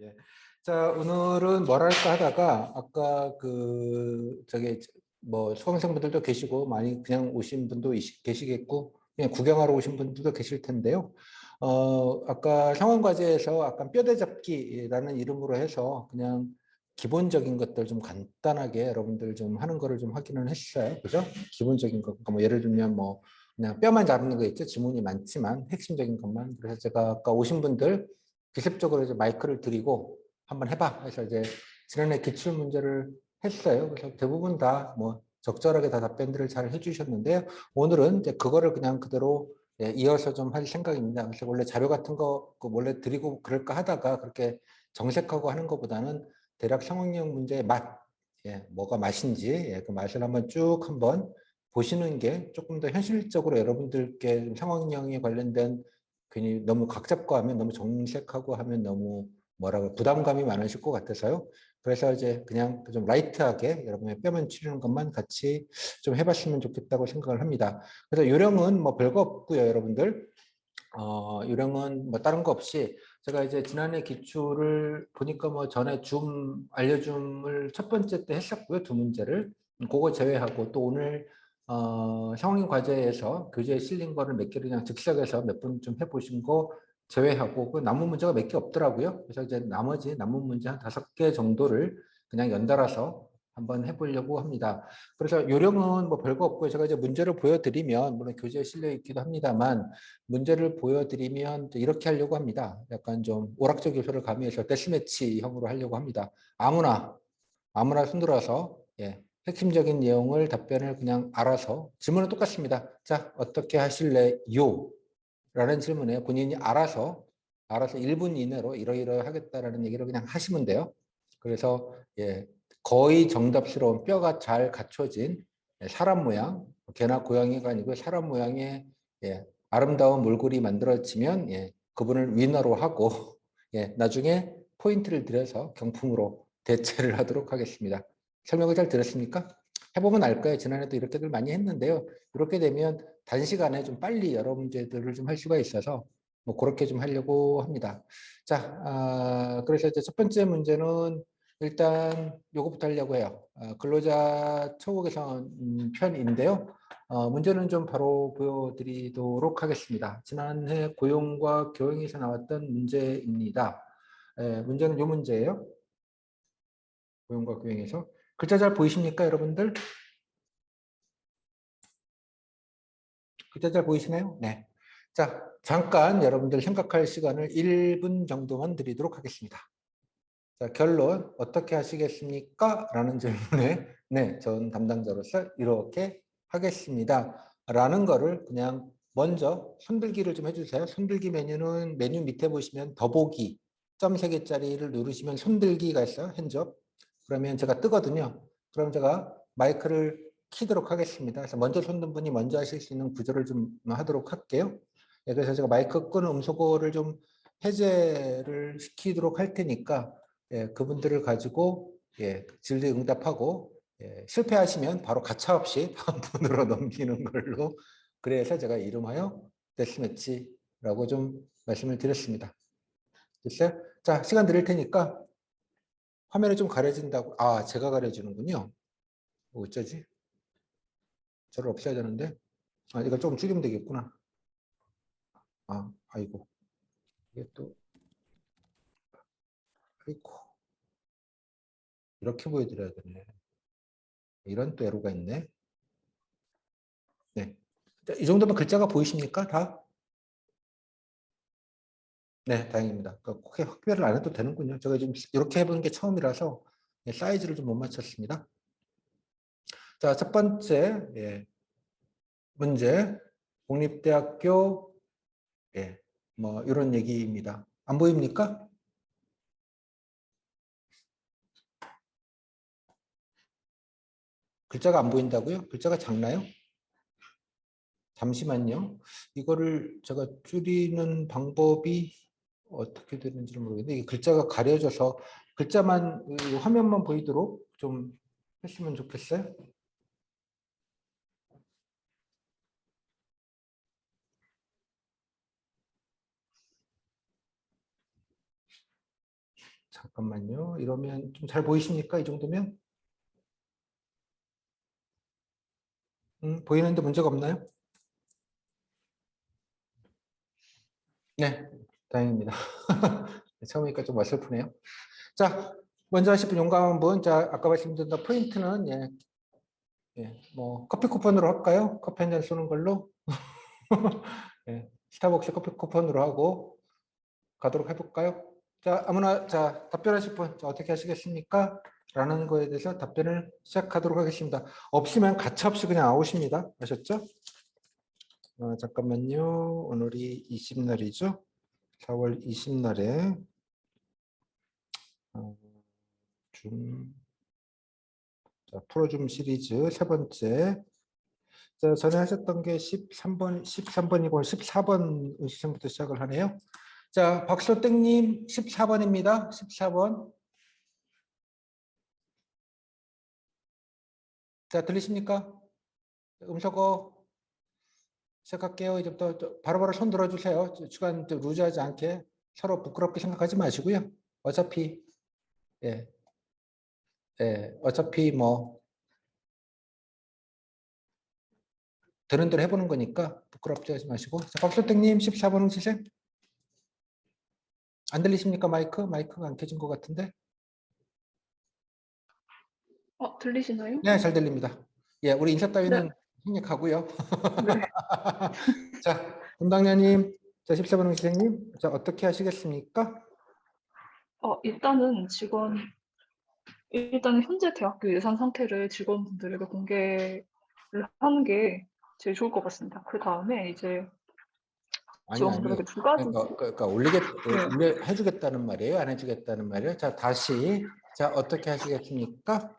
예. 자, 오늘은 뭘 할까 하다가 아까 뭐 수강생분들도 계시고 많이 그냥 오신 분도 계시겠고 그냥 구경하러 오신 분들도 계실 텐데요. 아까 상황과제에서 약간 뼈대잡기라는 이름으로 해서 그냥 기본적인 것들 좀 간단하게 여러분들 좀 하는 거를 좀 확인을 했어요. 그죠? 기본적인 거. 그러니까 뭐 예를 들면 뭐 그냥 뼈만 자르는 거 있죠. 지문이 많지만 핵심적인 것만. 그래서 제가 아까 오신 분들 기습적으로 이제 마이크를 드리고 한번 해봐. 그래서 이제 지난해 기출 문제를 했어요. 그래서 대부분 다 뭐 적절하게 다 답변들을 잘 해주셨는데요. 오늘은 이제 그거를 그냥 그대로 이어서 좀 할 생각입니다. 그래서 원래 자료 같은 거 원래 드리고 그럴까 하다가 그렇게 정색하고 하는 것보다는 대략 상황형 문제의 맛, 뭐가 맛인지 그 맛을 한번 보시는 게 조금 더 현실적으로 여러분들께 상황형에 관련된 괜히 너무 각 잡고 하면 너무 정색하고 하면 너무 뭐라고 부담감이 많으실 것 같아서요. 그래서 이제 그냥 좀 라이트하게 여러분의 뼈만 치르는 것만 같이 좀 해봤으면 좋겠다고 생각을 합니다. 그래서 요령은 뭐 별거 없고요, 여러분들. 요령은 뭐 다른 거 없이 제가 이제 지난해 기출을 보니까 뭐 전에 알려줌을 첫 번째 때 했었고요, 두 문제를. 그거 제외하고 또 오늘 상황인 과제에서 교재에 실린 거를 몇 개를 그냥 즉석에서 몇 분 좀 해보신 거 제외하고 그 남은 문제가 몇 개 없더라고요. 그래서 이제 나머지 남은 문제 한 5개 정도를 그냥 연달아서 한번 해보려고 합니다. 그래서 요령은 뭐 별거 없고요. 제가 이제 문제를 보여드리면 물론 교재에 실려 있기도 합니다만 문제를 보여드리면 이렇게 하려고 합니다. 약간 좀 오락적 요소를 가미해서 데스매치형으로 하려고 합니다. 아무나 손들어서 핵심적인 내용을 답변을 그냥 알아서 질문은 똑같습니다. 자, 어떻게 하실래요? 라는 질문에 본인이 알아서 1분 이내로 이러이러 하겠다라는 얘기를 그냥 하시면 돼요. 그래서 거의 정답스러운 뼈가 잘 갖춰진 사람 모양, 개나 고양이가 아니고 사람 모양의 아름다운 몰골이 만들어지면 그분을 위너로 하고 나중에 포인트를 들여서 경품으로 대체를 하도록 하겠습니다. 설명을 잘 들었습니까? 해보면 알 거예요. 지난해도 이렇게들 많이 했는데요. 이렇게 되면 단시간에 좀 빨리 여러 문제들을 좀 할 수가 있어서 뭐 그렇게 좀 하려고 합니다. 자, 그래서 이제 첫 번째 문제는 일단 요거부터 하려고 해요. 근로자 처우 개선 편인데요. 문제는 좀 바로 보여드리도록 하겠습니다. 지난해 고용과 교육에서 나왔던 문제입니다. 문제는 요 문제예요. 고용과 교육에서. 글자 잘 보이십니까, 여러분들? 글자 잘 보이시나요? 네. 자, 잠깐 여러분들 생각할 시간을 1분 정도만 드리도록 하겠습니다. 자, 결론 어떻게 하시겠습니까? 라는 질문에 네, 전 담당자로서 이렇게 하겠습니다. 라는 거를 그냥 먼저 손들기를 좀 해주세요. 손들기 메뉴는 메뉴 밑에 보시면 더보기 점 3개짜리를 누르시면 손들기가 있어요. 핸즈업. 그러면 제가 뜨거든요. 그럼 제가 마이크를 키도록 하겠습니다. 그래서 먼저 손든 분이 먼저 하실 수 있는 구조를 좀 하도록 할게요. 그래서 제가 마이크 끄는 음소거를 좀 해제를 시키도록 할 테니까 그분들을 가지고 질의응답하고 실패하시면 바로 가차없이 다음 분으로 넘기는 걸로 그래서 제가 이름하여 데스매치라고 좀 말씀을 드렸습니다. 됐어요? 자, 시간 드릴 테니까 화면이 좀 가려진다고. 아, 제가 가려지는군요. 어쩌지? 저를 없애야 되는데. 아, 이거 조금 줄이면 되겠구나. 아이고. 이게 또, 아이고. 이렇게 보여드려야 되네. 이런 또 에러가 있네. 네. 이 정도면 글자가 보이십니까? 다? 네, 다행입니다. 그렇게 확대를 안 해도 되는군요. 제가 지금 이렇게 해보는 게 처음이라서 사이즈를 좀 못 맞췄습니다. 자, 첫 번째 문제. 공립대학교 뭐 이런 얘기입니다. 안 보입니까? 글자가 안 보인다고요? 글자가 작나요? 잠시만요. 이거를 제가 줄이는 방법이 어떻게 되는지 모르겠는데 이 글자가 가려져서 글자만 화면만 보이도록 좀 했으면 좋겠어요. 잠깐만요. 이러면 좀 잘 보이십니까? 이 정도면? 보이는데 문제가 없나요? 네, 다행입니다. 처음이니까 좀 어설프네요. 자, 먼저 하실 분 용감한 분. 자, 아까 말씀드린 포인트는 뭐 커피 쿠폰으로 할까요? 커피 한 잔 쏘는 걸로. 스타벅스 커피 쿠폰으로 하고 가도록 해볼까요? 자, 아무나 자 답변하실 분, 자, 어떻게 하시겠습니까? 라는 거에 대해서 답변을 시작하도록 하겠습니다. 없으면 가차없이 그냥 아웃입니다. 아셨죠? 잠깐만요. 오늘이 20날이죠? 4월 20날에 줌, 자, 프로줌 시리즈 세 번째. 자, 전에 하셨던 게 13번이고 14번 시청부터 시작을 하네요. 자, 박소땡님 14번입니다. 14번. 자, 들리십니까? 음소거 시작할게요. 이제부터 바로바로 손 들어주세요. 주간 루즈하지 않게 서로 부끄럽게 생각하지 마시고요. 어차피 어차피 뭐 되는 대로 해보는 거니까 부끄럽지 하지 마시고. 자, 박소땡님 14번 응시생. 안 들리십니까? 마이크가 안 켜진 것 같은데. 들리시나요? 네, 잘 들립니다. 예, 우리 인사 따위는 네. 생략하고요. 네. 자, 담당자님, 자 14번 응시생님, 자 어떻게 하시겠습니까? 일단은 현재 대학교 예산 상태를 직원분들에게 공개를 하는 게 제일 좋을 것 같습니다. 그 다음에 이제 직원분들에게 아니. 두 가지. 그러니까 네. 해주겠다는 말이에요? 안 해주겠다는 말이에요? 자, 다시. 자, 어떻게 하시겠습니까?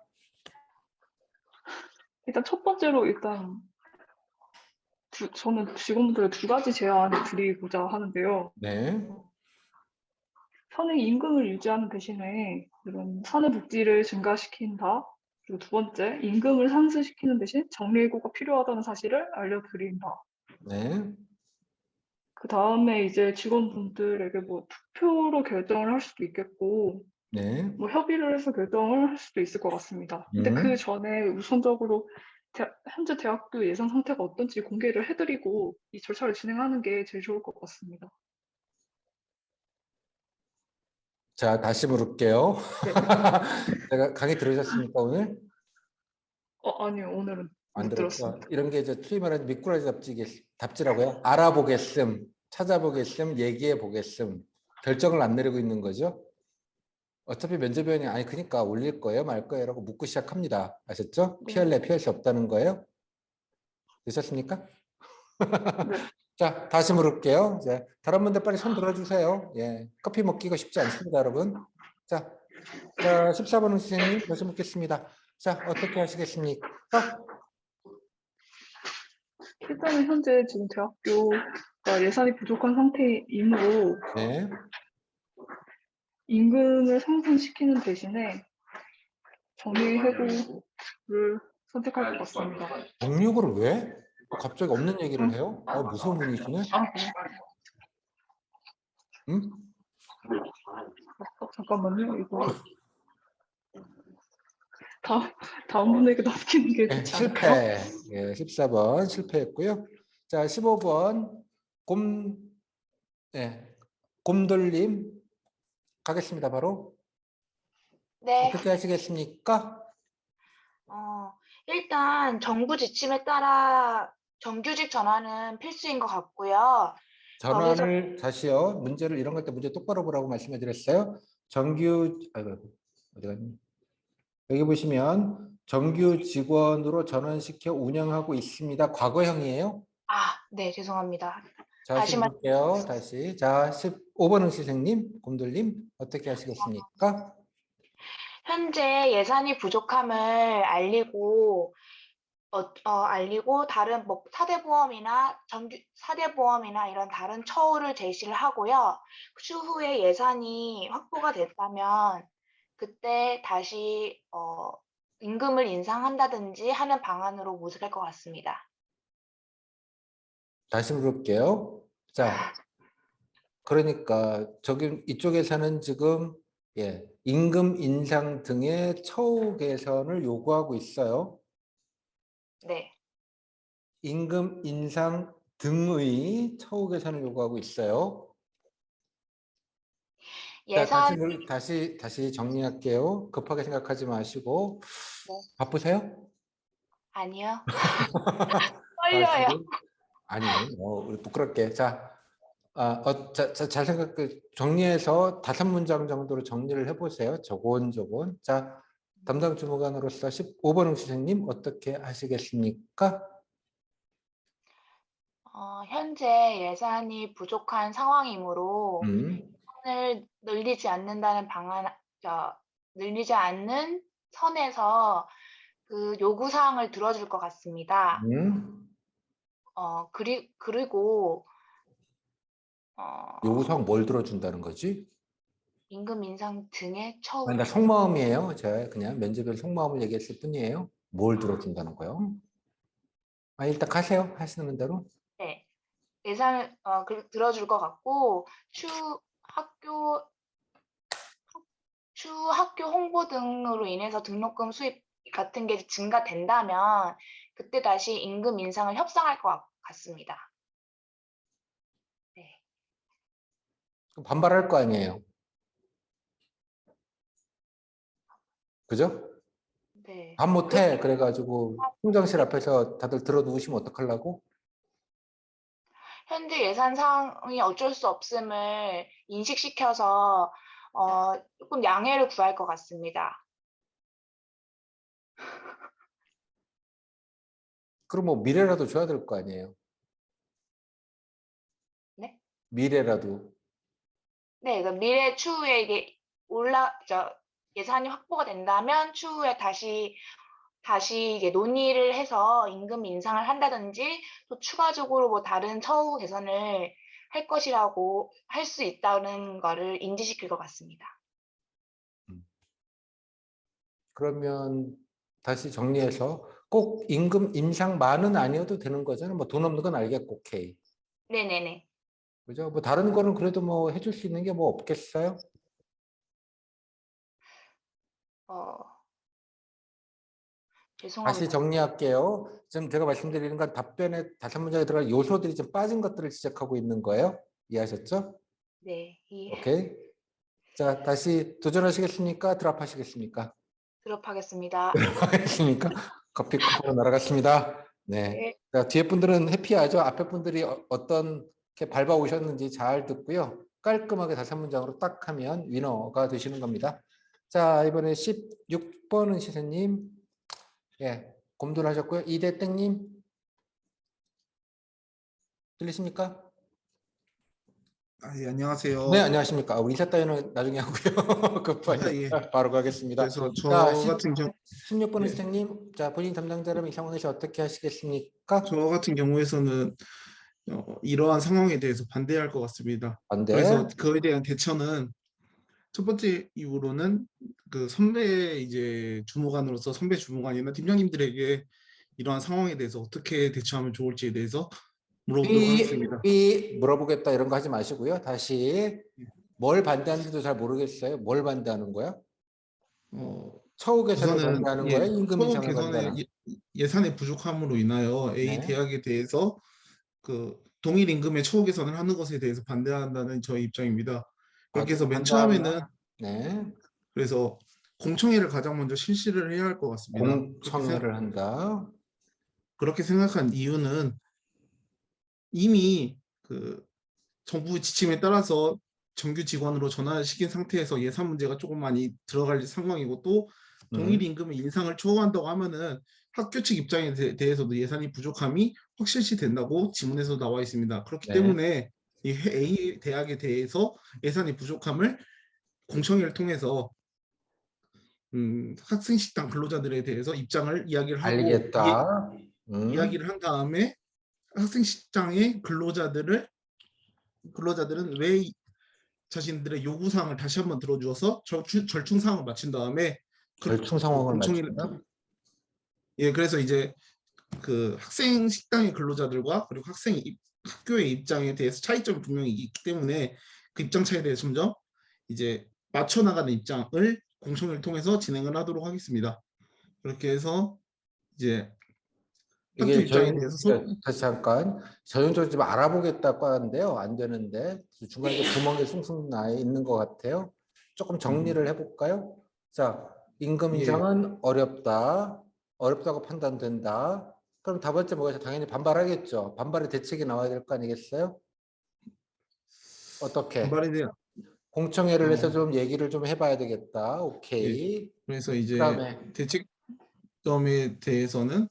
일단 첫 번째로 저는 직원분들에게 두 가지 제안을 드리고자 하는데요. 네. 선행 임금을 유지하는 대신에 이런 사내 복지를 증가시킨다. 그리고 두 번째, 임금을 상승시키는 대신 정리해고가 필요하다는 사실을 알려드린다. 네. 그 다음에 이제 직원분들에게 뭐 투표로 결정을 할 수도 있겠고, 네. 뭐 협의를 해서 결정을 할 수도 있을 것 같습니다. 근데 그 음. 전에 우선적으로 현재 대학교 예산 상태가 어떤지 공개를 해드리고 이 절차를 진행하는 게 제일 좋을 것 같습니다. 자, 다시 물을게요. 네. 제가 강의 들으셨습니까, 오늘? 아니요, 오늘은 안 못 들었죠? 들었습니다. 이런 게 이제 틀리 말하는 미꾸라지 답지라고요. 알아보겠음, 찾아보겠음, 얘기해 보겠음. 결정을 안 내리고 있는 거죠. 어차피 면접위원이 아니 그러니까 올릴 거예요 말 거예요 라고 묻고 시작합니다. 아셨죠? 네. 피할 수 없다는 거예요. 되셨습니까? 네. 자, 다시 물을게요. 이제 다른 분들 빨리 손 들어주세요. 예, 커피 먹기가 쉽지 않습니다, 여러분. 자, 14번 선생님 다시 묻겠습니다. 자, 어떻게 하시겠습니까? 일단은 현재 지금 대학교가 예산이 부족한 상태이므로 네, 임금을 상승시키는 대신에 정리해고를 선택할 것 같습니다. 정력을 왜? 갑자기 없는 얘기를 해요? 무서운 분이시네. 네. 응? 잠깐만요. 이거 다음 분에게 넘기는 게 네, 좋지 않을까요? 실패. 예, 14번 실패했고요. 자, 15번 곰돌님 가겠습니다. 바로 네, 어떻게 하시겠습니까? 일단 정부 지침에 따라 정규직 전환은 필수인 것 같고요. 여기서 전환을 다시요. 문제를 이런 것 때 문제 똑바로 보라고 말씀해 드렸어요. 어디 갔니? 여기 보시면 정규 직원으로 전환시켜 운영하고 있습니다. 과거형이에요. 네, 죄송합니다. 다시 다시 볼게요. 다시. 자, 15번 응시생님, 곰돌님 어떻게 하시겠습니까? 현재 예산이 부족함을 알리고 다른 뭐 사대보험이나 이런 다른 처우를 제시를 하고요. 추후에 예산이 확보가 됐다면 그때 다시 임금을 인상한다든지 하는 방안으로 모색할 것 같습니다. 다시 물을게요. 자, 그러니까 저기 이쪽에서는 지금 임금 인상 등의 처우 개선을 요구하고 있어요. 네. 임금 인상 등의 처우 개선을 요구하고 있어요. 자, 예산, 다시 정리할게요. 급하게 생각하지 마시고. 네. 바쁘세요? 아니요. 자, 떨려요. 지금 아니, 우리 부끄럽게. 자, 잘 정리해서 5문장 정도로 정리를 해보세요. 조곤조곤. 자, 담당 주무관으로서 15번 응시생님 어떻게 하시겠습니까? 현재 예산이 부족한 상황이므로 음, 예산을 늘리지 않는 선에서 그 요구 사항을 들어줄 것 같습니다. 음. 그리고 요구사항 뭘 들어준다는 거지? 임금 인상 등의 아니, 처우 나 개선. 속마음이에요. 제가 그냥 면접에서 속마음을 얘기했을 뿐이에요. 뭘 들어준다는 거요? 일단 가세요. 하시는 대로. 네. 예산을 들어줄 것 같고 추 학교 홍보 등으로 인해서 등록금 수입 같은 게 증가된다면 그때 다시 임금 인상을 협상할 것 같습니다. 네. 그럼 반발할 거 아니에요. 그죠? 네. 밥 못해. 그래가지고 총장실 앞에서 다들 들어 누우시면 어떡하려고? 현재 예산상이 어쩔 수 없음을 인식시켜서 조금 양해를 구할 것 같습니다. 그럼 뭐 미래라도 줘야 될 거 아니에요. 네? 미래라도. 네, 미래 추후에 이게 예산이 확보가 된다면 추후에 다시 이게 논의를 해서 임금 인상을 한다든지 또 추가적으로 뭐 다른 처우 개선을 할 것이라고 할 수 있다는 거를 인지시킬 것 같습니다. 그러면 다시 정리해서 꼭 임금 인상만은 아니어도 되는 거잖아요. 뭐 돈 없는 건 알겠고, 오케이. 네네네. 그죠? 뭐 다른 거는 그래도 뭐 해줄 수 있는 게 뭐 없겠어요? 다시 죄송합니다. 정리할게요. 지금 제가 말씀드리는 건 답변에 5문장에 들어갈 요소들이 좀 빠진 것들을 지적하고 있는 거예요. 이해하셨죠? 네, 오케이. 자, 다시 도전하시겠습니까? 드랍하시겠습니까? 드롭하겠습니다. 하겠습니까? 커피 쿠폰으로 날아갔습니다. 네. 네, 자, 뒤에 분들은 해피하죠? 앞에 분들이 어떤 게 밟아 오셨는지 잘 듣고요. 깔끔하게 5문장으로 딱 하면 위너가 되시는 겁니다. 자, 이번에 16번은 시세님. 예, 곰돌하셨고요. 이대땡님 들리십니까? 예, 네, 안녕하세요. 안녕하십니까. 우리 인사 따위는 나중에 하고요. 예. 급하니까 바로 가겠습니다. 그래서 자, 저 같은 경우, 16번 예, 시장님, 자, 본인 담당자라면 이상원 씨 어떻게 하시겠습니까? 저 같은 경우에서는 이러한 상황에 대해서 반대할 것 같습니다. 반대. 그래서 그에 대한 대처는 첫 번째 이유로는 그 선배 이제 주무관으로서 선배 주무관이나 팀장님들에게 이러한 상황에 대해서 어떻게 대처하면 좋을지에 대해서 물어보도록 하겠습니다. 물어보겠다 이런 거 하지 마시고요. 다시 뭘 반대하는지도 잘 모르겠어요. 뭘 반대하는 거야? 어, 처우 개선을 우선은 반대하는 거예요? 임금 처우 인상을 개선의 반대하는 예산의 부족함으로 인하여 A 네. 대학에 대해서 그 동일 임금의 처우 개선을 하는 것에 대해서 반대한다는 저희 입장입니다. 그렇게 해서 맨 처음에는 네. 그래서 공청회를 가장 먼저 실시를 해야 할 것 같습니다. 공청회를 한다. 그렇게 생각한 이유는 이미 그 정부 지침에 따라서 정규 직원으로 전환시킨 상태에서 예산 문제가 조금 많이 들어갈 상황이고 또 동일 임금의 인상을 초과한다고 하면은 학교 측 입장에 대해서도 예산이 부족함이 확실시 된다고 지문에서 나와 있습니다. 그렇기 네. 때문에 이 A 대학에 대해서 예산이 부족함을 공청회를 통해서 학생식당 근로자들에 대해서 입장을 이야기를 하고 알겠다. 이야기를 한 다음에 학생식당의 근로자들은 왜 자신들의 요구사항을 다시 한번 들어주어서 절충사항을 맞춘 다음에 절충 그 상황을 공청회를 맞춘다. 그래서 이제 그 학생 식당의 근로자들과 그리고 학교의 입장에 대해서 차이점이 분명히 있기 때문에 그 입장 차이에 대해서 점점 이제 맞춰 나가는 입장을 공청회를 통해서 진행을 하도록 하겠습니다. 그렇게 해서 이제 학교 이게 입장에 저희 대해서 다시 잠깐 저희도 좀 알아보겠다고 하는데요. 안 되는데 중간에 좀 구멍이 숭숭 나 있는 것 같아요. 조금 정리를 해볼까요? 자, 임금 예, 인상은 어렵다. 어렵다고 판단된다. 그럼 다번째 뭐가 당연히 반발하겠죠. 반발의 대책이 나와야 될 거 아니겠어요? 어떻게? 반발에 대한 공청회를 해서 어, 좀 얘기를 좀 해봐야 되겠다. 예, 오케이. 그래서 이제 그다음에 대책점에 대해서는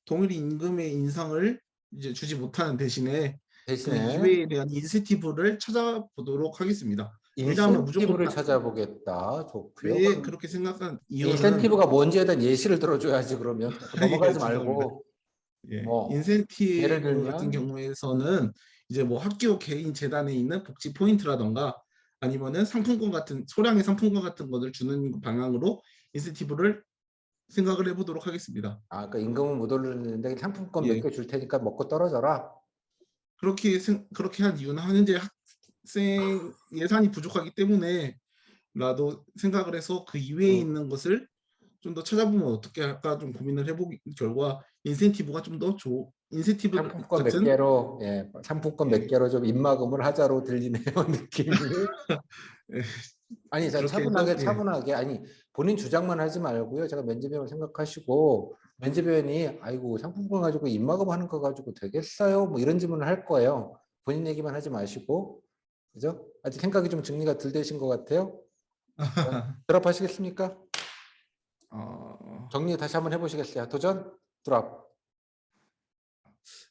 동일 임금의 인상을 이제 주지 못하는 대신에 그 대신에 이외에 대한 인센티브를 찾아보도록 하겠습니다. 왜냐하면 무조건 인센티브를 찾아보겠다. 좋고요. 왜 그렇게 생각한 이유는 인센티브가 뭔지에 대한 예시를 들어줘야지 그러면 예, 넘어가지 죄송합니다. 말고 예, 뭐 예를 인센티브 같은 들면 경우에서는 이제 뭐 학교 개인 재단에 있는 복지 포인트라던가 아니면은 상품권 같은 소량의 상품권 같은 것을 주는 방향으로 인센티브를 생각을 해보도록 하겠습니다. 그러니까 임금은 못 오르는데 상품권 몇 예, 개 줄 테니까 먹고 떨어져라. 그렇게 한 이유는 현재 학생 예산이 부족하기 때문에라도 생각을 해서 그 이외에 음, 있는 것을 좀 더 찾아보면 어떻게 할까 좀 고민을 해본 결과 인센티브가 좀 더 인센티브 상품권 몇 같은 개로 상품권 몇 예, 개로 좀 입막음을 하자로 들리네요 느낌이. 예, 아니 자 그렇게 해서 예, 차분하게 아니 본인 주장만 하지 말고요. 제가 면접위원 생각하시고 면접위원이 아이고 상품권 가지고 입막음 하는 거 가지고 되겠어요? 뭐 이런 질문을 할 거예요. 본인 얘기만 하지 마시고 그죠? 아직 생각이 좀 정리가 덜 되신 것 같아요. 드랍하시겠습니까? 어, 정리 다시 한번 해보시겠어요? 도전? 드랍.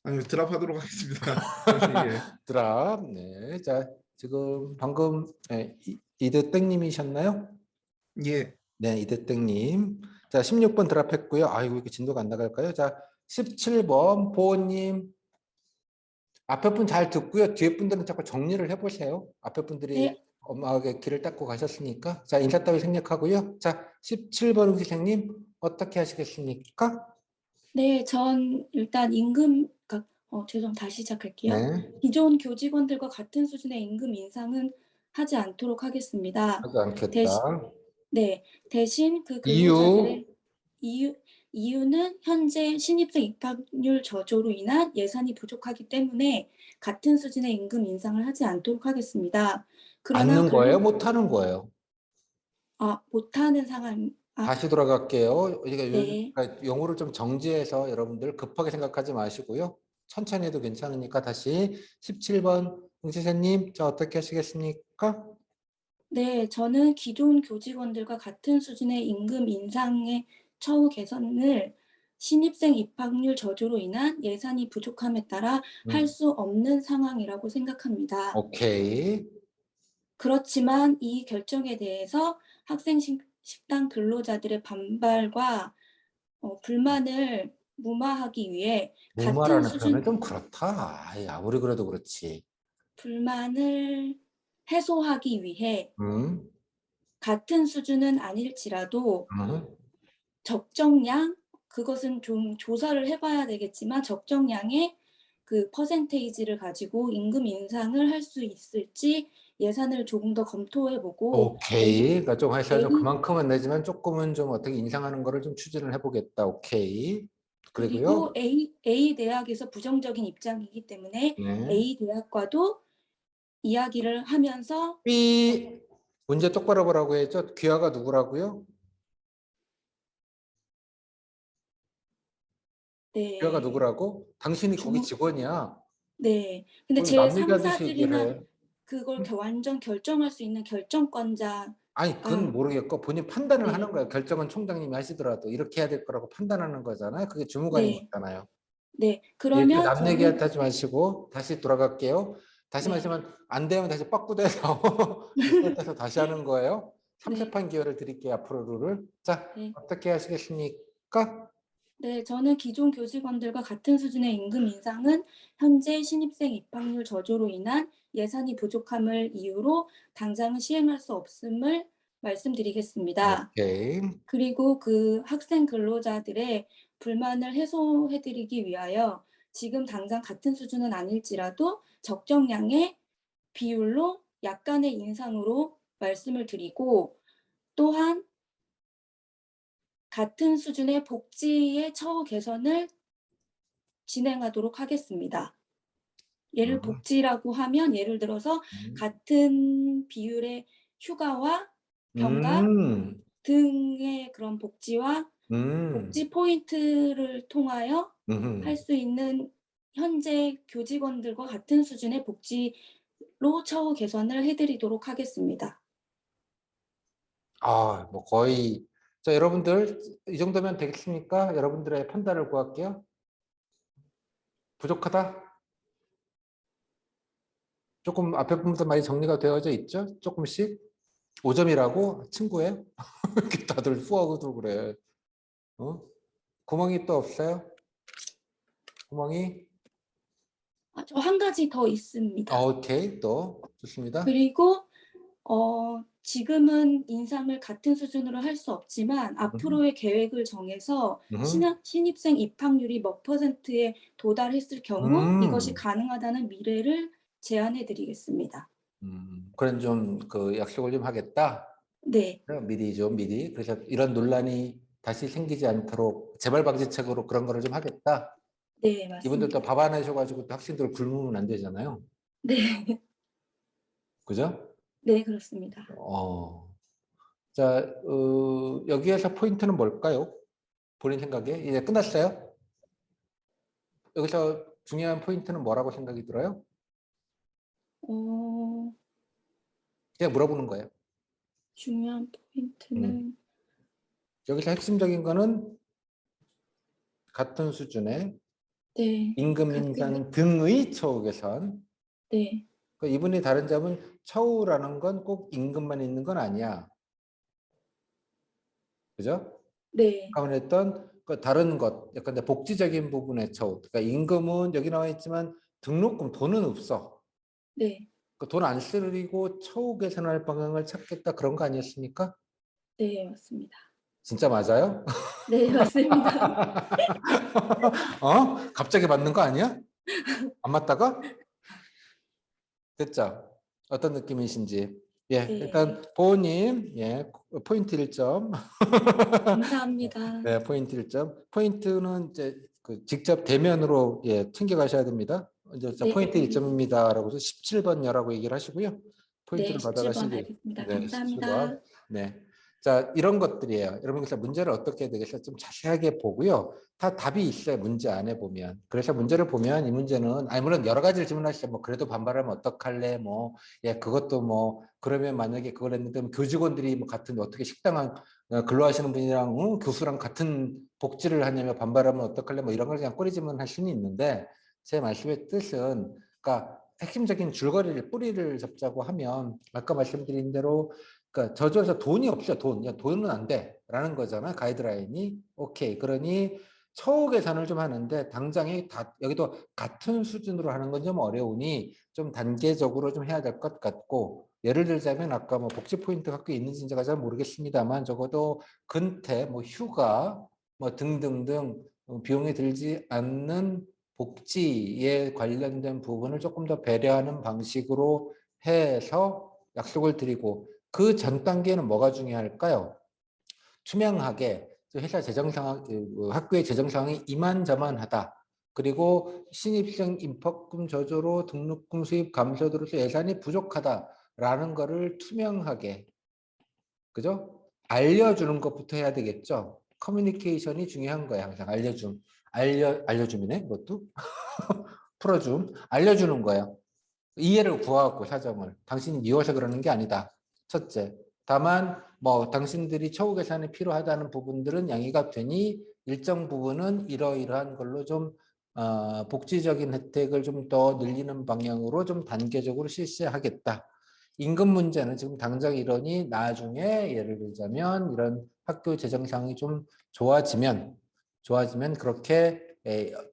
아니요 드랍하도록 하겠습니다. 예, 드랍. 네. 자, 지금 방금 이대땡님이셨나요? 예, 네, 이대땡님. 자, 16번 드랍했고요. 아이고, 이렇게 진도가 안 나갈까요? 자, 17번 보호님. 앞에 분 잘 듣고요. 뒤에 분들은 자꾸 정리를 해보세요. 앞에 분들이 네, 엄하게 길을 닦고 가셨으니까. 자, 인사 따위 생략하고요. 자, 17번 선생님 어떻게 하시겠습니까? 네, 전 일단 다시 시작할게요. 네, 기존 교직원들과 같은 수준의 임금 인상은 하지 않도록 하겠습니다. 하지 않겠다. 대신, 네, 대신 그 이유, 근로자들의 이유는 현재 신입생 입학률 저조로 인한 예산이 부족하기 때문에 같은 수준의 임금 인상을 하지 않도록 하겠습니다. 그러나 않는 거예요? 못하는 거예요? 못하는 상황, 다시 돌아갈게요. 네. 그러니까 용어를 좀 정지해서 여러분들 급하게 생각하지 마시고요. 천천히 해도 괜찮으니까 다시 17번 홍지사님, 자 어떻게 하시겠습니까? 네, 저는 기존 교직원들과 같은 수준의 임금 인상의 처우 개선을 신입생 입학률 저조로 인한 예산이 부족함에 따라 할 수 없는 상황이라고 생각합니다. 오케이. 그렇지만 이 결정에 대해서 식당 근로자들의 반발과 불만을 무마하기 위해 같은 무마라는 표현은 수준 좀 그렇다. 아이, 아무리 그래도 그렇지. 불만을 해소하기 위해 음, 같은 수준은 아닐지라도 음. 적정량 그것은 좀 조사를 해봐야 되겠지만 적정량의 그 퍼센테이지를 가지고 임금 인상을 할 수 있을지 예산을 조금 더 검토해보고 오케이. 그러니까 좀 해서 좀 A 그만큼은 내지만 조금은 좀 어떻게 인상하는 거를 좀 추진을 해보겠다. 오케이. 그리고 그리고요. A 대학에서 부정적인 입장이기 때문에 네. A 대학과도 이야기를 하면서 B 문제 똑바로 보라고 했죠. 귀하가 누구라고요? 귀하가 네, 누구라고? 당신이 거기 주, 직원이야. 네. 근데 뭘 제 남 얘기하듯이 상사들이나 얘기해. 그걸 완전 결정할 수 있는 결정권자가 아니, 그건 모르겠고 본인 판단을 네, 하는 거야. 결정은 총장님이 하시더라도 이렇게 해야 될 거라고 판단하는 거잖아요. 그게 주무관인 네, 거잖아요. 네. 예, 그러면 남 얘기 저는 하지 마시고 다시 돌아갈게요. 다시 네, 말하지만 안 되면 다시 뻐꾸대서 리셋해서 다시 하는 거예요. 네, 3세판 기회를 드릴게요. 앞으로 룰을. 자, 네. 어떻게 하시겠습니까? 네, 저는 기존 교직원들과 같은 수준의 임금 인상은 현재 신입생 입학률 저조로 인한 예산이 부족함을 이유로 당장은 시행할 수 없음을 말씀드리겠습니다. 오케이. 그리고 그 학생 근로자들의 불만을 해소해드리기 위하여 지금 당장 같은 수준은 아닐지라도 적정량의 비율로 약간의 인상으로 말씀을 드리고 또한 같은 수준의 복지의 처우 개선을 진행하도록 하겠습니다. 예를 복지라고 하면 예를 들어서 같은 비율의 휴가와 병가 음, 등의 그런 복지와 음, 복지 포인트를 통하여 음. 할 수 있는 현재 교직원들과 같은 수준의 복지로 처우 개선을 해드리도록 하겠습니다. 아, 뭐 거의 자 여러분들 이 정도면 되겠습니까? 여러분들의 판단을 구할게요. 부족하다? 조금 앞에 부분도 많이 정리가 되어져 있죠? 조금씩 5점이라고 친구예요? 이렇게 다들 후하고도 그래. 어? 구멍이 또 없어요? 구멍이? 저 한 가지 더 있습니다. 오케이 또 좋습니다. 그리고 지금은 인상을 같은 수준으로 할 수 없지만 앞으로의 계획을 정해서 신입생 입학률이 몇 %에 도달했을 경우 이것이 가능하다는 미래를 제안해 드리겠습니다. 그런 좀 그 약속을 좀 하겠다. 네, 미리. 그래서 이런 논란이 다시 생기지 않도록 재발 방지책으로 그런 거를 좀 하겠다. 네, 이분들 또 맞습니다. 밥 안 하셔가지고 또 학생들 굶으면 안 되잖아요. 네, 그죠? 네, 그렇습니다. 자, 여기에서 포인트는 뭘까요? 본인 생각에? 이제 끝났어요? 여기서 중요한 포인트는 뭐라고 생각이 들어요? 어, 그냥 물어보는 거예요. 중요한 포인트는 여기서 핵심적인 거는 같은 수준의 네, 임금 인상 등의 처우 개선. 네, 그러니까 이분이 다른 점은 처우라는 건 꼭 임금만 있는 건 아니야. 그죠? 네, 아까 말했던 그 다른 것, 약간 복지적인 부분의 처우. 그러니까 임금은 여기 나와 있지만 등록금 돈은 없어. 네, 그 돈 안 쓰리고 처우 개선할 방향을 찾겠다 그런 거 아니었습니까? 네, 맞습니다. 진짜 맞아요? 네, 맞습니다. 갑자기 맞는 거 아니야? 안 맞다가? 됐죠? 어떤 느낌이신지. 예, 네, 일단 보호님, 예, 포인트 1점. 감사합니다. 네, 포인트 1점. 포인트는 이제 그 직접 대면으로 예, 챙겨가셔야 됩니다. 이제 네, 포인트 1점입니다라고 해서 17번여라고 얘기를 하시고요. 네, 포인트를 17번 받아가시기. 알겠습니다. 네, 감사합니다. 17번. 네. 자, 이런 것들이에요. 여러분께서 문제를 어떻게 해야 되겠어요? 좀 자세하게 보고요. 다 답이 있어요. 문제 안에 보면. 그래서 문제를 보면 이 문제는, 아니, 물론 여러 가지를 질문하시죠. 뭐, 그래도 반발하면 어떡할래? 뭐, 예, 그것도 뭐, 그러면 만약에 그걸 했는데 교직원들이 뭐 같은 어떻게 식당 근로하시는 분이랑 교수랑 같은 복지를 하냐면 반발하면 어떡할래? 뭐 이런 걸 그냥 꼬리질문 할 수는 있는데 제 말씀의 뜻은 그러니까 핵심적인 줄거리를 뿌리를 잡자고 하면 아까 말씀드린 대로 그러니까 저조해서 돈이 없어요. 돈은 안 돼라는 거잖아. 가이드라인이. 오케이. 그러니 처우 개선을 좀 하는데 당장에 여기도 같은 수준으로 하는 건 좀 어려우니 좀 단계적으로 좀 해야 될 것 같고 예를 들자면 아까 뭐 복지 포인트 학교에 있는지 제가 잘 모르겠습니다만 적어도 근태, 뭐 휴가, 뭐 등등등 비용이 들지 않는 복지에 관련된 부분을 조금 더 배려하는 방식으로 해서 약속을 드리고 그 전 단계는 뭐가 중요할까요? 투명하게 회사 재정 상황, 학교의 재정 상황이 이만저만하다. 그리고 신입생 입학금 저조로 등록금 수입 감소로서 예산이 부족하다라는 거를 투명하게 그죠? 알려주는 것부터 해야 되겠죠. 커뮤니케이션이 중요한 거야. 항상 알려줌이네. 그것도 풀어줌, 알려주는 거예요. 이해를 구하고 사정을 당신이 미워서 그러는 게 아니다. 첫째. 다만 뭐 당신들이 처우 개선이 필요하다는 부분들은 양해가 되니 일정 부분은 이러이러한 걸로 좀 복지적인 혜택을 좀 더 늘리는 방향으로 좀 단계적으로 실시하겠다. 임금 문제는 지금 당장 이러니 나중에 예를 들자면 이런 학교 재정 상황이 좀 좋아지면 그렇게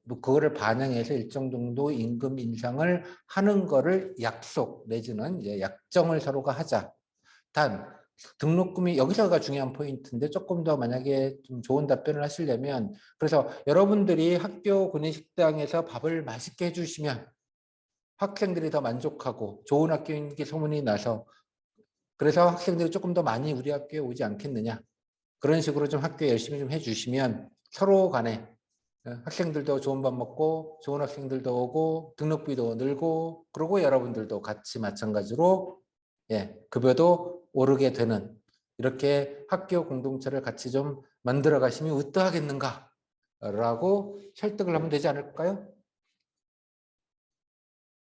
뭐 그거를 반영해서 일정 정도 임금 인상을 하는 거를 약속 내지는 이제 약정을 서로가 하자. 단 등록금이 여기서가 중요한 포인트인데 조금 더 만약에 좀 좋은 답변을 하시려면 그래서 여러분들이 학교 구내식당에서 밥을 맛있게 해주시면 학생들이 더 만족하고 좋은 학교인 게 소문이 나서 그래서 학생들이 조금 더 많이 우리 학교에 오지 않겠느냐. 그런 식으로 좀 학교에 열심히 좀 해주시면 서로 간에 학생들도 좋은 밥 먹고 좋은 학생들도 오고 등록비도 늘고 그리고 여러분들도 같이 마찬가지로 급여도 오르게 되는 이렇게 학교 공동체를 같이 좀 만들어 가시면 어떠하겠는가 라고 설득을 하면 되지 않을까요?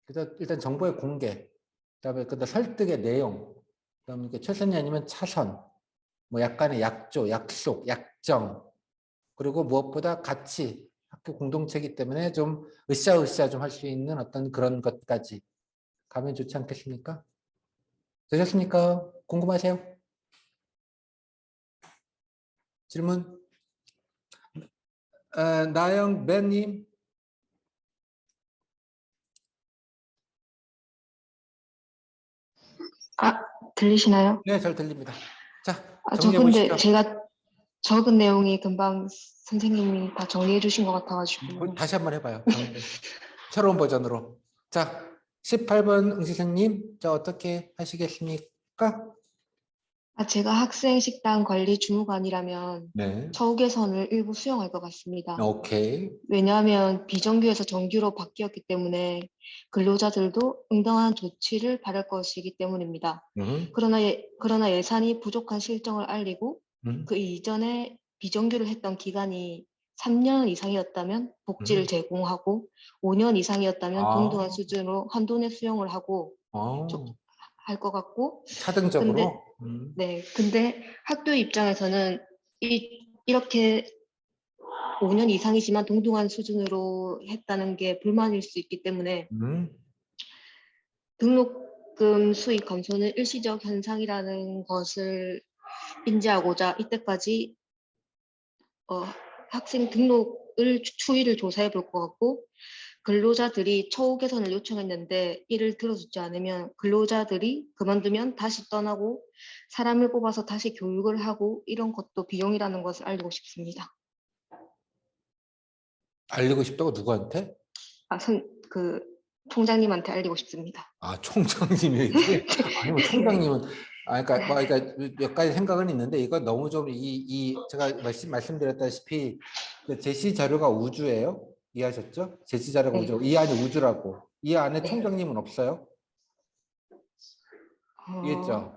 그래서 일단 정보의 공개, 그다음에 설득의 내용, 그다음에 최선이 아니면 차선, 뭐 약간의 약조, 약속, 약정, 그리고 무엇보다 같이 학교 공동체이기 때문에 좀 으쌰으쌰 좀 할 수 있는 어떤 그런 것까지 가면 좋지 않겠습니까? 되셨습니까? 궁금하세요? 질문? 나영 벤님. 들리시나요? 네, 잘 들립니다. 자, 저 정리해 근데 보시죠. 제가 적은 내용이 금방 선생님이 다 정리해 주신 것 같아가지고. 다시 한번 해봐요. 정리를. 새로운 버전으로. 자, 18번 응시생님, 자 어떻게 하시겠습니까? 제가 학생 식당 관리 주무관이라면 네. 처우 개선을 일부 수용할 것 같습니다. 오케이. 왜냐하면 비정규에서 정규로 바뀌었기 때문에 근로자들도 응당한 조치를 바랄 것이기 때문입니다. 그러나 예산이 부족한 실정을 알리고 그 이전에 비정규를 했던 기간이 3년 이상이었다면 복지를 제공하고 5년 이상이었다면 동등한 수준으로 한돈의 수용을 하고 할 것 같고. 차등적으로. 근데 학교 입장에서는 이렇게 5년 이상이지만 동등한 수준으로 했다는 게 불만일 수 있기 때문에 등록금 수익 감소는 일시적 현상이라는 것을 인지하고자 이때까지 학생 등록을 추이를 조사해 볼 것 같고, 근로자들이 처우 개선을 요청했는데 이를 들어주지 않으면 근로자들이 그만두면 다시 떠나고 사람을 뽑아서 다시 교육을 하고 이런 것도 비용이라는 것을 알리고 싶습니다. 알리고 싶다고 누구한테? 그 총장님한테 알리고 싶습니다. 총장님이지? 아니 뭐 총장님은 그러니까 몇 가지 생각은 있는데 이거 너무 좀 제가 말씀드렸다시피 제시 자료가 우주예요. 이해하셨죠? 제시 자료가 네. 우주. 이 안이 우주라고. 이 안에 총장님은 없어요. 이해했죠?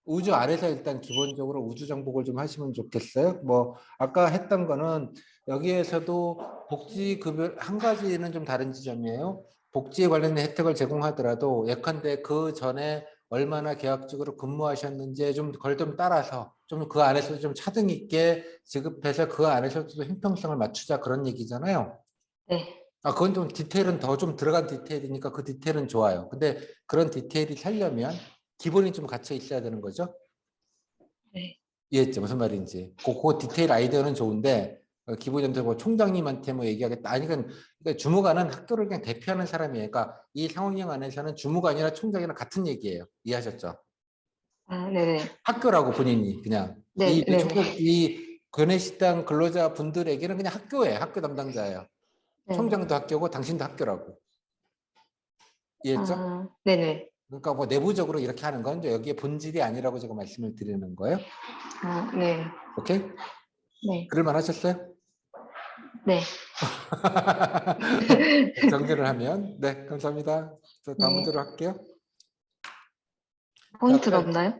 우주 아래서 일단 기본적으로 우주 정복을 좀 하시면 좋겠어요. 뭐 아까 했던 거는 여기에서도 복지급여 한 가지는 좀 다른 지점이에요. 복지에 관련된 혜택을 제공하더라도 예컨대 그 전에 얼마나 계약직으로 근무하셨는지 좀 그걸 좀 따라서 좀 그 안에서도 좀 차등 있게 지급해서 그 안에서도 형평성을 맞추자 그런 얘기잖아요. 네. 그건 좀 디테일은 더 좀 들어간 디테일이니까 그 디테일은 좋아요. 근데 그런 디테일이 살려면 기본이 좀 갇혀 있어야 되는 거죠. 네. 이해했죠? 무슨 말인지. 그 디테일 아이디어는 좋은데 기본적으로 뭐 총장님한테 뭐 얘기하겠다. 아니 그러니까 주무관은 학교를 그냥 대표하는 사람이에요. 그러니까 이 상황령 안에서는 주무관이나 총장이랑 같은 얘기예요. 이해하셨죠? 네네. 학교라고 본인이 그냥 네. 이 구내식당 근로자 분들에게는 그냥 학교예요. 학교 담당자예요. 총장도 학교고 당신도 학교라고. 이해했죠? 네네. 그러니까 뭐 내부적으로 이렇게 하는 건 여기에 본질이 아니라고 제가 말씀을 드리는 거예요. 네. 오케이? 네. 그럴만 하셨어요? 네. 정리를 하면 네 감사합니다. 다음 문제로 할게요. 포인트가 없나요?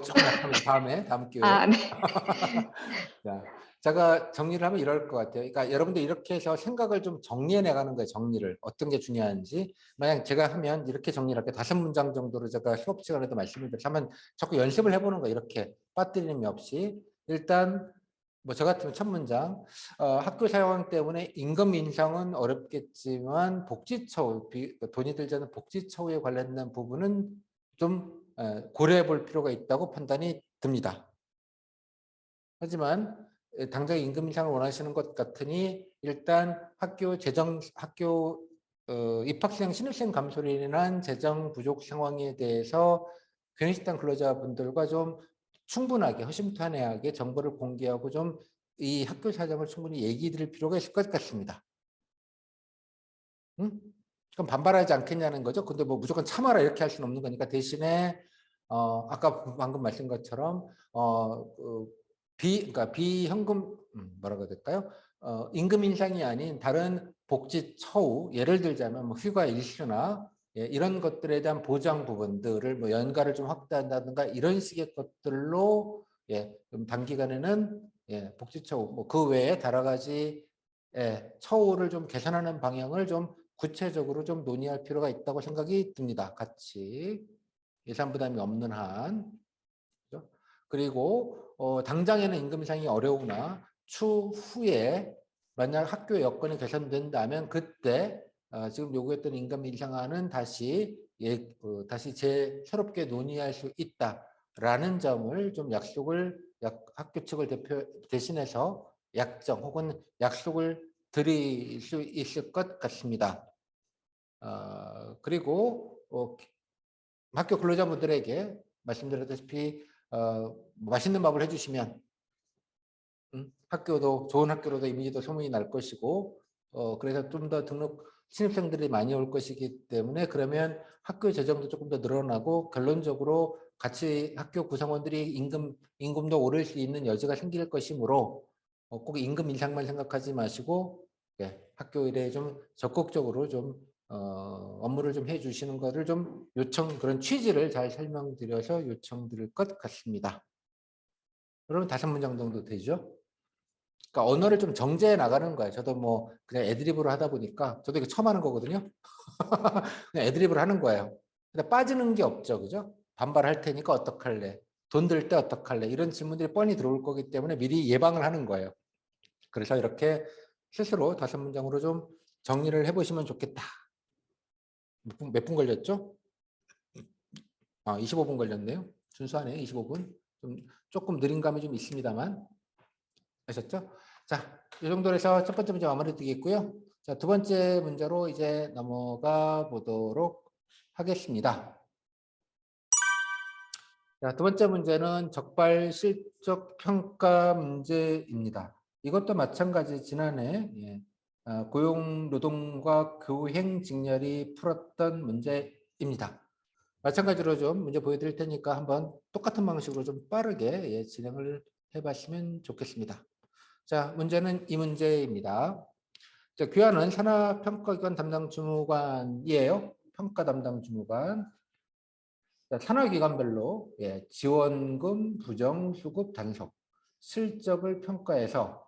조금 약합니다. 다음 기회에. 네. 자, 제가 정리를 하면 이럴 것 같아요. 그러니까 여러분들 이렇게 해서 생각을 좀 정리해 나가는 거예요. 정리를 어떤 게 중요한지. 만약 제가 하면 이렇게 정리를 할게요. 5문장 정도로 제가 수업 시간에도 말씀을 드리면 자꾸 연습을 해보는 거예요. 이렇게 빠뜨림이 없이. 일단 뭐 저 같으면 첫 문장 학교 사용 때문에 임금 인상은 어렵겠지만 복지처우 돈이 들지 않는 복지처우에 관련된 부분은 좀 고려해 볼 필요가 있다고 판단이 듭니다. 하지만 당장 임금 인상을 원하시는 것 같으니 일단 학교 입학생 신입생 감소로 인한 재정 부족 상황에 대해서 구내식당 근로자분들과 좀 충분하게 허심탄회하게 정보를 공개하고 좀 이 학교 사정을 충분히 얘기 드릴 필요가 있을 것 같습니다. 그럼 반발하지 않겠냐는 거죠. 근데 뭐 무조건 참아라 이렇게 할 수는 없는 거니까 대신에 아까 방금 말씀 것처럼 그러니까 비현금 뭐라고 해야 될까요? 임금 인상이 아닌 다른 복지 처우, 예를 들자면 뭐 휴가 일수나 이런 것들에 대한 보장 부분들을 뭐 연가를 좀 확대한다든가 이런 식의 것들로 좀 단기간에는 복지 처우, 뭐 그 외에 여러 가지 처우를 좀 개선하는 방향을 좀 구체적으로 좀 논의할 필요가 있다고 생각이 듭니다. 같이 예산 부담이 없는 한. 그죠? 그리고 당장에는 임금 인상이 어려우나 추후에 만약 학교 여건이 개선된다면 그때 지금 요구했던 임금 인상안은 다시 다시 새롭게 논의할 수 있다라는 점을 좀 학교 측을 대신해서 약정 혹은 약속을 드릴 수 있을 것 같습니다. 그리고 학교 근로자분들에게 말씀드렸다시피 맛있는 밥을 해주시면 학교도 좋은 학교로도 이미지도 소문이 날 것이고 그래서 좀 더 신입생들이 많이 올 것이기 때문에 그러면 학교 재정도 조금 더 늘어나고 결론적으로 같이 학교 구성원들이 임금도 오를 수 있는 여지가 생길 것이므로 꼭 임금 인상만 생각하지 마시고 학교 일에 좀 적극적으로 좀 업무를 좀 해주시는 것을 좀 그런 취지를 잘 설명드려서 요청드릴 것 같습니다. 그러면 5문장 정도 되죠? 그러니까 언어를 좀 정제해 나가는 거예요. 저도 뭐 그냥 애드립으로 하다 보니까 저도 이거 처음 하는 거거든요. 그냥 애드립으로 하는 거예요. 근데 빠지는 게 없죠, 그죠? 반발할 테니까 어떡할래? 돈 들 때 어떡할래? 이런 질문들이 뻔히 들어올 거기 때문에 미리 예방을 하는 거예요. 그래서 이렇게 스스로 5문장으로 좀 정리를 해보시면 좋겠다. 몇 분 걸렸죠? 25분 걸렸네요. 준수하네요. 25분. 조금 느린 감이 좀 있습니다만. 아셨죠? 자, 이 정도로 해서 첫 번째 문제 마무리 드리겠고요. 자, 두 번째 문제로 이제 넘어가 보도록 하겠습니다. 자, 두 번째 문제는 적발 실적 평가 문제입니다. 이것도 마찬가지 지난해 고용 노동과 교행 직렬이 풀었던 문제입니다. 마찬가지로 좀 문제 보여드릴 테니까 한번 똑같은 방식으로 좀 빠르게 진행을 해봤으면 좋겠습니다. 자, 문제는 이 문제입니다. 자, 규환은 산하평가기관 담당 주무관이에요. 평가 담당 주무관. 자, 산하기관별로 지원금, 부정수급, 단속, 실적을 평가해서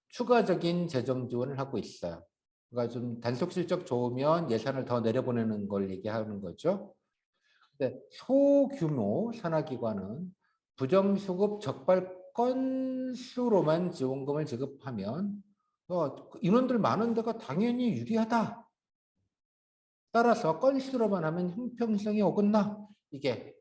추가적인 재정 지원을 하고 있어요. 그러니까 좀 단속 실적 좋으면 예산을 더 내려보내는 걸 얘기하는 거죠. 근데 소규모 산하기관은 부정수급 적발 건수로만 지원금을 지급하면 인원들 많은 데가 당연히 유리하다. 따라서 건수로만 하면 형평성이 어긋나. 이게.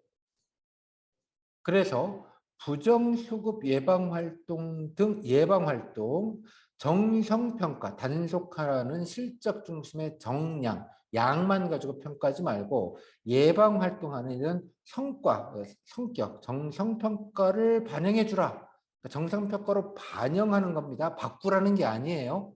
그래서 부정수급 예방활동 등 예방활동, 정성평가, 단속하라는 실적 중심의 정량, 양만 가지고 평가하지 말고 예방활동하는 이런 성과, 성격, 정성평가를 반영해 주라. 정성평가로 반영하는 겁니다. 바꾸라는 게 아니에요.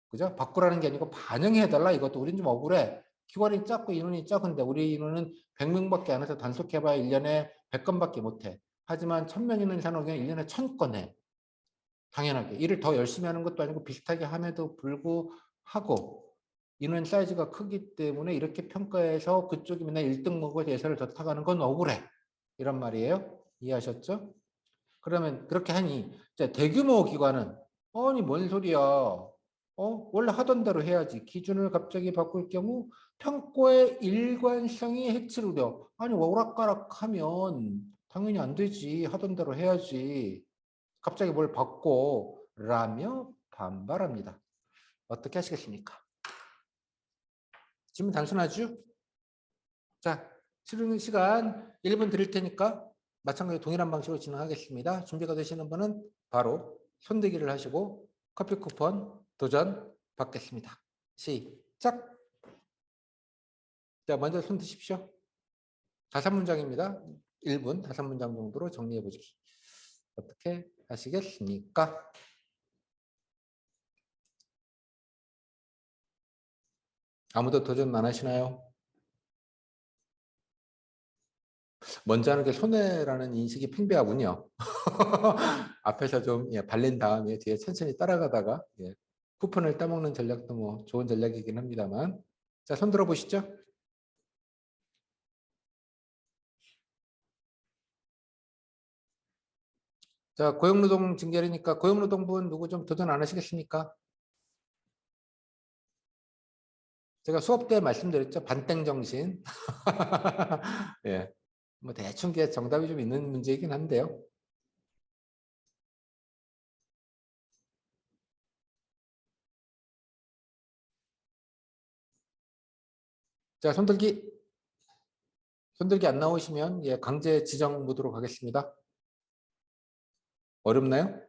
그죠? 바꾸라는 게 아니고 반영해달라. 이것도 우린 좀 억울해. 기관이 작고 인원이 작은데 우리 인원은 100명밖에 안 해서 단속해봐야 1년에 100건밖에 못해. 하지만 1000명 있는 산업은 1년에 1000건 해. 당연하게. 일을 더 열심히 하는 것도 아니고 비슷하게 함에도 불구하고 인원 사이즈가 크기 때문에 이렇게 평가해서 그쪽이 맨날 1등 먹고 예산을 더 타가는 건 억울해. 이런 말이에요. 이해하셨죠? 그러면 그렇게 하니 대규모 기관은 아니 뭔 소리야. 원래 하던 대로 해야지. 기준을 갑자기 바꿀 경우 평가의 일관성이 해치로 돼요. 아니 오락가락하면 당연히 안 되지. 하던 대로 해야지. 갑자기 뭘 바꿔 라며 반발합니다. 어떻게 하시겠습니까? 질문 단순하죠? 자, 치르는 시간 1분 드릴 테니까 마찬가지로 동일한 방식으로 진행하겠습니다. 준비가 되시는 분은 바로 손대기를 하시고 커피 쿠폰 도전 받겠습니다. 시작! 자, 먼저 손 드십시오. 5문장입니다. 1분 5문장 정도로 정리해 보십시오. 어떻게 하시겠습니까? 아무도 도전 안 하시나요? 먼저 하는 게 손해라는 인식이 팽배하군요. 앞에서 좀 발린 다음에 뒤에 천천히 따라가다가 쿠폰을 따먹는 전략도 뭐 좋은 전략이긴 합니다만. 자, 손 들어 보시죠. 자, 고용노동 징계리니까 고용노동부는 누구 좀 도전 안 하시겠습니까? 제가 수업 때 말씀드렸죠. 반땡 정신. 예. 뭐 대충 정답이 좀 있는 문제이긴 한데요. 자, 손들기 안 나오시면 강제 지정 모드로 가겠습니다. 어렵나요?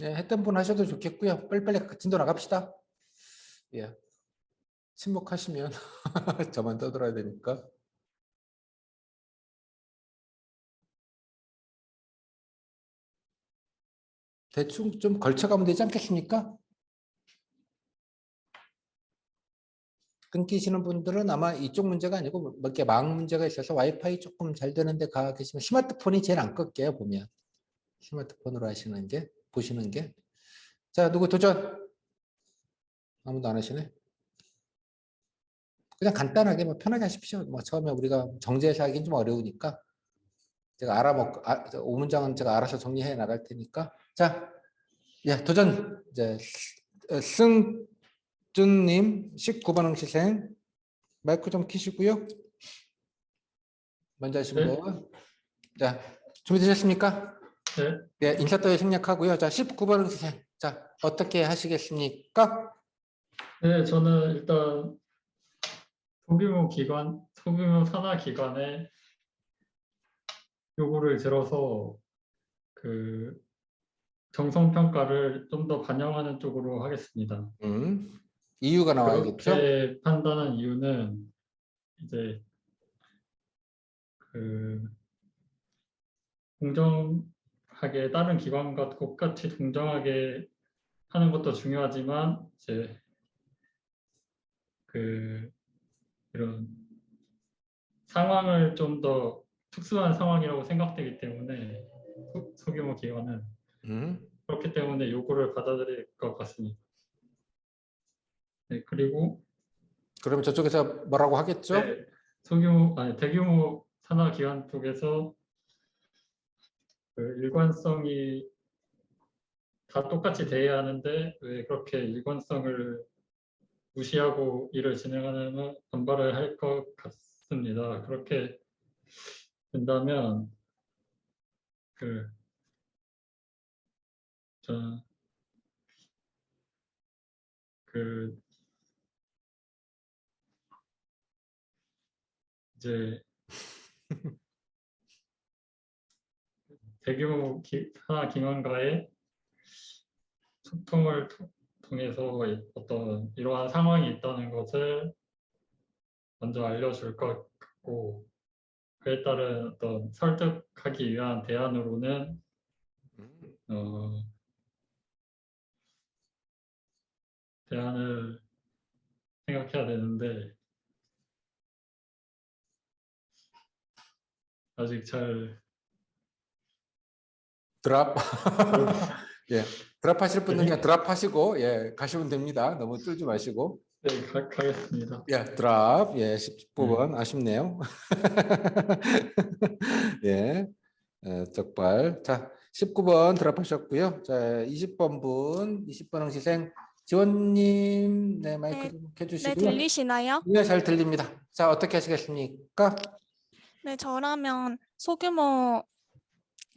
했던 분 하셔도 좋겠고요. 빨리빨리 진도 나갑시다. 예. 침묵하시면 저만 떠들어야 되니까. 대충 좀 걸쳐가면 되지 않겠습니까? 끊기시는 분들은 아마 이쪽 문제가 아니고 몇 개 망 문제가 있어서 와이파이 조금 잘 되는 데 가 계시면 스마트폰이 제일 안 끌게요. 보면 스마트폰으로 하시는 게 보시는 게. 자, 누구 도전? 아무도 안 하시네. 그냥 간단하게 뭐 편하게 하십시오. 뭐 처음에 우리가 정제해서 하긴 좀 어려우니까 제가 알아먹고 5문장은 제가 알아서 정리해 나갈 테니까. 자, 도전. 이제 승준님 19번 응시생 마이크 좀 켜시고요. 먼저 하신 네. 분. 자, 준비되셨습니까? 네. 인사 따위 생략하고요. 자, 19번 응시생. 자, 어떻게 하시겠습니까? 네, 저는 일단 소규모 산하 기관의 요구를 들어서 그 정성 평가를 좀 더 반영하는 쪽으로 하겠습니다. 이유가 나와야겠죠? 그렇게 판단한 이유는 이제 그 공정하게 다른 기관과 똑같이 공정하게 하는 것도 중요하지만 이제 그 이런 상황을 좀 더 특수한 상황이라고 생각되기 때문에 소규모 기관은 그렇기 때문에 요구를 받아들일 것 같습니다. 네, 그리고 그러면 저쪽에서 뭐라고 하겠죠? 네, 대규모 산하 기관 쪽에서 그 일관성이 다 똑같이 돼야 하는데 왜 그렇게 일관성을 무시하고 일을 진행하는 반발을 할 것 같습니다. 그렇게 된다면 이제 대규모 산하 기관과의 소통을 통해서 어떤 이러한 상황이 있다는 것을 먼저 알려줄 것 같고 그에 따른 어떤 설득하기 위한 대안으로는 대안을 생각해야 되는데 아직 잘 드랍. 드랍하실 분은 그냥 드랍하시고 가시면 됩니다. 너무 쫄지 마시고. 네, 가겠습니다. 드랍. 19번 아쉽네요. 적발. 자, 19번 드랍하셨고요. 자, 20번 분, 20번 응시생 지원님, 마이크 좀 켜주시고요. 네, 들리시나요? 네, 잘 들립니다. 자, 어떻게 하시겠습니까? 네, 저라면 소규모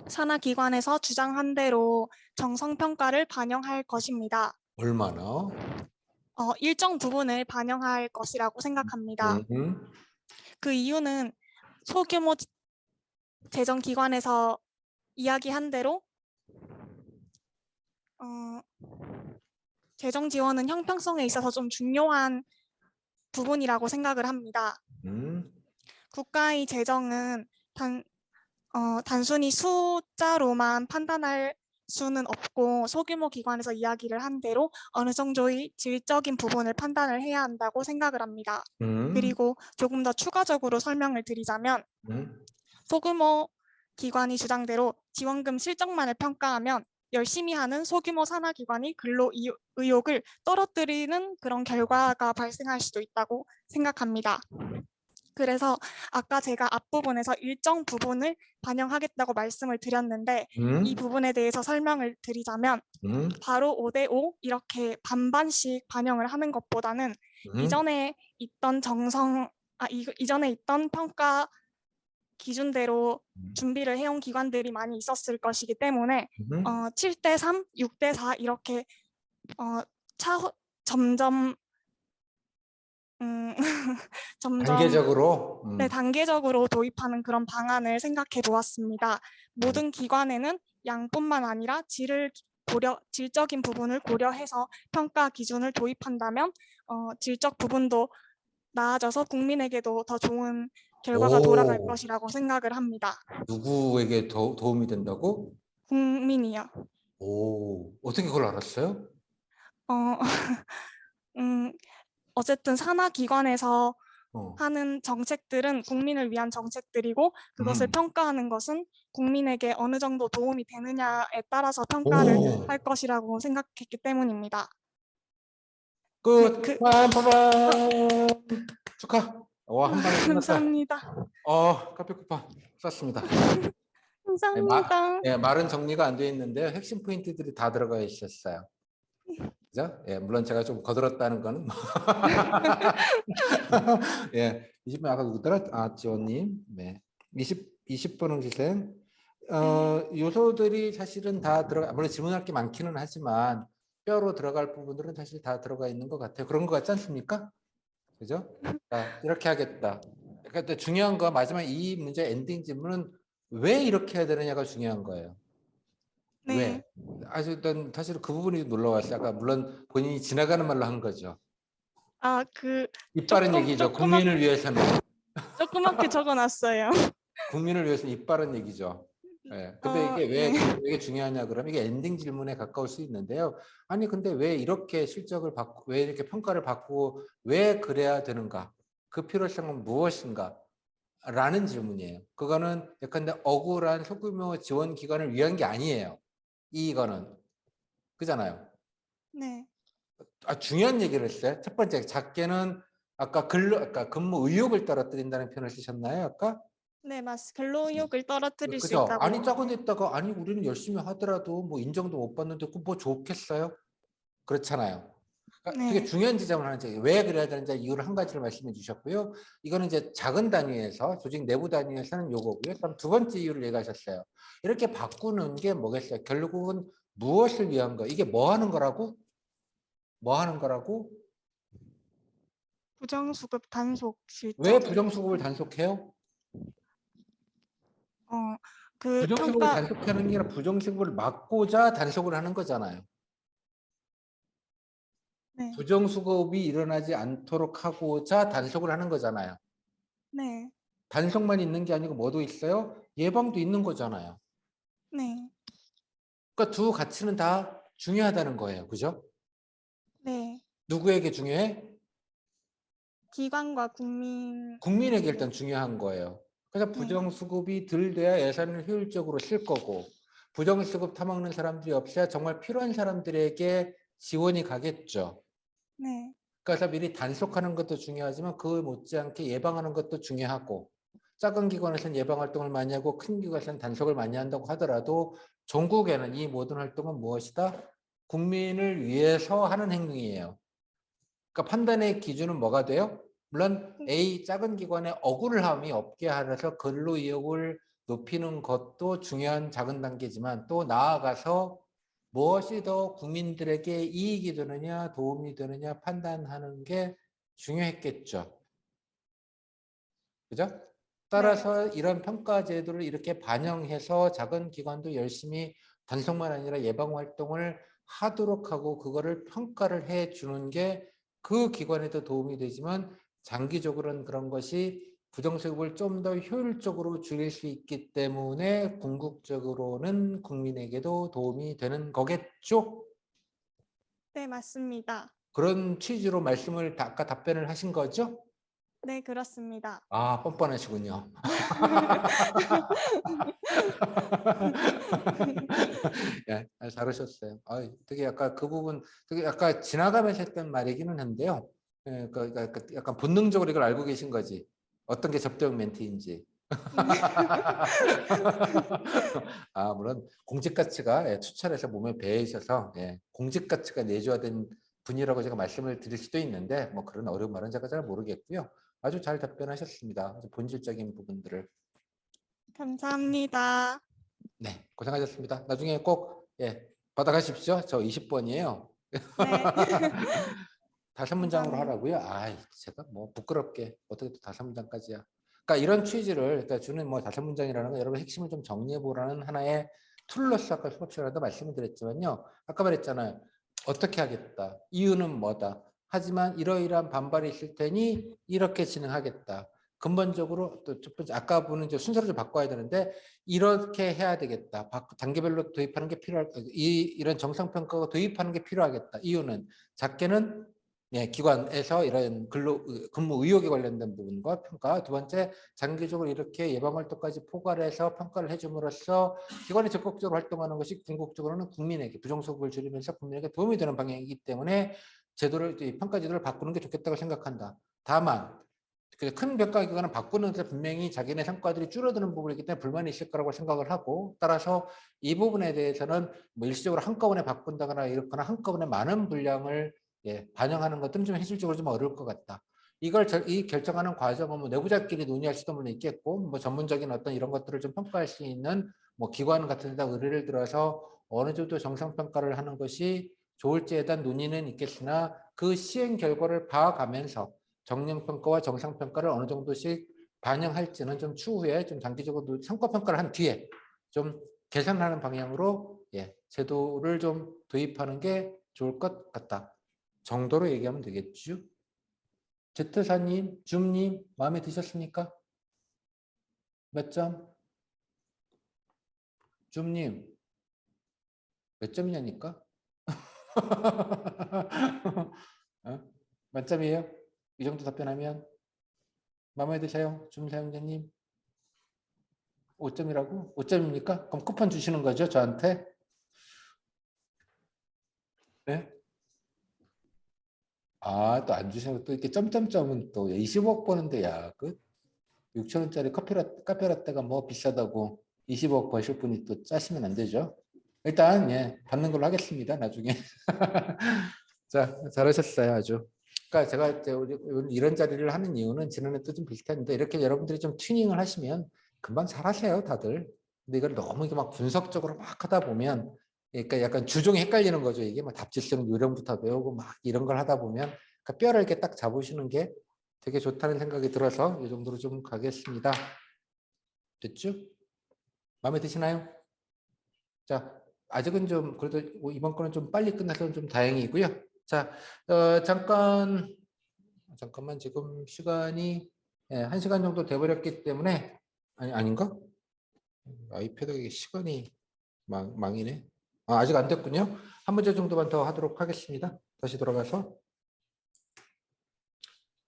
산하기관에서 주장한 대로 정성평가를 반영할 것입니다. 얼마나? 일정 부분을 반영할 것이라고 생각합니다. 그 이유는 소규모 재정기관에서 이야기한 대로 재정 지원은 형평성에 있어서 좀 중요한 부분이라고 생각을 합니다. 국가의 재정은 단순히 숫자로만 판단할 수는 없고 소규모 기관에서 이야기를 한 대로 어느 정도의 질적인 부분을 판단을 해야 한다고 생각을 합니다. 그리고 조금 더 추가적으로 설명을 드리자면 소규모 기관이 주장대로 지원금 실적만을 평가하면 열심히 하는 소규모 산하기관이 근로 의욕을 떨어뜨리는 그런 결과가 발생할 수도 있다고 생각합니다. 그래서 아까 제가 앞부분에서 일정 부분을 반영하겠다고 말씀을 드렸는데 이 부분에 대해서 설명을 드리자면 바로 5대5 이렇게 반반씩 반영을 하는 것보다는 이전에 있던 이전에 있던 평가 기준대로 준비를 해온 기관들이 많이 있었을 것이기 때문에 7대3, 6대4 이렇게 점점 단계적으로. 네, 단계적으로 도입하는 그런 방안을 생각해 보았습니다. 모든 기관에는 양뿐만 아니라 질적인 부분을 고려해서 평가 기준을 도입한다면 질적 부분도 나아져서 국민에게도 더 좋은 결과가 돌아갈 것이라고 생각을 합니다. 누구에게 도움이 된다고? 국민이요. 어떻게 그걸 알았어요? 어쨌든 산하기관에서 하는 정책들은 국민을 위한 정책들이고 그것을 평가하는 것은 국민에게 어느 정도 도움이 되느냐에 따라서 평가를 할 것이라고 생각했기 때문입니다. 끝. 축하. 와, 한 방에 끝났다. 감사합니다. 카피 쿠폰 썼습니다. 감사합니다. 말은 정리가 안 되어 있는데요. 핵심 포인트들이 다 들어가 있었어요. 그죠? 물론 제가 좀 거들었다는 거는 예, 20번 아까 누구더라? 지원님. 네. 20번을 주세요. 요소들이 사실은 다 물론 질문할 게 많기는 하지만 뼈로 들어갈 부분들은 사실 다 들어가 있는 것 같아요. 그런 것 같지 않습니까? 그죠? 자, 이렇게 하겠다. 그러니까 중요한 거 마지막 이 문제 엔딩 질문은 왜 이렇게 해야 되느냐가 중요한 거예요. 네. 왜? 난 사실 그 부분이 놀라웠어요. 아까 물론 본인이 지나가는 말로 한 거죠. 입 바른 얘기죠. 국민을 위해서는. 조그맣게 적어놨어요. 국민을 위해서는 입 바른 얘기죠. 네. 근데 이게 왜 중요하냐 그러면 이게 엔딩 질문에 가까울 수 있는데요. 아니 근데 왜 이렇게 실적을 받고 왜 이렇게 평가를 받고 왜 그래야 되는가? 그 필요성은 무엇인가? 라는 질문이에요. 그거는 예컨대 억울한 소규모 지원 기관을 위한 게 아니에요. 이거는 그잖아요. 네. 중요한 얘기를 했어요. 첫 번째 작게는 아까 근무 의욕을 떨어뜨린다는 표현을 쓰셨나요? 아까? 네, 맞습니다. 근로 의욕을 떨어뜨릴 수 그죠? 있다고. 아니 작은 데다가 아니 우리는 열심히 하더라도 뭐 인정도 못 받는데 그 뭐 좋겠어요? 그렇잖아요. 그러니까 되게 중요한 지점을 하는데 왜 그래야 되는지 이유를 한 가지를 말씀해 주셨고요. 이거는 이제 작은 단위에서 조직 내부 단위에서는 요거고요. 그다음 두 번째 이유를 얘기하셨어요. 이렇게 바꾸는 게 뭐겠어요? 결국은 무엇을 위한 거? 이게 뭐 하는 거라고? 뭐 하는 거라고? 부정수급 단속 실적. 왜 부정수급을 단속해요? 부정수급을 단속하는 게 아니라 부정수급을 막고자 단속을 하는 거잖아요. 네. 부정수급이 일어나지 않도록 하고자 단속을 하는 거잖아요. 네. 단속만 있는 게 아니고 뭐도 있어요? 예방도 있는 거잖아요. 네. 그러니까 두 가치는 다 중요하다는 거예요. 그죠? 네. 누구에게 중요해? 기관과 국민. 국민에게 일단 중요한 거예요. 그래서 부정수급이 덜 돼야 예산을 효율적으로 쓸 거고 부정수급 타먹는 사람들이 없어야 정말 필요한 사람들에게 지원이 가겠죠. 네. 그래서 미리 단속하는 것도 중요하지만 그 못지않게 예방하는 것도 중요하고 작은 기관에서는 예방 활동을 많이 하고 큰 기관에서는 단속을 많이 한다고 하더라도 전국에는 이 모든 활동은 무엇이다? 국민을 위해서 하는 행동이에요. 그러니까 판단의 기준은 뭐가 돼요? 물론 A 작은 기관에 억울함이 없게 하려서 근로 의욕을 높이는 것도 중요한 작은 단계지만 또 나아가서 무엇이 더 국민들에게 이익이 되느냐 도움이 되느냐 판단하는 게 중요했겠죠. 그죠? 따라서 이런 평가 제도를 이렇게 반영해서 작은 기관도 열심히 단속만 아니라 예방 활동을 하도록 하고 그거를 평가를 해 주는 게 그 기관에도 도움이 되지만 장기적으로는 그런 것이 부정수급을 좀 더 효율적으로 줄일 수 있기 때문에 궁극적으로는 국민에게도 도움이 되는 거겠죠? 네, 맞습니다. 그런 취지로 말씀을 아까 답변을 하신 거죠? 네, 그렇습니다. 아, 뻔뻔하시군요. 예, 잘하셨어요. 되게 약간 그 부분 되게 약간 지나가면서 했던 말이기는 한데요. 예, 약간 본능적으로 이걸 알고 계신 거지. 어떤 게 접경 멘트인지. 물론 공직 가치가 투철해서 몸에 배어 있어서 공직 가치가 내줘야 되는 분이라고 제가 말씀을 드릴 수도 있는데 뭐 그런 어려운 말은 제가 잘 모르겠고요. 아주 잘 답변하셨습니다. 아주 본질적인 부분들을. 감사합니다. 네, 고생하셨습니다. 나중에 꼭 받아가십시오. 저 20번이에요. 네. 5문장으로 감사합니다. 하라고요? 제가 뭐 부끄럽게 어떻게 또 5문장까지야. 그러니까 이런 취지를 주는 뭐 5문장이라는 건 여러분 핵심을 좀 정리해 보라는 하나의 툴로서 아까 수업 시간에도 말씀을 드렸지만요. 아까 말했잖아요. 어떻게 하겠다. 이유는 뭐다. 하지만 이러이러한 반발이 있을 테니 이렇게 진행하겠다. 근본적으로 또 첫 번째 아까 보는 순서를 좀 바꿔야 되는데 이렇게 해야 되겠다. 단계별로 도입하는 게 필요할 이런 정상평가가 도입하는 게 필요하겠다. 이유는 작게는 기관에서 이런 근무 의혹에 관련된 부분과 평가. 두 번째, 장기적으로 이렇게 예방활동까지 포괄해서 평가를 해줌으로써 기관이 적극적으로 활동하는 것이 궁극적으로는 국민에게 부정수급을 줄이면서 국민에게 도움이 되는 방향이기 때문에 평가 제도를 바꾸는 게 좋겠다고 생각한다. 다만 큰 평가 기관을 바꾸는 데 분명히 자기네 성과들이 줄어드는 부분이기 때문에 불만이 있을 거라고 생각을 하고, 따라서 이 부분에 대해서는 뭐 일시적으로 한꺼번에 바꾼다거나 이렇거나 한꺼번에 많은 분량을 반영하는 것들은 좀 현실적으로 좀 어려울 것 같다. 이 결정하는 과정은 뭐 내부자끼리 논의할 수도 물론 있겠고, 뭐 전문적인 어떤 이런 것들을 좀 평가할 수 있는 뭐 기관 같은 데다 의뢰를 들어서 어느 정도 정상평가를 하는 것이 좋을지에 대한 논의는 있겠으나 그 시행 결과를 봐가면서 정량평가와 정상평가를 어느 정도씩 반영할지는 좀 추후에 좀 장기적으로 성과평가를 한 뒤에 좀 개선하는 방향으로 제도를 좀 도입하는 게 좋을 것 같다. 정도로 얘기하면 되겠죠. 제트사님, 줌님 마음에 드셨습니까? 몇 점? 줌님 몇 점이냐니까? 만점이에요? 이 정도 답변하면 마음에 드세요? 줌 사용자님? 5점이라고? 5점입니까? 그럼 쿠폰 주시는 거죠, 저한테? 네? 또 안 주시면 또 이렇게 점점점은 또 20억 버는데, 야, 6,000원짜리 카페라떼가 뭐 비싸다고 20억 버실 분이 또 짜시면 안 되죠. 일단, 받는 걸로 하겠습니다, 나중에. 자, 잘하셨어요, 아주. 그러니까 제가 이제 이런 자리를 하는 이유는 지난해 또 좀 비슷했는데, 이렇게 여러분들이 좀 튜닝을 하시면 금방 잘하세요, 다들. 근데 이걸 너무 이게 막 분석적으로 막 하다 보면, 그러니까 약간 주종이 헷갈리는 거죠. 이게 막 답지성 요령부터 배우고 막 이런 걸 하다 보면, 그러니까 뼈를 이렇게 딱 잡으시는 게 되게 좋다는 생각이 들어서 이 정도로 좀 가겠습니다. 됐죠? 마음에 드시나요? 자, 아직은 좀 그래도 이번 거는 좀 빨리 끝나서 좀 다행이고요. 자, 잠깐만 지금 시간이 1시간 정도 돼버렸기 때문에 아닌가? 아이패드에 시간이 망이네. 아직 안 됐군요. 한 문제 정도만 더 하도록 하겠습니다. 다시 돌아가서.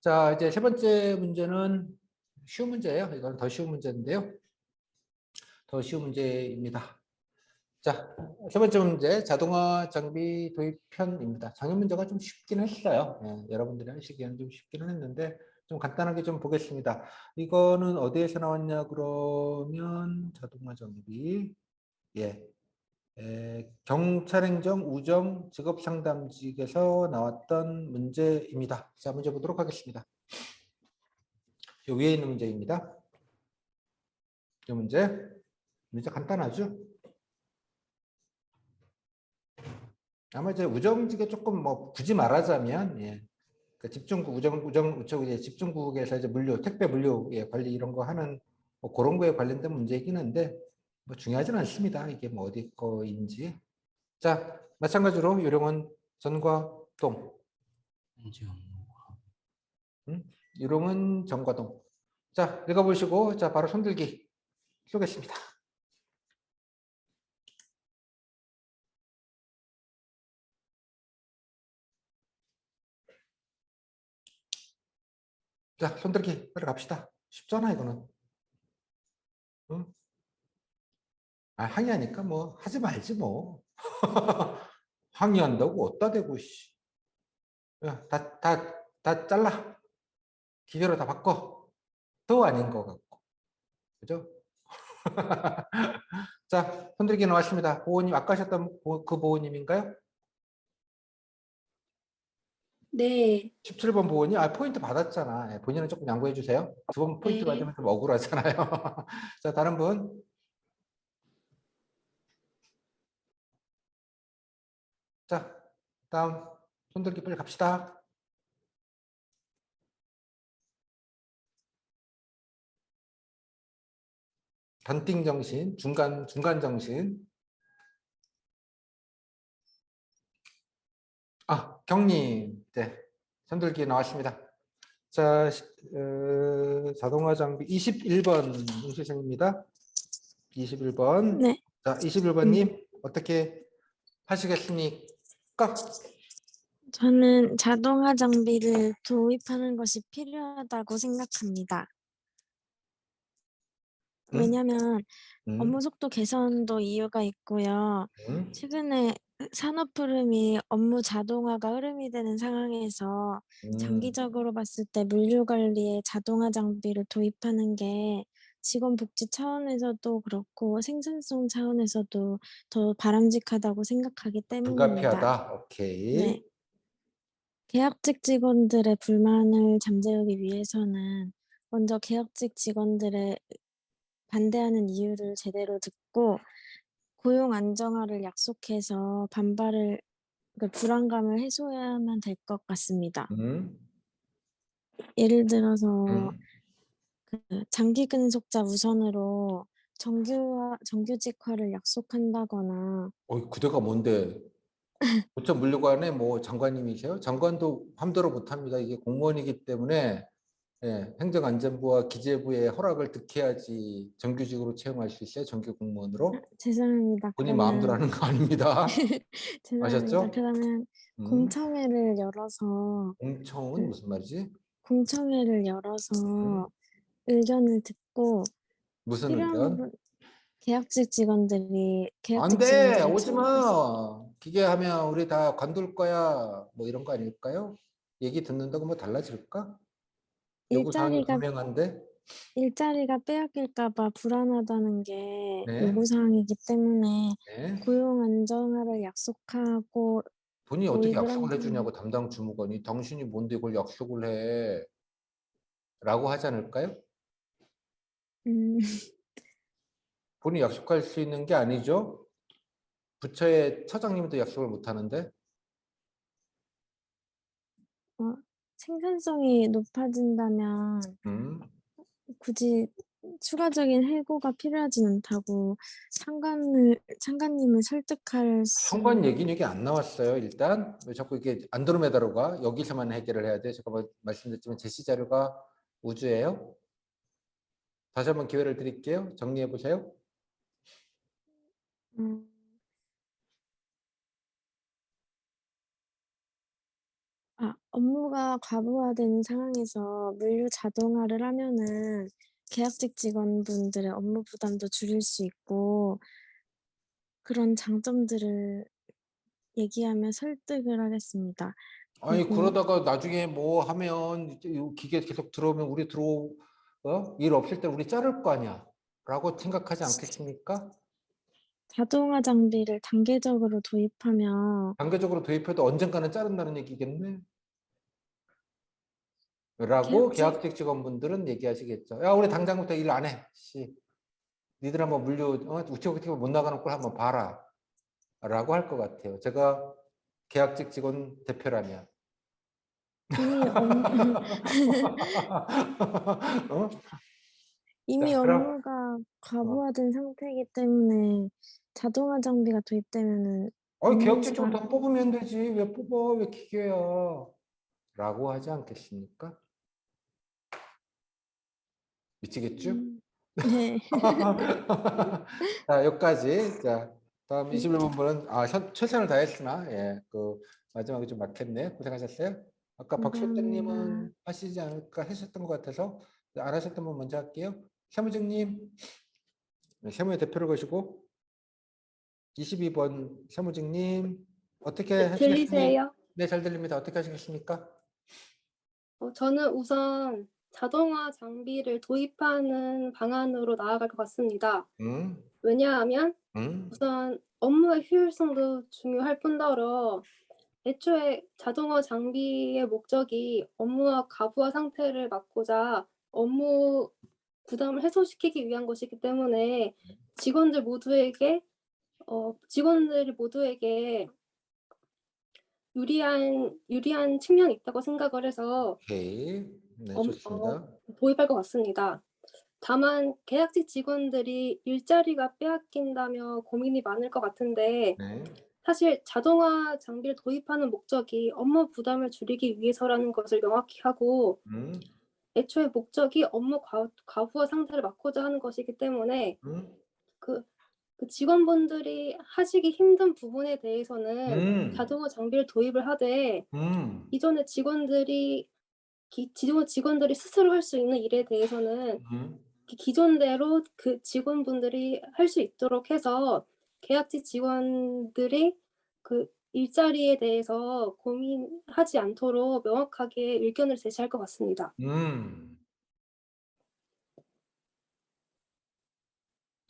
자, 이제 세 번째 문제는 쉬운 문제예요. 이건 더 쉬운 문제인데요. 더 쉬운 문제입니다. 자, 세 번째 문제, 자동화 장비 도입편입니다. 작년 문제가 좀 쉽긴 했어요. 여러분들이 하시기에는 좀 쉽기는 했는데, 좀 간단하게 좀 보겠습니다. 이거는 어디에서 나왔냐, 그러면, 자동화 장비. 경찰행정 우정 직업상담직에서 나왔던 문제입니다. 자, 문제 보도록 하겠습니다. 이 위에 있는 문제입니다. 이 문제 간단하죠? 아마 이제 우정직에 조금 뭐 굳이 말하자면 그 집중국 집중국에서 이제 택배 물류 관리 이런 거 하는 뭐 그런 거에 관련된 문제이긴 한데 뭐 중요하진 않습니다. 이게 뭐 어디 거인지. 자, 마찬가지로 요령은 전과 동. 요령은 전과 동. 자, 읽어보시고 자 바로 손들기 쏘겠습니다. 자, 손들기 빨리 갑시다. 쉽잖아 이거는. 응? 아, 항의하니까 뭐 하지 말지 뭐. 항의한다고 어디다 대고 씨. 야, 다 잘라. 기계로 다 바꿔. 또 아닌 것 같고. 그죠? 자, 손들기 나왔습니다. 보호님, 아까 하셨던 그 보호님인가요? 네. 17번 보호님, 아, 포인트 받았잖아. 예, 본인은 조금 양보해 주세요. 두 번 포인트 네. 받으면 좀 억울하잖아요. 자, 다른 분. 자, 다음. 손들기 빨리 갑시다. 단띵 정신, 중간 정신. 아, 경님, 네, 손들기 나왔습니다. 자, 자동화 장비 21번 홍시생입니다. 21번. 네, 자, 21번님 어떻게 하시겠습니까? 저는 자동화 장비를 도입하는 것이 필요하다고 생각합니다. 응? 왜냐하면 응? 업무 속도 개선도 이유가 있고요. 응? 최근에 산업 흐름이 업무 자동화가 흐름이 되는 상황에서 장기적으로 봤을 때 물류 관리에 자동화 장비를 도입하는 게 직원 복지 차원에서도 그렇고 생산성 차원에서도 더 바람직하다고 생각하기 때문입니다. 불가피하다. 오케이. 네. 계약직 직원들의 불만을 잠재우기 위해서는 먼저 계약직 직원들의 반대하는 이유를 제대로 듣고 고용 안정화를 약속해서 불안감을 해소해야만 될 것 같습니다. 응? 예를 들어서 응? 장기 근속자 우선으로 정규직화를 약속한다거나 그대가 뭔데? 고천 물류관에 뭐 장관님이세요? 장관도 맘대로 못합니다. 이게 공무원이기 때문에 예, 행정안전부와 기재부의 허락을 득해야지 정규직으로 채용할 수 있어요. 정규 공무원으로. 죄송합니다. 본인 마음대로 하는 거 아닙니다. 죄송합니다. 아셨죠? 그러면 공청회를 열어서 공청은 무슨 말이지? 공청회를 열어서 의견을 듣고 무슨 필요한 의견? 부분 계약직 직원들이 안 계약직 돼! 직원들을 오지 채용할 수 마! 기계하면 우리 다 관둘 거야. 뭐 이런 거 아닐까요? 얘기 듣는다고 뭐 달라질까? 요구사항이 일자리가 분명한데? 일자리가 빼앗길까 봐 불안하다는 게 네. 요구사항이기 때문에 네. 고용 안정화를 약속하고 본인이 어떻게 도입을 약속을 한다는 해주냐고 담당 주무관이 당신이 뭔데 이걸 약속을 해? 라고 하지 않을까요? 음, 본인이 약속할 수 있는 게 아니죠. 부처의 처장님도 약속을 못 하는데. 생산성이 높아진다면 음. 굳이 추가적인 해고가 필요하진 않다고 상관님을 설득할 상관 수 얘기는 여기 안 나왔어요. 일단 왜 자꾸 이게 안드로메다로 가? 여기서만 해결을 해야 돼. 제가 말씀드렸지만 제시 자료가 우주예요. 다시 한번 기회를 드릴게요. 정리해 보세요. 음, 업무가 과부하된 상황에서 물류 자동화를 하면은 계약직 직원분들의 업무 부담도 줄일 수 있고 그런 장점들을 얘기하며 설득을 하겠습니다. 아니 그리고 그러다가 나중에 뭐 하면 이제 이 기계 계속 들어오면 우리 일 없을 때 우리 자를 거 아니야. 라고 생각하지 않겠습니까? 자동화 장비를 단계적으로 도입하며 단계적으로 도입해도 언젠가는 자른다는 얘기겠네. 라고 계약직 계약직 직원분들은 얘기하시겠죠. 야, 우리 당장부터 일 안 해. 씨. 니들 한번 우체국에 못 나가는 걸 한번 봐라. 라고 할 것 같아요. 제가 계약직 직원 대표라면. 이미 어? 이미 자, 그럼 업무가 과부하된 상태이기 때문에 자동화 장비가 도입되면은 업무 계약직 좀 부담 더 뽑으면 되지. 왜 뽑아? 왜 기계야? 라고 하지 않겠습니까? 미치겠죠? 네. 자, 여기까지. 자, 다음 21번은 최선을 다했으나 그 마지막에 좀 막혔네요. 고생하셨어요. 아까 박쇼태님은 감사합니다. 하시지 않을까 하셨던 것 같아서 안 하셨던 분 먼저 할게요. 세무증님, 세무의 대표를 거시고 22번 세무증님 어떻게 하시겠습니까? 들리세요? 네, 잘 들립니다. 어떻게 하시겠습니까? 저는 우선 자동화 장비를 도입하는 방안으로 나아갈 것 같습니다. 왜냐하면 우선 업무의 효율성도 중요할 뿐더러 애초에 자동화 장비의 목적이 업무와 과부하 상태를 막고자 업무 부담을 해소시키기 위한 것이기 때문에 직원들이 모두에게 유리한 측면이 있다고 생각을 해서 오케이. 네, 엄 좋습니다. 도입할 것 같습니다. 다만 계약직 직원들이 일자리가 빼앗긴다며 고민이 많을 것 같은데 네. 사실 자동화 장비를 도입하는 목적이 업무 부담을 줄이기 위해서라는 것을 명확히 하고 애초에 목적이 업무 과부하 상태를 막고자 하는 것이기 때문에 그 직원분들이 하시기 힘든 부분에 대해서는 자동화 장비를 도입을 하되 기존의 직원들이 스스로 할 수 있는 일에 대해서는 기존대로 그 직원분들이 할 수 있도록 해서 계약직 직원들이 그 일자리에 대해서 고민하지 않도록 명확하게 의견을 제시할 것 같습니다.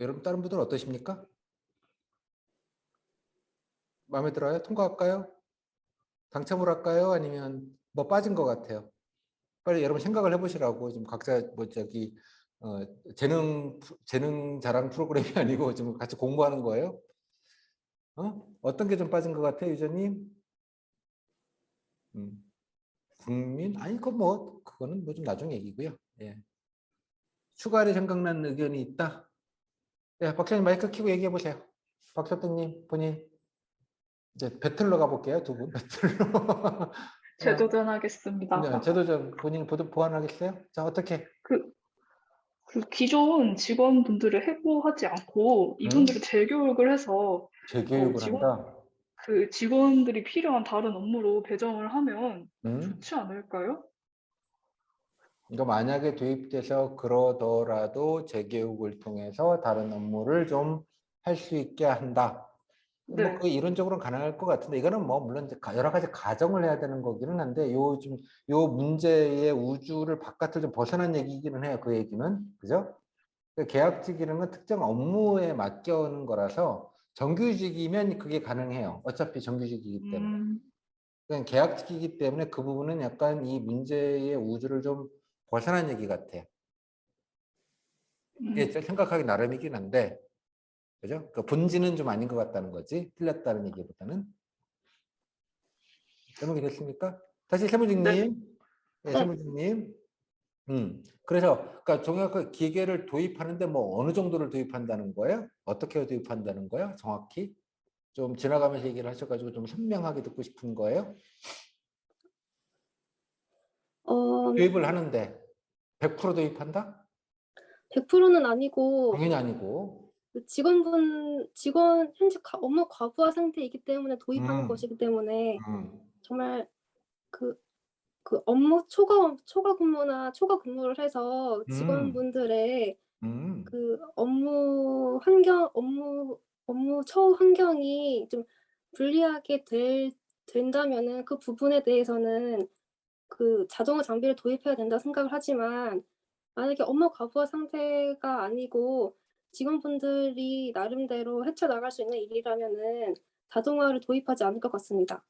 여러분 다른 분들은 어떠십니까? 마음에 들어요? 통과할까요? 당첨을 할까요? 아니면 뭐 빠진 것 같아요? 빨리 여러분 생각을 해보시라고. 지금 각자 뭐 저기 재능 자랑 프로그램이 아니고 지금 같이 공부하는 거예요. 어떤 게 좀 빠진 것 같아요, 유저님? 국민? 아니 그거는 뭐 좀 나중 얘기고요. 예. 추가로 생각난 의견이 있다. 예, 박사님 마이크 켜고 얘기해 보세요. 박사님 본인 이제 배틀로 가볼게요. 두 분 배틀로. 재도전하겠습니다. 네, 재도전 본인 보완하겠어요? 자, 어떻게? 그 기존 직원분들을 해고하지 않고 이분들을 재교육을 해서 재교육을 한다. 그 직원들이 필요한 다른 업무로 배정을 하면 음? 좋지 않을까요? 그러니까 만약에 도입돼서 그러더라도 재교육을 통해서 다른 업무를 좀 할 수 있게 한다. 뭐 네. 그 이론적으로는 가능할 것 같은데 이거는 뭐 물론 이제 여러 가지 가정을 해야 되는 거기는 한데 요 문제의 우주를 바깥을 좀 벗어난 얘기이기는 해요. 그 얘기는 그죠? 그 계약직이라는 건 특정 업무에 맡겨오는 거라서 정규직이면 그게 가능해요. 어차피 정규직이기 때문에. 그냥 계약직이기 때문에 그 부분은 약간 이 문제의 우주를 좀 벗어난 얘기 같아요. 이게 생각하기 나름이긴 한데, 그죠? 그 본질은 좀 아닌 것 같다는 거지. 틀렸다는 얘기보다는. 설명이 됐습니까? 다시 세무직님. 네, 세무직님. 그래서 그러니까 종합 기계를 도입하는데 뭐 어느 정도를 도입한다는 거예요? 어떻게 도입한다는 거예요? 정확히 좀 지나가면서 얘기를 하셔가지고 좀 선명하게 듣고 싶은 거예요. 도입을 하는데 100% 도입한다? 100%는 아니고 당연히 아니고. 현재 업무 과부하 상태이기 때문에 도입하는 것이기 때문에 정말 그 업무 초과 근무를 해서 직원분들의 그 업무 처우 환경이 좀 불리하게 된다면은 그 부분에 대해서는 그 자동화 장비를 도입해야 된다 생각을 하지만 만약에 업무 과부하 상태가 아니고 직원분들이 나름대로 헤쳐나갈 수 있는 일이라면은 자동화를 도입하지 않을 것 같습니다.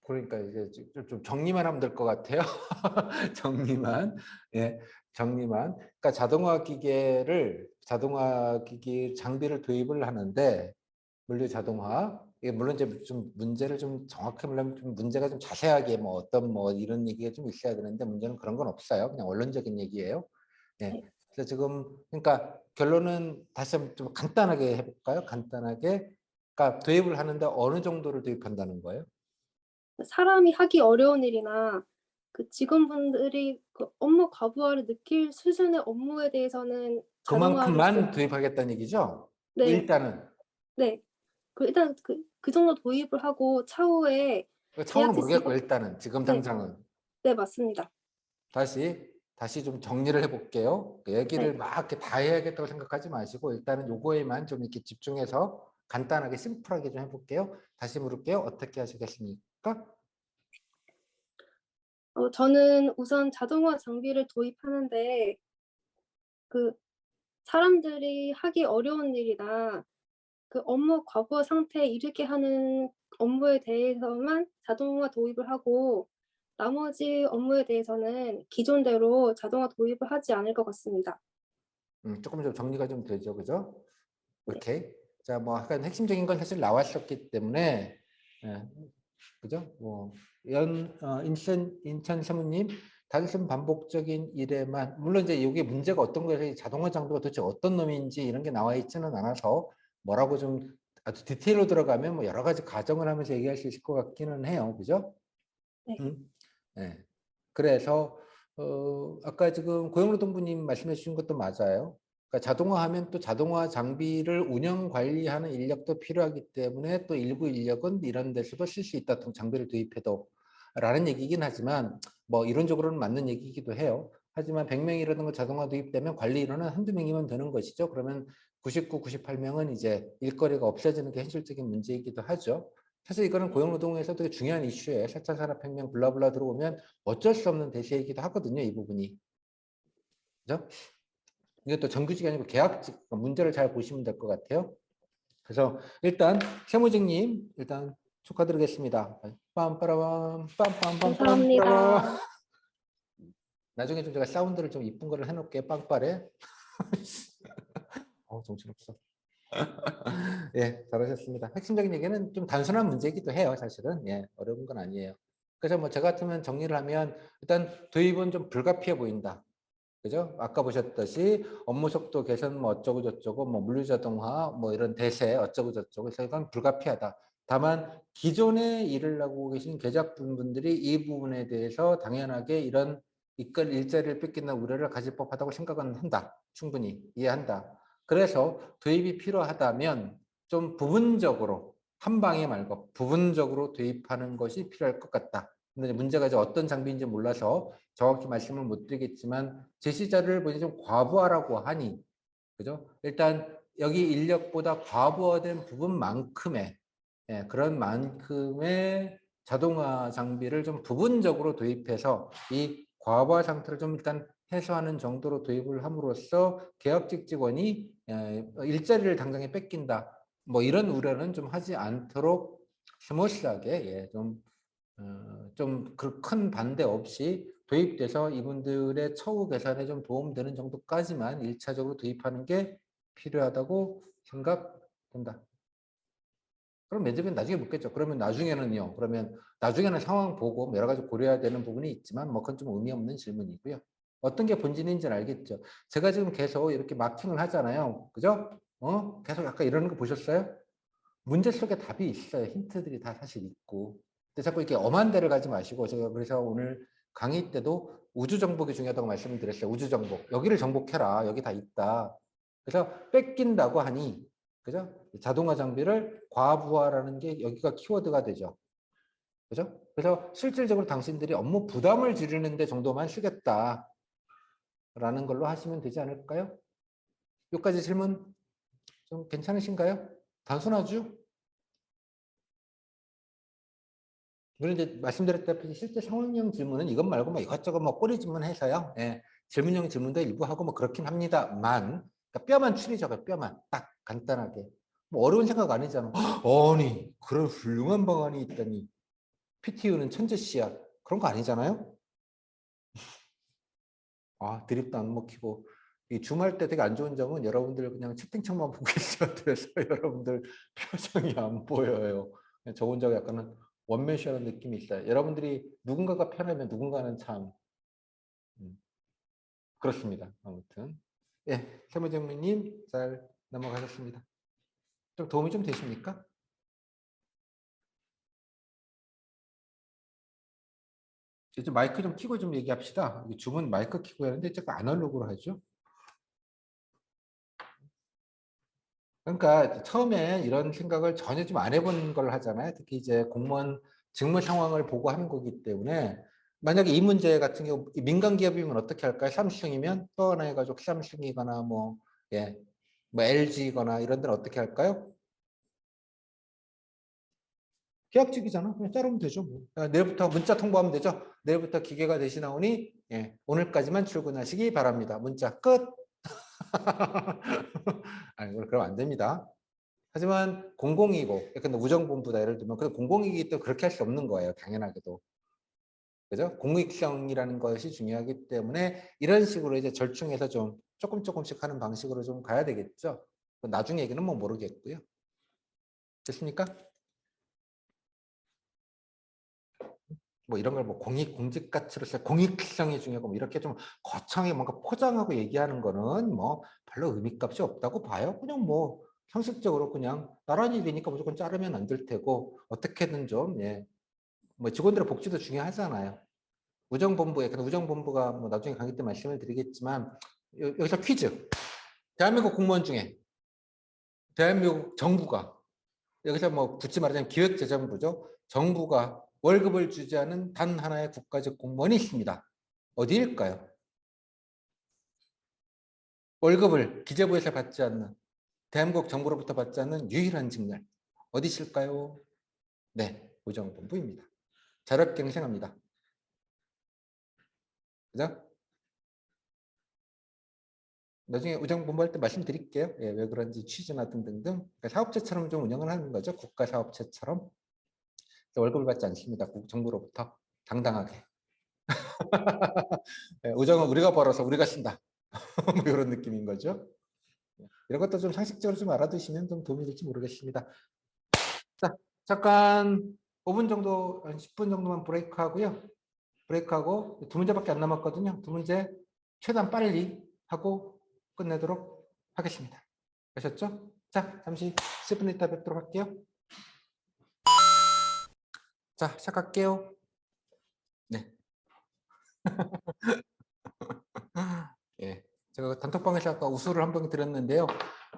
그러니까 이제 좀 정리만 하면 될 것 같아요. 정리만. 예, 정리만. 그러니까 자동화 기기 장비를 도입을 하는데 물류 자동화. 이게 물론 이제 좀 문제를 좀 정확히 보려면 좀 문제가 좀 자세하게 뭐 어떤 뭐 이런 얘기가 좀 있어야 되는데 문제는 그런 건 없어요. 그냥 원론적인 얘기예요. 예. 그래서 지금 그러니까 결론은 다시 한번 좀 간단하게 해볼까요? 간단하게. 그러니까 도입을 하는데 어느 정도를 도입한다는 거예요? 사람이 하기 어려운 일이나 그 직원분들이 그 업무 과부하를 느낄 수준의 업무에 대해서는 자동화를 그만큼만 도입하겠다는 얘기죠? 네, 일단은. 네. 그 일단 그 정도 도입을 하고 차후에 차후는 계약직 모르겠고 직원, 일단은 지금 네, 당장은. 네, 맞습니다. 다시 좀 정리를 해볼게요. 얘기를 네. 막 이렇게 다 해야겠다고 생각하지 마시고 일단은 요거에만 좀 이렇게 집중해서 간단하게 심플하게 좀 해볼게요. 다시 물을게요. 어떻게 하시겠습니까? 저는 우선 자동화 장비를 도입하는데 그 사람들이 하기 어려운 일이나 그 업무 과부하 상태에 이르게 하는 업무에 대해서만 자동화 도입을 하고 나머지 업무에 대해서는 기존대로 자동화 도입을 하지 않을 것 같습니다. 조금 좀 정리가 좀 되죠, 그죠? 네. 오케이. 자, 뭐 약간 핵심적인 건 사실 나왔었기 때문에, 예, 그죠? 뭐 인천 사모님 단순 반복적인 일에만 물론 이제 이게 문제가 어떤 거에 자동화 장비가 도대체 어떤 놈인지 이런 게 나와 있지는 않아서 뭐라고 좀 아주 디테일로 들어가면 뭐 여러 가지 가정을 하면서 얘기할 수 있을 것 같기는 해요, 그죠? 네. 네. 그래서 아까 지금 고용노동부님 말씀해 주신 것도 맞아요. 그러니까 자동화하면 또 자동화 장비를 운영 관리하는 인력도 필요하기 때문에 또 일부 인력은 이런 데서도 쓸 수 있다. 장비를 도입해도 라는 얘기긴 하지만 뭐 이론적으로는 맞는 얘기이기도 해요. 하지만 100명이라는 자동화 도입되면 관리 인원은 한두 명이면 되는 것이죠. 그러면 99, 98명은 이제 일거리가 없어지는 게 현실적인 문제이기도 하죠. 사실 이거는 고용노동에서 되게 중요한 이슈예요. 4차 산업혁명 블라블라 들어오면 어쩔 수 없는 대세이기도 하거든요. 이 부분이. 그죠? 이것도 정규직이 아니고 계약직 문제를 잘 보시면 될 것 같아요. 그래서 일단 세무직님 일단 축하드리겠습니다. 빰빠라밤 빰빰빰빰 감사합니다. 나중에 좀 제가 사운드를 좀 이쁜 거를 해놓을게요. 빵빠레. 정신없어. 예, 잘하셨습니다. 핵심적인 얘기는 좀 단순한 문제이기도 해요, 사실은. 예, 어려운 건 아니에요. 그래서 뭐 저 같으면 정리를 하면 일단 도입은 좀 불가피해 보인다. 그죠? 아까 보셨듯이 업무 속도 개선 뭐 어쩌고 저쩌고 뭐 물류자동화 뭐 이런 대세 어쩌고 저쩌고 그래서 이건 불가피하다. 다만 기존에 일을 하고 계신 계약분들이 이 부분에 대해서 당연하게 이런 일자리를 뺏긴다는 우려를 가질 법하다고 생각은 한다. 충분히 이해한다. 그래서 도입이 필요하다면 좀 부분적으로 한 방에 말고 부분적으로 도입하는 것이 필요할 것 같다. 근데 문제가 이제 어떤 장비인지 몰라서 정확히 말씀을 못 드리겠지만 제시자를 보니 좀 과부하라고 하니 그죠? 일단 여기 인력보다 과부하된 부분만큼의 그런 만큼의 자동화 장비를 좀 부분적으로 도입해서 이 과부하 상태를 좀 일단 해소하는 정도로 도입을 함으로써 계약직 직원이 일자리를 당장에 뺏긴다. 뭐 이런 우려는 좀 하지 않도록 스무스하게 좀 큰 반대 없이 도입돼서 이분들의 처우 개선에 좀 도움되는 정도까지만 1차적으로 도입하는 게 필요하다고 생각된다. 그럼 면접은 나중에 묻겠죠. 그러면 나중에는요. 그러면 나중에는 상황 보고 여러 가지 고려해야 되는 부분이 있지만 뭐 그건 좀 의미 없는 질문이고요. 어떤 게 본질인지는 알겠죠. 제가 지금 계속 이렇게 마킹을 하잖아요. 그죠? 계속 아까 이러는 거 보셨어요? 문제 속에 답이 있어요. 힌트들이 다 사실 있고. 근데 자꾸 이렇게 엄한 데를 가지 마시고 제가 그래서 오늘 강의 때도 우주 정복이 중요하다고 말씀을 드렸어요. 우주 정복. 여기를 정복해라. 여기 다 있다. 그래서 뺏긴다고 하니 그죠? 자동화 장비를 과부하라는 게 여기가 키워드가 되죠. 그죠? 그래서 실질적으로 당신들이 업무 부담을 줄이는 데 정도만 쓰겠다라는 걸로 하시면 되지 않을까요? 여기까지 질문 좀 괜찮으신가요? 단순하죠? 그런데 말씀드렸다시피 실제 상황형 질문은 이것 말고 뭐 이것저것 뭐 꼬리 질문해서요. 예, 질문형 질문도 일부 하고 뭐 그렇긴 합니다만 그러니까 뼈만 추리죠. 뼈만 딱 간단하게. 뭐 어려운 생각 아니잖아. 아니 그런 훌륭한 방안이 있다니. PTU는 천재씨야. 그런 거 아니잖아요. 드립도 안 먹히고 이 줌할 때 되게 안 좋은 점은 여러분들 그냥 채팅창만 보고 있어야 돼서 여러분들 표정이 안 보여요. 저 혼자 약간은 원맨쇼하는 느낌이 있어요. 여러분들이 누군가가 편하면 누군가는 참 그렇습니다. 아무튼 예, 세무장님 잘 넘어가셨습니다. 좀 도움이 좀 되십니까? 좀 마이크 좀 켜고 좀 얘기합시다. 줌은 마이크 켜고 하는데 자꾸 아날로그로 하죠. 그러니까 처음에 이런 생각을 전혀 좀 안 해본 걸 하잖아요. 특히 이제 공무원 직무 상황을 보고 하는 거기 때문에 만약에 이 문제 같은 경우 민간 기업이면 어떻게 할까요? 삼성이면 또 하나의 가족 삼성이거나 뭐 예, 뭐 LG거나 이런 데는 어떻게 할까요? 계약직이잖아. 그냥 자르면 되죠. 뭐. 내일부터 문자 통보하면 되죠. 내일부터 기계가 대신하오니 예, 오늘까지만 출근하시기 바랍니다. 문자 끝. 아니, 그럼 안 됩니다. 하지만 공공이고, 약간 우정본부다 예를 들면, 근데 공공이기 때문에 그렇게 할 수 없는 거예요. 당연하게도. 그죠? 공익성이라는 것이 중요하기 때문에 이런 식으로 이제 절충해서 좀 조금씩 하는 방식으로 좀 가야 되겠죠. 나중 얘기는 뭐 모르겠고요. 됐습니까? 뭐 이런 걸 뭐 공직 가치로서 공익성이 중요하고 뭐 이렇게 좀 거창하게 뭔가 포장하고 얘기하는 거는 뭐 별로 의미값이 없다고 봐요. 그냥 뭐 형식적으로 그냥 나란 일이니까 무조건 자르면 안 될 테고 어떻게든 좀 예. 뭐 직원들의 복지도 중요하잖아요. 우정본부가 뭐 나중에 강의 때 말씀을 드리겠지만 여기서 퀴즈. 대한민국 공무원 중에 대한민국 정부가 여기서 뭐 굳이 말하자면 기획재정부죠. 정부가 월급을 주지 않은 단 하나의 국가직 공무원이 있습니다. 어디일까요? 월급을 기재부에서 받지 않는 대한민국 정부로부터 받지 않는 유일한 직렬 어디 있을까요? 네, 우정본부입니다. 자력갱생합니다. 그죠? 나중에 우정본부 할 때 말씀드릴게요. 예, 왜 그런지 취지나 등등등. 그러니까 사업체처럼 좀 운영을 하는 거죠. 국가사업체처럼. 월급을 받지 않습니다. 정부로부터 당당하게. 예, 우정은 우리가 벌어서 우리가 쓴다. 뭐 이런 느낌인 거죠. 이런 것도 좀 상식적으로 좀 알아두시면 좀 도움이 될지 모르겠습니다. 자, 잠깐 5분 정도, 한 10분 정도만 브레이크 하고요. 브레이크하고 두 문제밖에 안 남았거든요. 두 문제 최대한 빨리 하고 끝내도록 하겠습니다. 아셨죠? 자, 잠시 10분 있다 뵙도록 할게요. 자, 시작할게요. 네. 예. 제가 단톡방에서 아까 우수를 한 번 드렸는데요.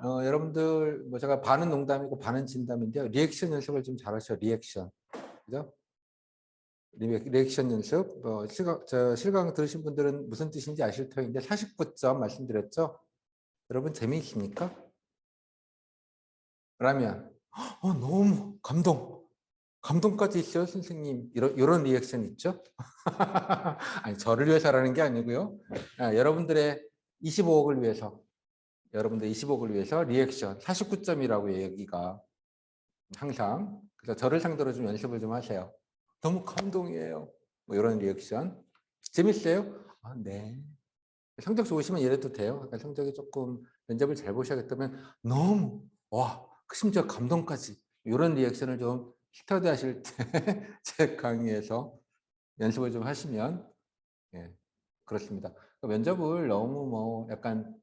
여러분들, 뭐 제가 반은 농담이고 반은 진담인데요. 리액션 연습을 좀 잘하셔, 리액션. 그죠? 리액션 연습. 실강 들으신 분들은 무슨 뜻인지 아실 터인데 49점 말씀드렸죠? 여러분 재미있습니까? 라면 너무 감동까지 있어요 선생님. 이런 리액션 있죠? 아니 저를 위해서라는 게 아니고요. 여러분들의 25억을 위해서 리액션 49점이라고요 여기가. 항상. 그래서 저를 상대로 좀 연습을 좀 하세요. 너무 감동이에요. 뭐 이런 리액션. 재밌어요? 네. 성적 좋으시면 이래도 돼요. 그러니까 성적이 조금 면접을 잘 보셔야겠다면 너무 심지어 감동까지 이런 리액션을 좀 스터디 하실 때 제 강의에서 연습을 좀 하시면 예, 그렇습니다. 그러니까 면접을 너무 뭐 약간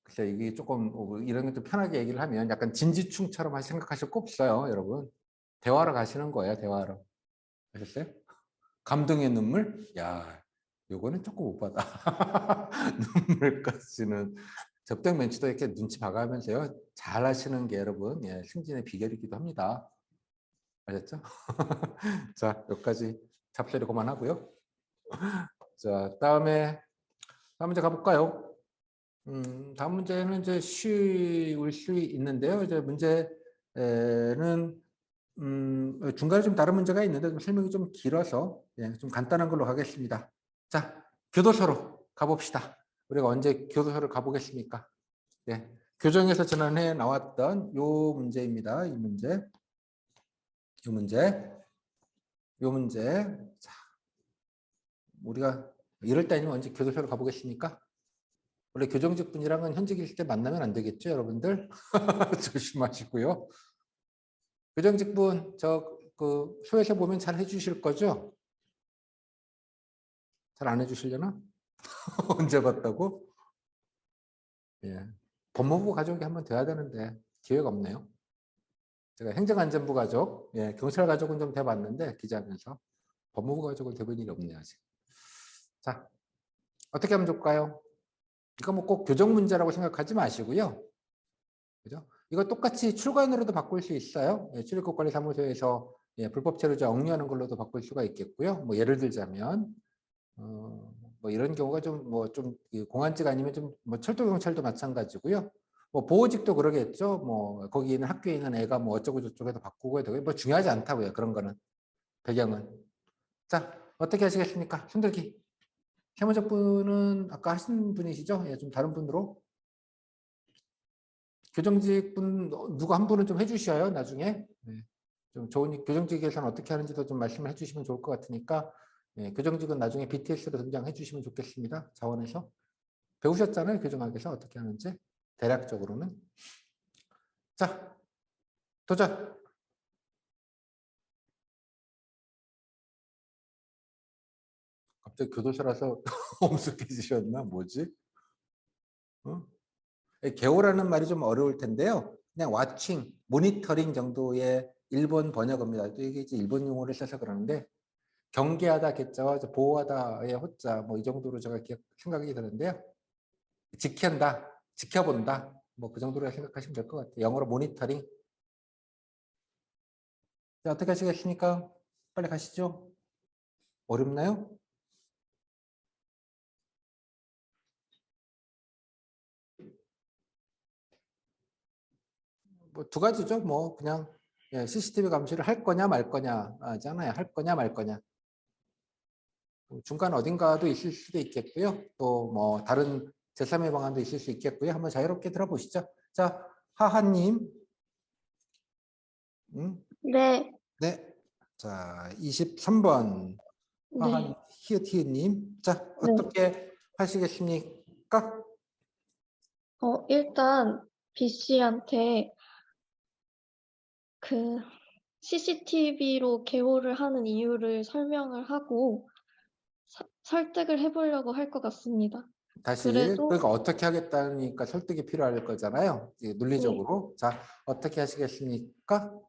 글쎄 이게 조금 이런 것도 편하게 얘기를 하면 약간 진지충처럼 생각하실 거 없어요, 여러분. 대화로 가시는 거예요, 대화로. 아셨어요? 감동의 눈물? 야, 요거는 조금 오바다. 눈물까지는 접경 멘트도 이렇게 눈치 봐가면서요. 잘 하시는 게 여러분 예, 승진의 비결이기도 합니다. 아셨죠? 자, 여기까지 잡소리 그만하고요. 자, 다음 문제 가볼까요? 다음 문제는 이제 쉬울 수 있는데요. 이제 문제는 중간에 좀 다른 문제가 있는데 좀 설명이 좀 길어서 예, 좀 간단한 걸로 가겠습니다. 자, 교도소로 가봅시다. 우리가 언제 교도소를 가보겠습니까? 예, 교정에서 지난해 나왔던 요 문제입니다. 이 문제. 자, 우리가 이럴 때 아니면 언제 교도소를 가보겠습니까? 원래 교정직 분이랑은 현직일 때 만나면 안 되겠죠, 여러분들? 조심하시고요. 교정직 분, 그 소에서 보면 잘 해주실 거죠? 잘 안 해주시려나? 언제 봤다고? 예. 법무부 가족이 한번 돼야 되는데 기회가 없네요. 제가 행정안전부 가족, 예, 경찰 가족은 좀 돼봤는데 기자하면서 법무부 가족을 돼본 일이 없네요 아직. 자, 어떻게 하면 좋을까요? 이거 뭐 꼭 교정 문제라고 생각하지 마시고요. 그죠? 이거 똑같이 출관으로도 바꿀 수 있어요. 출입국관리사무소에서 불법 체류자 억류하는 걸로도 바꿀 수가 있겠고요. 뭐 예를 들자면 뭐 이런 경우가 좀 공안직 아니면 좀 뭐 철도 경찰도 마찬가지고요. 뭐 보호직도 그러겠죠. 뭐 거기 있는 학교에 있는 애가 뭐 어쩌고 저쩌고 해도 바꾸고 해도 뭐 중요하지 않다고요. 그런 거는 배경은. 자, 어떻게 하시겠습니까? 손들기. 세 번째 분은 아까 하신 분이시죠? 좀 다른 분으로. 교정직 분 누구 한 분은 좀 해주셔요. 나중에 좀 좋은 교정직에서는 어떻게 하는지도 좀 말씀을 해주시면 좋을 것 같으니까 교정직은 나중에 BTS로 등장해 주시면 좋겠습니다. 자원에서 배우셨잖아요. 교정학에서 어떻게 하는지 대략적으로는. 자, 도전. 갑자기 교도소라서 엄숙해지셨나? 뭐지? 개호라는 말이 좀 어려울 텐데요. 그냥 와칭, 모니터링 정도의 일본 번역어입니다. 이게 이제 일본 용어를 써서 그러는데 경계하다 개자와 보호하다의 호자 뭐 이 정도로 제가 생각이 드는데요. 지킨다, 지켜본다 뭐 그 정도로 생각하시면 될 것 같아요. 영어로 모니터링. 자, 어떻게 하시겠습니까? 빨리 가시죠. 어렵나요? 뭐 두 가지죠. 뭐 그냥 CCTV 감시를 할 거냐 말 거냐 하잖아요. 할 거냐 말 거냐. 중간 어딘가도 있을 수도 있겠고요. 또 뭐 다른 제3의 방안도 있을 수 있겠고요. 한번 자유롭게 들어보시죠. 자, 하하님. 네, 네. 자, 23번 하한 히읗히읗님. 자, 어떻게 하시겠습니까? 일단 B 씨한테 그 CCTV로 개호를 하는 이유를 설명을 하고 설득을 해보려고 할 것 같습니다. 다시 그래도 그러니까 어떻게 하겠다니까 설득이 필요할 거잖아요. 논리적으로. 자, 어떻게 하시겠습니까?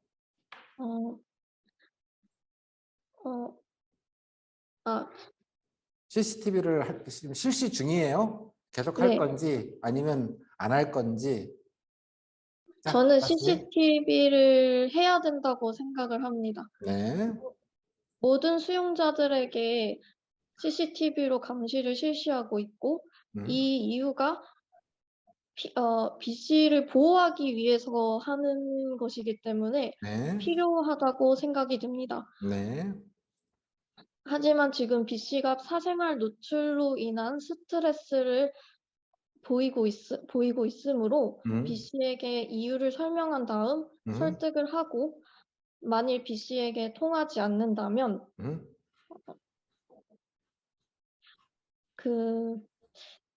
CCTV를 지금 실시 중이에요. 계속 할 네. 건지 아니면 안 할 건지. 자, 저는 다시. CCTV를 해야 된다고 생각을 합니다. 네. 모든 수용자들에게 CCTV로 감시를 실시하고 있고 이 이유가 B 씨를 보호하기 위해서 하는 것이기 때문에 네. 필요하다고 생각이 듭니다. 네. 하지만 지금 B 씨가 사생활 노출로 인한 스트레스를 보이고 있으므로 B 씨에게 이유를 설명한 다음 설득을 하고 만일 B 씨에게 통하지 않는다면 그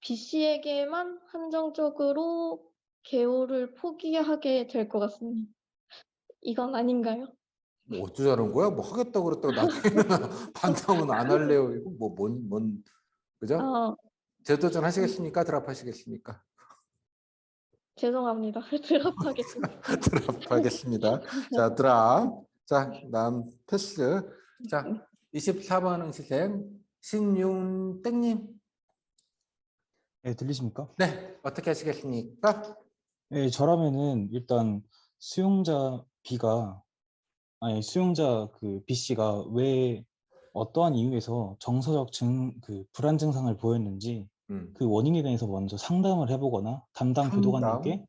B 씨에게만 한정적으로 개호를 포기하게 될 것 같습니다. 이건 아닌가요? 뭐 어쩌자는 거야? 뭐 하겠다고 그랬다고 나중에는 반대하면 안 할래요. 이거 뭐 뭔 그죠? 재도전 하시겠습니까? 드랍하시겠습니까? 죄송합니다. 드랍하겠습니다. 드랍하겠습니다. 자, 드랍. 자, 다음 패스. 자, 24번 응시생 신윤땡님. 네, 들리십니까? 네, 어떻게 하시겠습니까? 네, 저라면은 일단 수용자 그 B 씨가 왜 어떠한 이유에서 정서적 불안 증상을 보였는지 그 원인에 대해서 먼저 상담을 해보거나 담당 교도관님께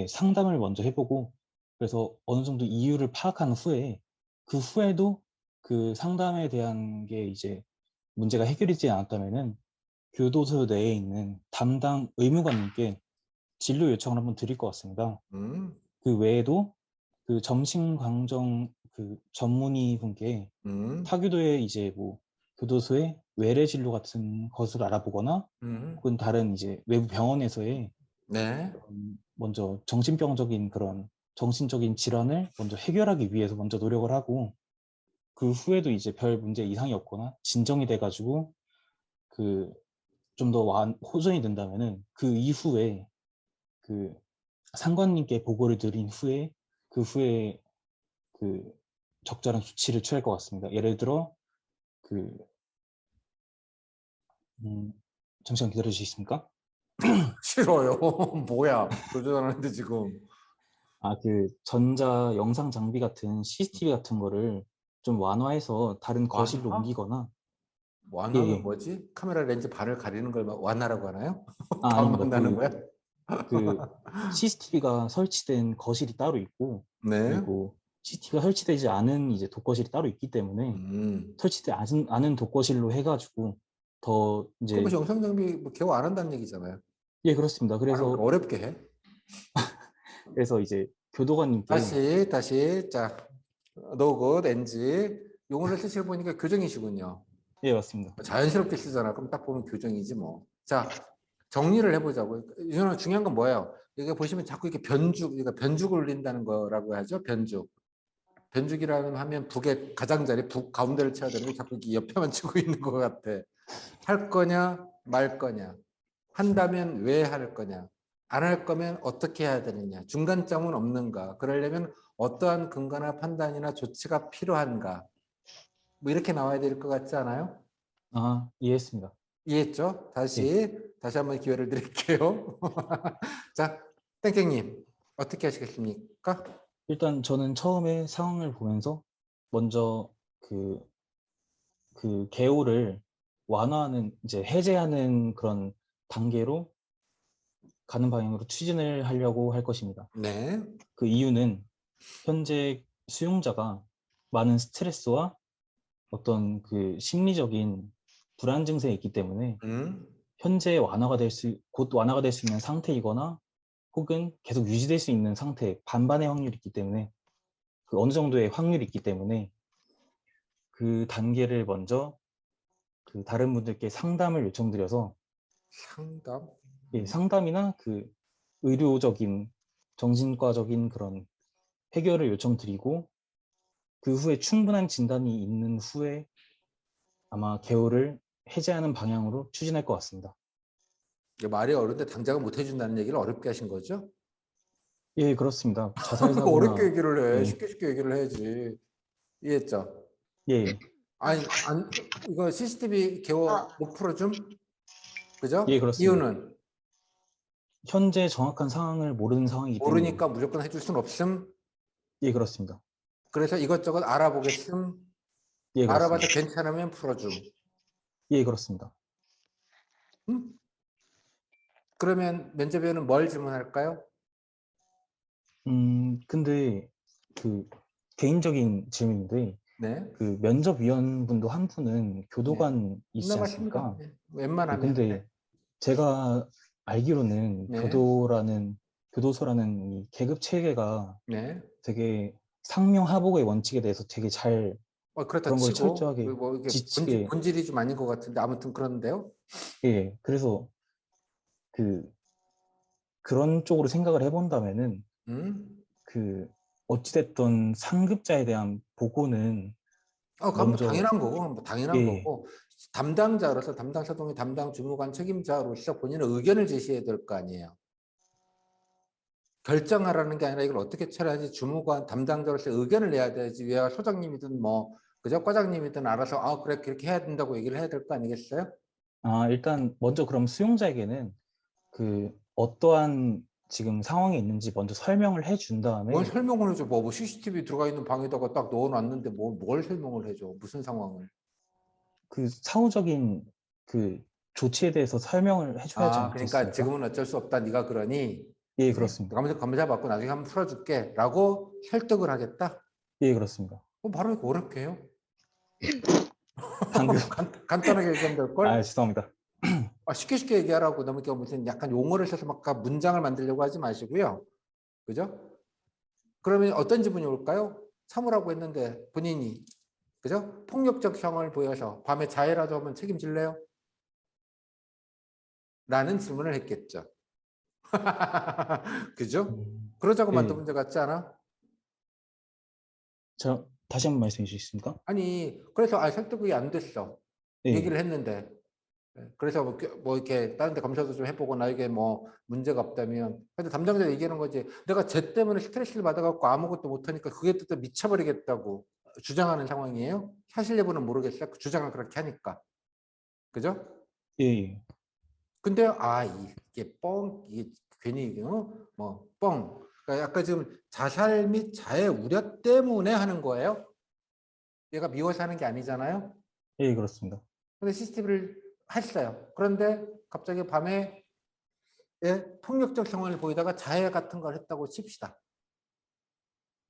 상담을 먼저 해보고 그래서 어느 정도 이유를 파악한 후에 그 후에도 그 상담에 대한 게 이제 문제가 해결되지 않았다면은 교도소 내에 있는 담당 의무관님께 진료 요청을 한번 드릴 것 같습니다. 그 외에도 그 점심광정 그 전문의 분께 타교도에 이제 뭐 교도소의 외래 진료 같은 것을 알아보거나 혹은 다른 이제 외부 병원에서의 먼저 정신병적인 그런 정신적인 질환을 먼저 해결하기 위해서 먼저 노력을 하고 그 후에도 이제 별 문제 이상이 없거나 진정이 돼가지고 그 좀 더 호전이 된다면은 그 이후에 그 상관님께 보고를 드린 후에 그 후에 그 적절한 조치를 취할 것 같습니다. 예를 들어 그 잠시만 기다려 주시겠습니까? 싫어요. 뭐야? 도전하는데 지금. 그 전자 영상 장비 같은 CCTV 같은 거를 좀 완화해서 다른 거실로 완화? 옮기거나 완화는 예. 뭐지? 카메라 렌즈 반을 가리는 걸 완화라고 하나요? 아닙니다. 반만다는 거야? 그 CCTV가 설치된 거실이 따로 있고 네. 그리고 CCTV가 설치되지 않은 이제 독거실이 따로 있기 때문에 설치되지 않은 독거실로 해가지고 더 이제 그럼 영상 장비 뭐 개호 안 한다는 얘기잖아요. 예 그렇습니다. 아, 그래서 어렵게 해. 그래서 이제 교도관님께 다시 자 노굿 NG 용어를 쓰시고 보니까 교정이시군요. 예 맞습니다. 자연스럽게 쓰잖아. 그럼 딱 보면 교정이지 뭐. 자 정리를 해보자고. 이거는 중요한 건 뭐예요? 이게 보시면 자꾸 이렇게 그러니까 변죽을 울린다는 거라고 하죠. 변죽. 변죽이라는 하면 북의 가장자리 북 가운데를 쳐야 되는데 자꾸 이렇게 옆에만 치고 있는 것 같아. 할 거냐 말 거냐. 한다면 왜 할 거냐. 안 할 거면 어떻게 해야 되느냐. 중간점은 없는가. 그러려면 어떠한 근거나 판단이나 조치가 필요한가. 뭐 이렇게 나와야 될 것 같지 않아요? 이해했습니다. 이해했죠? 다시 한번 기회를 드릴게요. 자, 땡땡님 어떻게 하시겠습니까? 일단 저는 처음에 상황을 보면서 먼저 그 개호를 완화하는 이제 해제하는 그런 단계로 가는 방향으로 추진을 하려고 할 것입니다. 네. 그 이유는 현재 수용자가 많은 스트레스와 어떤 그 심리적인 불안 증세에 있기 때문에 현재 곧 완화가 될 수 있는 상태이거나 혹은 계속 유지될 수 있는 상태, 반반의 확률이 있기 때문에 그 어느 정도의 확률이 있기 때문에 그 단계를 먼저 그 다른 분들께 상담을 요청드려서 상담? 예, 상담이나 그 의료적인 정신과적인 그런 해결을 요청드리고 그 후에 충분한 진단이 있는 후에 아마 개호를 해제하는 방향으로 추진할 것 같습니다. 말이 어려운데 당장은 못 해준다는 얘기를 어렵게 하신 거죠? 예, 그렇습니다. 자살 어렵게 사고나 얘기를 해. 예, 쉽게 얘기를 해야지. 이해했죠? 예, 아니, 이거 CCTV 개호 못 풀어줌? 그죠? 예, 그렇습니다. 이유는 현재 정확한 상황을 모르는 상황이기 때문에 모르니까 무조건 해줄 순 없음. 예, 그렇습니다. 그래서 이것저것 알아보겠음. 예, 알아봐서 그렇습니다. 괜찮으면 풀어줌. 예, 그렇습니다. 그러면 면접위원은 뭘 질문할까요? 근데 그 개인적인 질문인데 네. 그 면접위원분도 한 분은 교도관이시지 네, 않습니까? 맞습니다. 웬만하면. 근데 제가 알기로는 네. 교도소라는 이 계급 체계가 네. 되게 상명하복의 원칙에 대해서 되게 잘 그렇다 그런 걸 치고 철저하게 뭐 이게 지치게 본질이 좀 아닌 것 같은데 아무튼 그런데요. 예 그래서 그런 쪽으로 생각을 해본다면은 그 어찌됐든 상급자에 대한 보고는 그건 뭐 당연한 거고, 뭐 당연한 예, 거고, 담당자로서 담당 사동의 담당 주무관 책임자로서 본인의 의견을 제시해야 될 거 아니에요. 결정하라는 게 아니라 이걸 어떻게 처리하지 주무관 담당자로서 의견을 내야 되지. 왜 소장님이든 뭐 그죠 과장님이든 알아서 그래 그렇게 해야 된다고 얘기를 해야 될 거 아니겠어요? 일단 먼저 그럼 수용자에게는 그 어떠한 지금 상황이 있는지 먼저 설명을 해준 다음에 뭘 설명을 해줘? 뭐 CCTV 들어가 있는 방에다가 딱 넣어놨는데 뭘 설명을 해줘? 무슨 상황을? 그 사후적인 그 조치에 대해서 설명을 해줘야지 그러니까 않겠습니까? 지금은 어쩔 수 없다. 네가 그러니. 예, 그렇습니다. 감사 받고 나중에 한번 풀어줄게. 라고 설득을 하겠다? 예, 그렇습니다. 바로 이거 어렵게 해요? 방금 간단하게 얘기하면 될걸? 죄송합니다. 쉽게 얘기하라고 너무 무슨 약간 용어를 써서 막 문장을 만들려고 하지 마시고요. 그죠? 그러면 어떤 지분이 올까요? 참으라고 했는데 본인이 그죠? 폭력적 형을 보여서 밤에 자해라도 하면 책임질래요? 라는 질문을 했겠죠. 그죠? 그러자고 만든 문제 같지 않아? 다시 한번 말씀해 주시겠습니까? 아니 그래서 설득이 안 됐어. 얘기를 했는데 그래서 뭐 이렇게 다른 데 검사도 좀 해보고 나에게 뭐 문제가 없다면 근데 담당자가 얘기하는 거지. 내가 쟤 때문에 스트레스를 받아갖고 아무것도 못하니까 그게 또 미쳐버리겠다고 주장하는 상황이에요. 사실 여부는 모르겠어요. 주장을 그렇게 하니까. 그죠? 예, 예. 근데 이게 이게 괜히 뭐 뻥. 그러니까 약간 지금 자살 및 자해 우려 때문에 하는 거예요. 얘가 미워서 하는 게 아니잖아요. 예, 그렇습니다. 근데 CCTV를 했어요. 그런데 갑자기 밤에 폭력적 상황을 보이다가 자해 같은 걸 했다고 칩시다.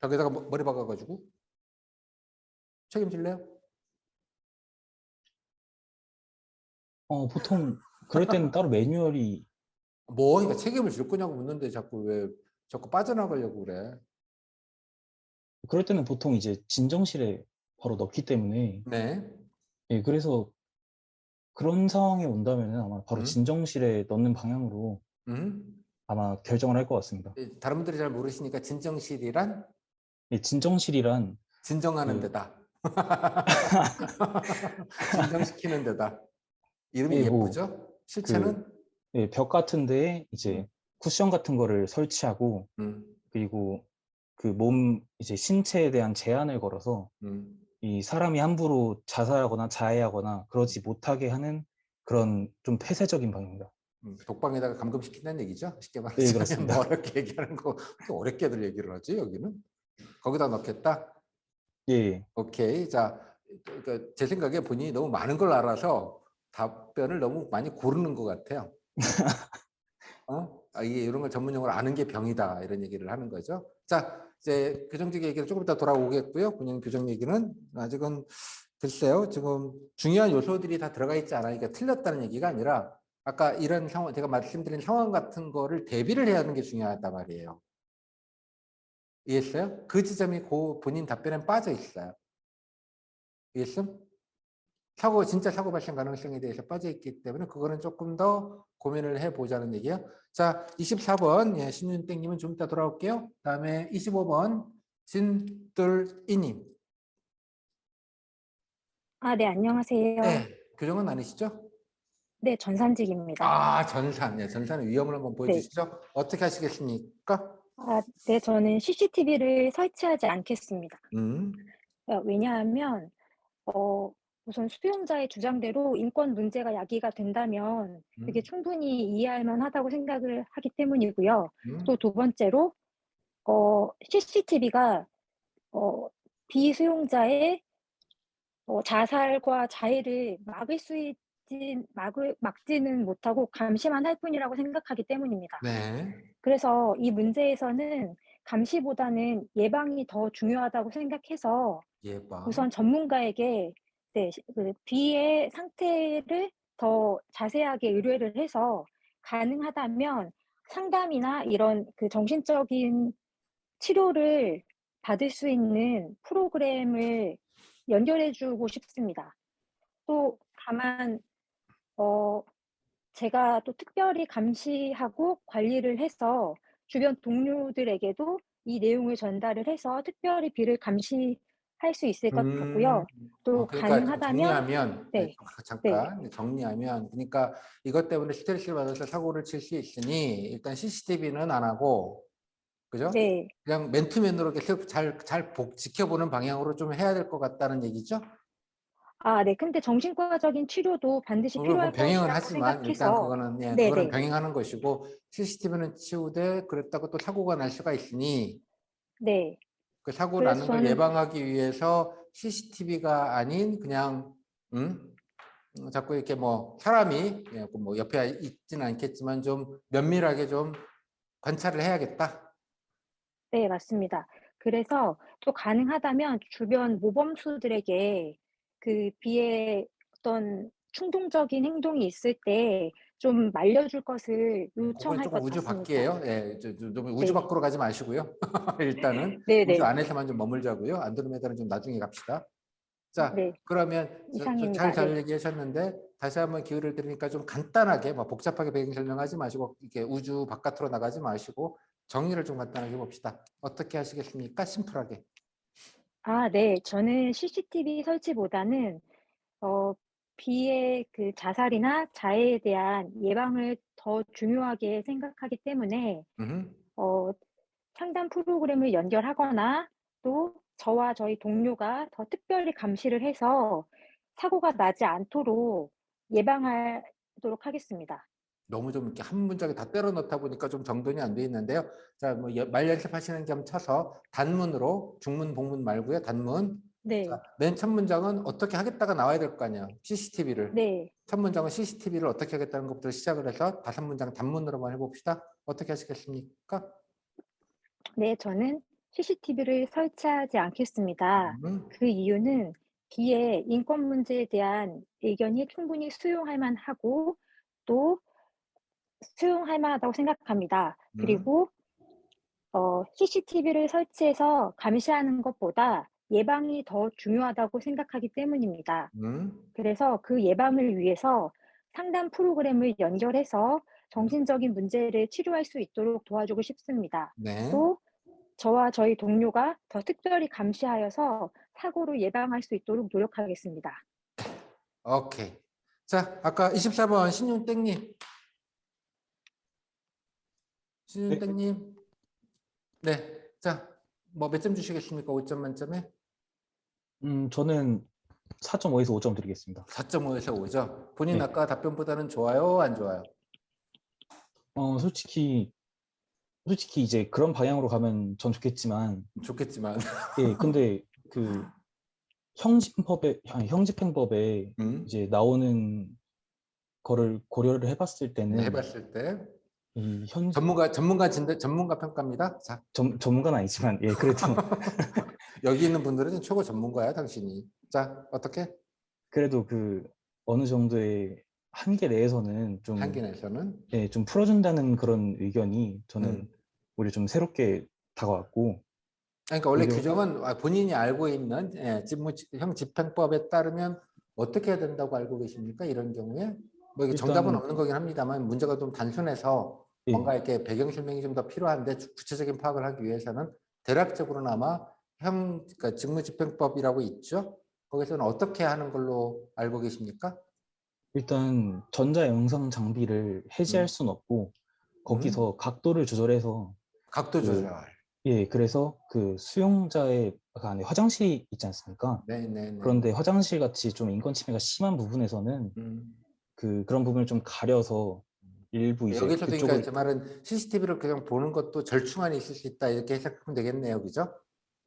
벽에다가 머리 박아가지고 책임질래요? 보통 그럴 때는 따로 매뉴얼이 그러니까 책임을 질 거냐고 묻는데 왜 자꾸 빠져나가려고 그래. 그럴 때는 보통 이제 진정실에 바로 넣기 때문에 네. 예, 그래서 그런 상황이 온다면은 아마 바로 진정실에 넣는 방향으로 아마 결정을 할 것 같습니다. 다른 분들이 잘 모르시니까 진정실이란 예, 진정실이란 진정하는 그 데다. 진정시키는 데다. 이름이 예, 뭐 예쁘죠? 그 실체는 예, 벽 같은 데에 이제 쿠션 같은 거를 설치하고 그리고 그 몸 이제 신체에 대한 제한을 걸어서 이 사람이 함부로 자살하거나 자해하거나 그러지 못하게 하는 그런 좀 폐쇄적인 방입니다. 독방에다가 감금시킨다는 얘기죠? 쉽게 예, 말하자면 그렇습니다. 뭐 어렵게 얘기하는 거 그렇게 어렵게들 얘기를 하지 여기는? 거기다 넣겠다? 예, 예. 오케이. 자, 그러니까 제 생각에 본인이 너무 많은 걸 알아서 답변을 너무 많이 고르는 것 같아요. 이게 이런 걸 전문용어로 아는 게 병이다 이런 얘기를 하는 거죠. 자, 이제 교정적 얘기를 조금 이따 돌아오겠고요. 그냥 교정 얘기는 아직은 글쎄요. 지금 중요한 요소들이 다 들어가 있지 않으니까 틀렸다는 얘기가 아니라 아까 이런 상황, 제가 말씀드린 상황 같은 거를 대비를 해야 하는 게 중요하단 말이에요. 이해했어요? 그 지점이 본인 답변에 빠져 있어요. 이해했음? 진짜 사고 발생 가능성에 대해서 빠져 있기 때문에 그거는 조금 더 고민을 해보자는 얘기예요. 자, 24번 신윤땡님은 좀 이따 돌아올게요. 다음에 25번 진돌이님. 네, 안녕하세요. 네, 교정은 아니시죠? 네, 전산직입니다. 전산. 전산의 위험을 한번 보여주시죠. 어떻게 하시겠습니까? 네, 저는 CCTV를 설치하지 않겠습니다. 왜냐하면 우선 수용자의 주장대로 인권 문제가 야기가 된다면 그게 충분히 이해할 만하다고 생각을 하기 때문이고요. 또 두 번째로 CCTV가 비수용자의 자살과 자해를 막지는 못하고 감시만 할 뿐이라고 생각하기 때문입니다. 네. 그래서 이 문제에서는 감시보다는 예방이 더 중요하다고 생각해서 우선 전문가에게 그 비의 상태를 더 자세하게 의뢰를 해서 가능하다면 상담이나 이런 그 정신적인 치료를 받을 수 있는 프로그램을 연결해 주고 싶습니다. 또 다만 제가 또 특별히 감시하고 관리를 해서 주변 동료들에게도 이 내용을 전달을 해서 특별히 비를 감시할 수 있을 것 같고요. 또 그러니까 가능하다면 정리하면 잠깐 정리하면 그러니까 이것 때문에 스트레스를 받아서 사고를 칠 수 있으니 일단 CCTV는 안 하고 그죠? 네. 그냥 맨투맨으로 계속 잘 지켜보는 방향으로 좀 해야 될 것 같다는 얘기죠? 네. 근데 정신과적인 치료도 반드시 필요할 병행은 것이라고 하지만 일단 생각해서 그거는 네네. 그거는 병행하는 것이고 CCTV는 치우되 그랬다고 또 사고가 날 수가 있으니 네. 그 사고 그래서 나는 걸 예방하기 위해서 CCTV가 아닌 그냥 자꾸 이렇게 뭐 사람이 뭐 옆에 있지는 않겠지만 좀 면밀하게 좀 관찰을 해야겠다. 네, 맞습니다. 그래서 또 가능하다면 주변 모범수들에게 그 비의 어떤 충동적인 행동이 있을 때 좀 말려줄 것을 그건 요청할 조금 것 우주 같습니다. 밖이에요. 좀 우주 밖으로 가지 마시고요. 일단은 우주 네네. 안에서만 좀 머물자고요. 안드로메다는 좀 나중에 갑시다. 자, 네. 그러면 이상입니다. 잘 네. 얘기하셨는데 다시 한번 기회를 드리니까 좀 간단하게 뭐 복잡하게 배경 설명하지 마시고 이렇게 우주 바깥으로 나가지 마시고 정리를 좀 간단하게 봅시다. 어떻게 하시겠습니까? 심플하게. 네. 저는 CCTV 설치보다는 비의 그 자살이나 자해에 대한 예방을 더 중요하게 생각하기 때문에 상담 프로그램을 연결하거나 또 저와 저희 동료가 더 특별히 감시를 해서 사고가 나지 않도록 예방할 하도록 하겠습니다. 너무 좀 이렇게 한 문장에 다 때려 넣다 보니까 좀 정돈이 안 돼 있는데요. 자, 뭐 말 연습하시는 겸 쳐서 단문으로 중문, 복문 말고요. 단문. 네. 자, 맨 첫 문장은 어떻게 하겠다가 나와야 될 거 아니에요. CCTV를. 네. 첫 문장은 CCTV를 어떻게 하겠다는 것부터 시작을 해서 5문장 단문으로만 해봅시다. 어떻게 하시겠습니까? 네, 저는 CCTV를 설치하지 않겠습니다. 그 이유는 기에 인권 문제에 대한 의견이 충분히 수용할 만하고 또 수용할 만하다고 생각합니다. 그리고 CCTV를 설치해서 감시하는 것보다 예방이 더 중요하다고 생각하기 때문입니다. 그래서 그 예방을 위해서 상담 프로그램을 연결해서 정신적인 문제를 치료할 수 있도록 도와주고 싶습니다. 네. 또 저와 저희 동료가 더 특별히 감시하여서 사고를 예방할 수 있도록 노력하겠습니다. 오케이. 자, 아까 24번 신윤땡님. 신윤땡님. 네. 자, 뭐 몇 점 주시겠습니까? 5점 만점에? 저는 4.5에서 5점 드리겠습니다. 4.5에서 5점. 본인 네. 아까 답변보다는 좋아요, 안 좋아요? 솔직히 이제 그런 방향으로 가면 전 좋겠지만, 예, 근데 그 형집행법에 이제 나오는 거를 고려를 해봤을 때는 해봤을 때 이 전문가 평가입니다. 자, 전문가는 아니지만 예, 그래도 여기 있는 분들은 최고 전문가야, 당신이. 자, 어떻게? 그래도 그 어느 정도의 한계 내에서는 좀 한계 내에서는 예, 좀 풀어준다는 그런 의견이 저는 오히려 좀 새롭게 다가왔고. 그러니까 원래 오히려, 규정은 본인이 알고 있는 형집행법에 따르면 어떻게 해야 된다고 알고 계십니까? 이런 경우에 뭐 이게 정답은 없는 거긴 합니다만 문제가 좀 단순해서 예. 뭔가 이렇게 배경 설명이 좀 더 필요한데 구체적인 파악을 하기 위해서는 대략적으로나마 그러니까 직무집행법이라고 있죠. 거기서는 어떻게 하는 걸로 알고 계십니까? 일단 전자영상 장비를 해제할 수는 없고 거기서 각도를 조절해서 각도 조절. 예, 그래서 그 수용자의 안에 화장실이 있지 않습니까? 네네네. 그런데 화장실 같이 좀 인권 침해가 심한 부분에서는 그런 부분을 좀 가려서 일부 이제 여기서 그쪽을 그러니까 제 말은 CCTV를 그냥 보는 것도 절충안에 있을 수 있다 이렇게 해석하면 되겠네요, 그죠?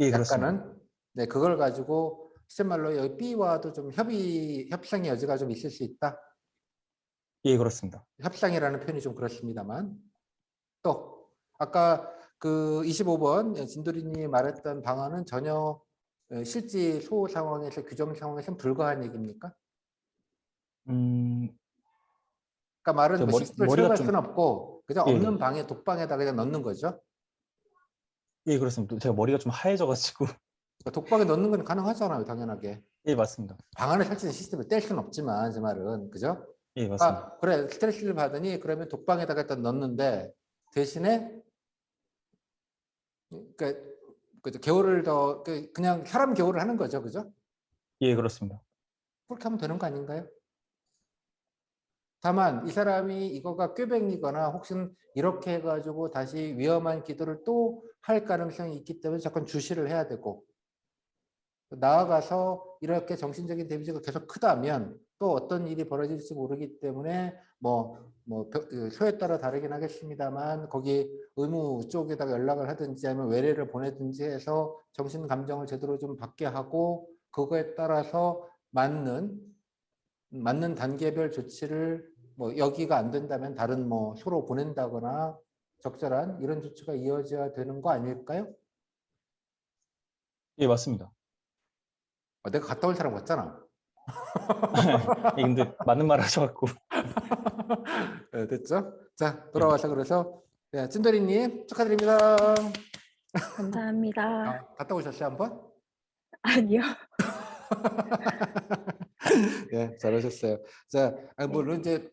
예, 약간은 그렇습니다. 네, 그걸 가지고 실제 말로 여기 B와도 좀 협상의 여지가 좀 있을 수 있다. 예, 그렇습니다. 협상이라는 표현이 좀 그렇습니다만 또 아까 그 25번 진도리님이 말했던 방안은 전혀 실제 소호 상황에서 규정 상황에서는 불가한 얘기입니까? 그러니까 말은 뭐 실수를 채용할 수는 없고 그냥 없는 방에 독방에다 그냥 넣는 거죠. 예, 그렇습니다. 제가 머리가 좀 하얘져가지고. 독방에 넣는 건 가능하잖아요, 당연하게. 예, 맞습니다. 방 안에 설치된 시스템을 뗄 수는 없지만 제 말은 그죠? 예, 맞습니다. 아, 그래 스트레스를 받으니 그러면 독방에다가 일단 넣는데 대신에 그러니까 개월을 더 그냥 사람 개월을 하는 거죠, 그죠? 예, 그렇습니다. 그렇게 하면 되는 거 아닌가요? 다만 이 사람이 이거가 꾀병이거나 혹시 이렇게 해가지고 다시 위험한 기도를 또 할 가능성이 있기 때문에 잠깐 주시를 해야 되고 나아가서 이렇게 정신적인 데미지가 계속 크다면 또 어떤 일이 벌어질지 모르기 때문에 소에 따라 다르긴 하겠습니다만 거기 의무 쪽에다가 연락을 하든지 아니면 외래를 보내든지 해서 정신 감정을 제대로 좀 받게 하고 그거에 따라서 맞는 단계별 조치를 여기가 안 된다면 다른 소로 보낸다거나 적절한 이런 조치가 이어져야 되는 거 아닐까요? 예, 맞습니다. 내가 갔다 올 사람 같잖아. 예, 근데 맞는 말 하셔갖고. 네, 됐죠? 자, 돌아와서 그래서 네, 찐돌이님 축하드립니다. 감사합니다. 갔다 오셨어요, 한번? 아니요. 예, 잘하셨어요. 자, 물론 이제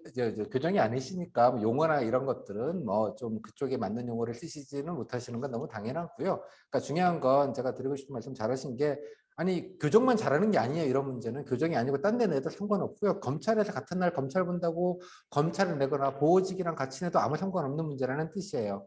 교정이 아니시니까 용어나 이런 것들은 좀 그쪽에 맞는 용어를 쓰시지는 못하시는 건 너무 당연하고요. 그러니까 중요한 건 제가 드리고 싶은 말씀 잘하신 게 아니 교정만 잘하는 게 아니에요. 이런 문제는 교정이 아니고 딴 데 내도 상관없고요. 검찰에서 같은 날 검찰 본다고 검찰을 내거나 보호직이랑 같이 내도 아무 상관없는 문제라는 뜻이에요.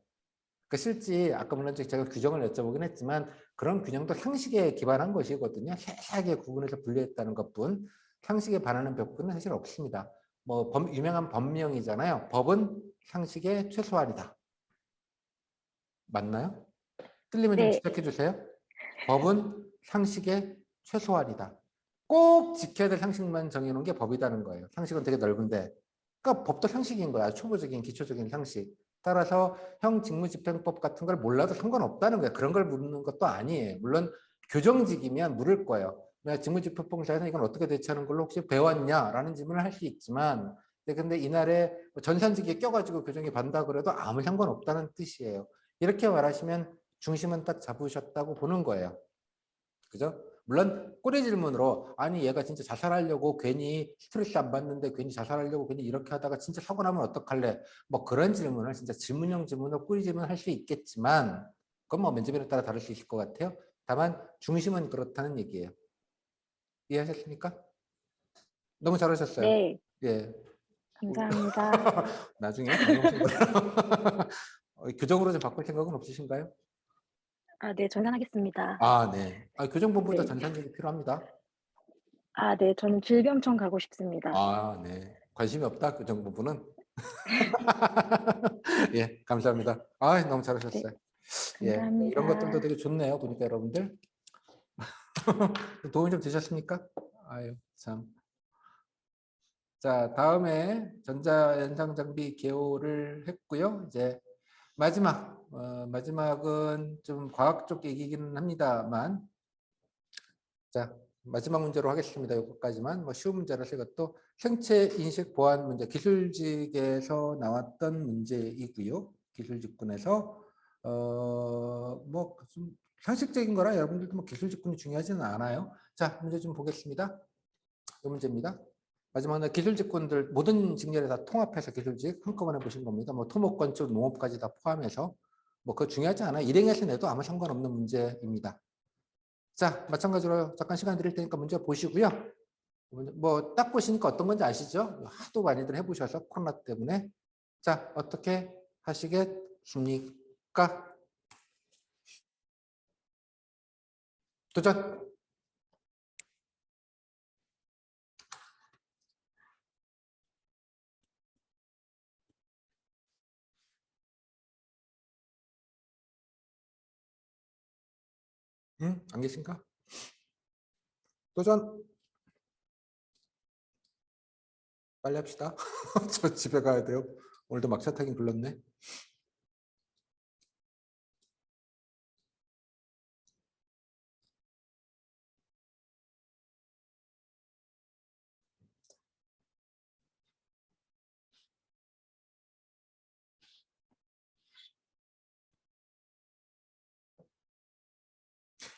그러니까 실제 아까 물론 제가 규정을 여쭤보긴 했지만 그런 균형도 상식에 기반한 것이거든요. 세세하게 구분해서 분리했다는 것뿐 상식에 반하는 벽분은 사실 없습니다. 뭐 유명한 법명이잖아요. 법은 상식의 최소한이다. 맞나요? 틀리면 좀 네. 지적해 주세요. 법은 상식의 최소한이다. 꼭 지켜야 될 상식만 정해놓은 게 법이라는 거예요. 상식은 되게 넓은데. 그러니까 법도 상식인 거야. 초보적인, 기초적인 상식. 따라서 형직무집행법 같은 걸 몰라도 상관없다는 거예요. 그런 걸 묻는 것도 아니에요. 물론 교정직이면 물을 거예요. 내가 직무집행법에서는 이건 어떻게 대처하는 걸로 혹시 배웠냐라는 질문을 할 수 있지만 근데 이날에 전산직에 껴가지고 교정이 받는다 그래도 아무 상관없다는 뜻이에요. 이렇게 말하시면 중심은 딱 잡으셨다고 보는 거예요. 그죠? 물론 꼬리 질문으로 아니 얘가 진짜 자살하려고 괜히 스트레스 안 받는데 괜히 자살하려고 괜히 이렇게 하다가 진짜 사고 나면 어떡할래? 뭐 그런 질문을 진짜 질문형 질문으로 꼬리 질문 할 수 있겠지만 그건 뭐 면접에 따라 다를 수 있을 것 같아요. 다만 중심은 그렇다는 얘기예요. 이해하셨습니까? 너무 잘하셨어요. 네. 예. 감사합니다. 나중에 교정으로 좀 바꿀 생각은 없으신가요? 아, 네, 전산하겠습니다. 아, 네. 교정본부도 네. 전산직이 필요합니다. 아, 네, 저는 질병청 가고 싶습니다. 아, 네. 관심이 없다, 교정본부는. 예, 감사합니다. 아, 너무 네, 잘하셨어요. 예, 이런 것들도 감사합니다. 되게 좋네요. 보니까 여러분들. 도움이 좀 되셨습니까? 아유, 참. 자, 다음에 전자연상장비 개요를 했고요. 이제 마지막은 좀 과학 쪽 얘기기는 합니다만, 자, 마지막 문제로 하겠습니다. 이것까지만 뭐 쉬운 문제라서 이것도 생체 인식 보안 문제 기술직에서 나왔던 문제이고요. 기술직군에서 뭐 좀 상식적인 거라 여러분들도 뭐 기술직군이 중요하지는 않아요. 자, 문제 좀 보겠습니다. 이 문제입니다. 마지막으로 기술직군들 모든 직렬에 다 통합해서 기술직 한꺼번에 보신 겁니다. 뭐 토목, 건축, 농업까지 다 포함해서 뭐 그거 중요하지 않아요. 일행에서 내도 아무 상관없는 문제입니다. 자, 마찬가지로 잠깐 시간 드릴 테니까 문제 보시고요. 뭐 딱 보시니까 어떤 건지 아시죠? 하도 많이들 해보셔서 코로나 때문에. 자, 어떻게 하시겠습니까? 도전! 응? 안 계신가? 도전! 빨리 합시다. 저 집에 가야 돼요. 오늘도 막차 타긴 불렀네.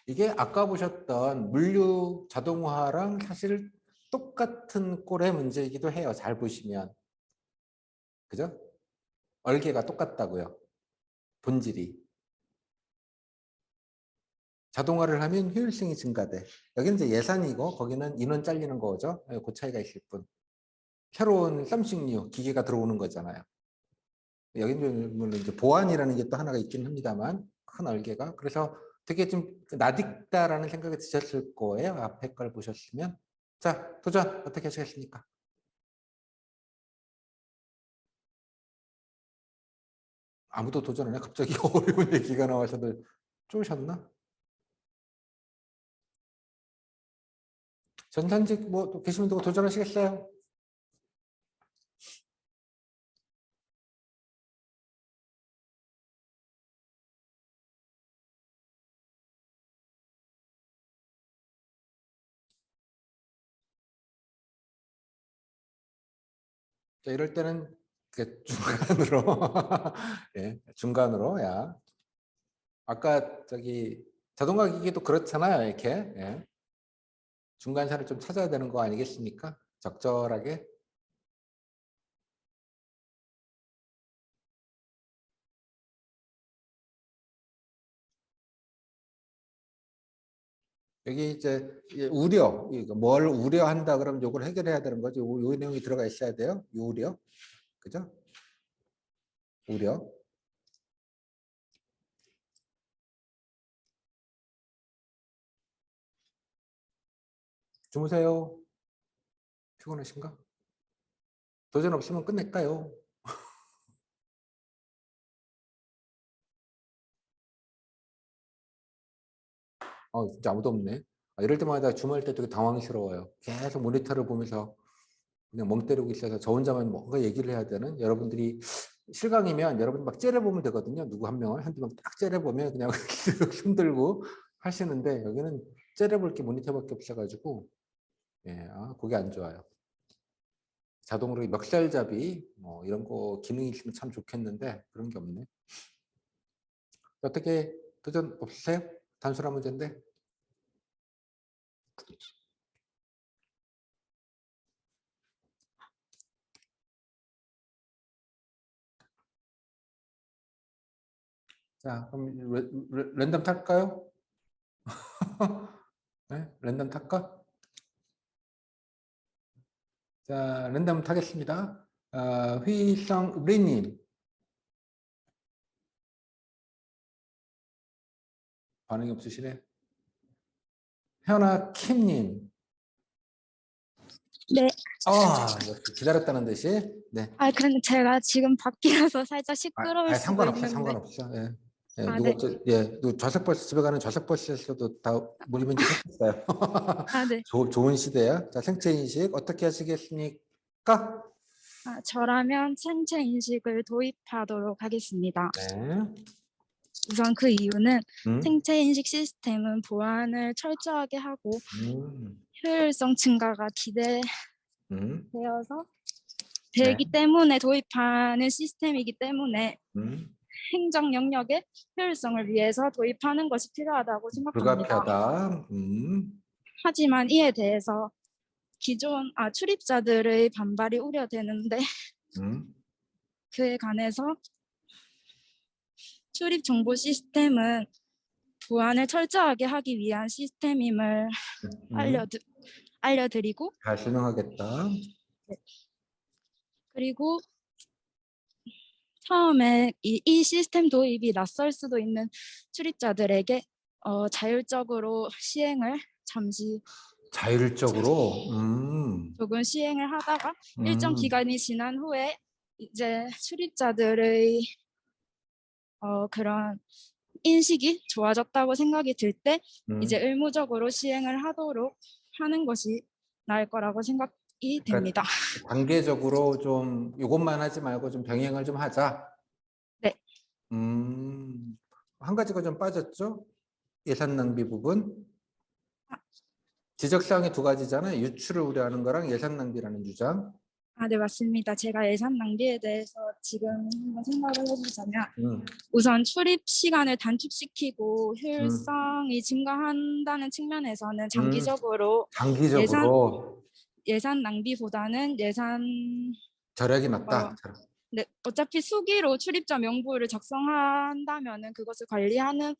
이게 아까 보셨던 물류 자동화랑 사실 똑같은 꼴의 문제이기도 해요. 잘 보시면. 그죠? 얼개가 똑같다고요. 본질이. 자동화를 하면 효율성이 증가돼. 여기는 이제 예산이고 거기는 인원 잘리는 거죠. 그 차이가 있을 뿐. 새로운 썸씽류 기계가 들어오는 거잖아요. 여기는 물론 이제 보안이라는 게 또 하나가 있긴 합니다만 큰 얼개가 그래서 되게 좀 낯익다라는 생각이 드셨을 거예요. 앞에 걸 보셨으면. 자, 도전 어떻게 하시겠습니까? 아무도 도전 안 해? 갑자기 어려운 얘기가 나와서들 쪼으셨나? 전산직 뭐 계시면 누구 도전하시겠어요? 자, 이럴 때는 중간으로 예, 중간으로 야 아까 저기 자동화 기기도 그렇잖아요. 이렇게 예. 중간선을 좀 찾아야 되는 거 아니겠습니까? 적절하게. 여기 이제 우려, 뭘 우려한다 그러면 요걸 해결해야 되는 거죠. 요 내용이 들어가 있어야 돼요. 요 우려. 그죠? 우려. 주무세요. 피곤하신가? 도전 없으면 끝낼까요? 진짜 아무도 없네. 이럴 때마다 주말 때 되게 당황스러워요. 계속 모니터를 보면서 그냥 멍 때리고 있어서 저 혼자만 뭔가 얘기를 해야 되는, 여러분들이 실강이면 여러분 막 째려보면 되거든요. 누구 한 명을 한두 명 딱 째려보면 그냥 손들고 하시는데, 여기는 째려볼 게 모니터밖에 없어가지고 그게 안 좋아요. 자동으로 멱살잡이 뭐 이런 거 기능이 있으면 참 좋겠는데 그런 게 없네. 어떻게 도전 없으세요? 단순한 문제인데. 자, 그럼 랜덤 탈까요? 네? 랜덤 탈까? 자, 랜덤 타겠습니다. 휘성 리님. 반응이 없으시네. 현아 킴님. 네. 역시 기다렸다는 듯이. 네. 근데 제가 지금 밖이라서 살짝 시끄러울 수도 상관없어, 있는데. 상관없어. 예. 네. 누구 좌석버스, 집에 가는 좌석버스에서도 다 몰리면지 했어요. 네. 좋은 시대야. 자, 생체 인식 어떻게 하시겠습니까? 저라면 생체 인식을 도입하도록 하겠습니다. 네. 우선 그 이유는 생체 인식 시스템은 보안을 철저하게 하고 효율성 증가가 기대되어서 되기 때문에 도입하는 시스템이기 때문에 행정 영역의 효율성을 위해서 도입하는 것이 필요하다고 생각합니다. 불가피하다. 하지만 이에 대해서 기존 출입자들의 반발이 우려되는데 그에 관해서 출입 정보 시스템은 보안을 철저하게 하기 위한 시스템임을 알려드리고 잘 설명하겠다. 네. 그리고 처음에 이 시스템 도입이 낯설 수도 있는 출입자들에게 자율적으로 시행을 자율적으로 조금 시행을 하다가 일정 기간이 지난 후에 이제 출입자들의 그런 인식이 좋아졌다고 생각이 들 때 이제 의무적으로 시행을 하도록 하는 것이 나을 거라고 생각이 됩니다. 단계적으로 좀 이것만 하지 말고 좀 병행을 좀 하자. 네. 한 가지가 좀 빠졌죠? 예산 낭비 부분. 지적사항이 두 가지잖아요. 유출을 우려하는 거랑 예산 낭비라는 주장. 네, 맞습니다. 제가 예산 낭비에 대해서 지금 한번 생각을 해보자면 우선 출입 시간을 단축시키고 효율성이 증가한다는 측면에서는 장기적으로 예산 낭비보다는 예산 절약이 맞다. 네, 어차피 수기로 출입자 명부를 작성한다면은 그것을 관리하는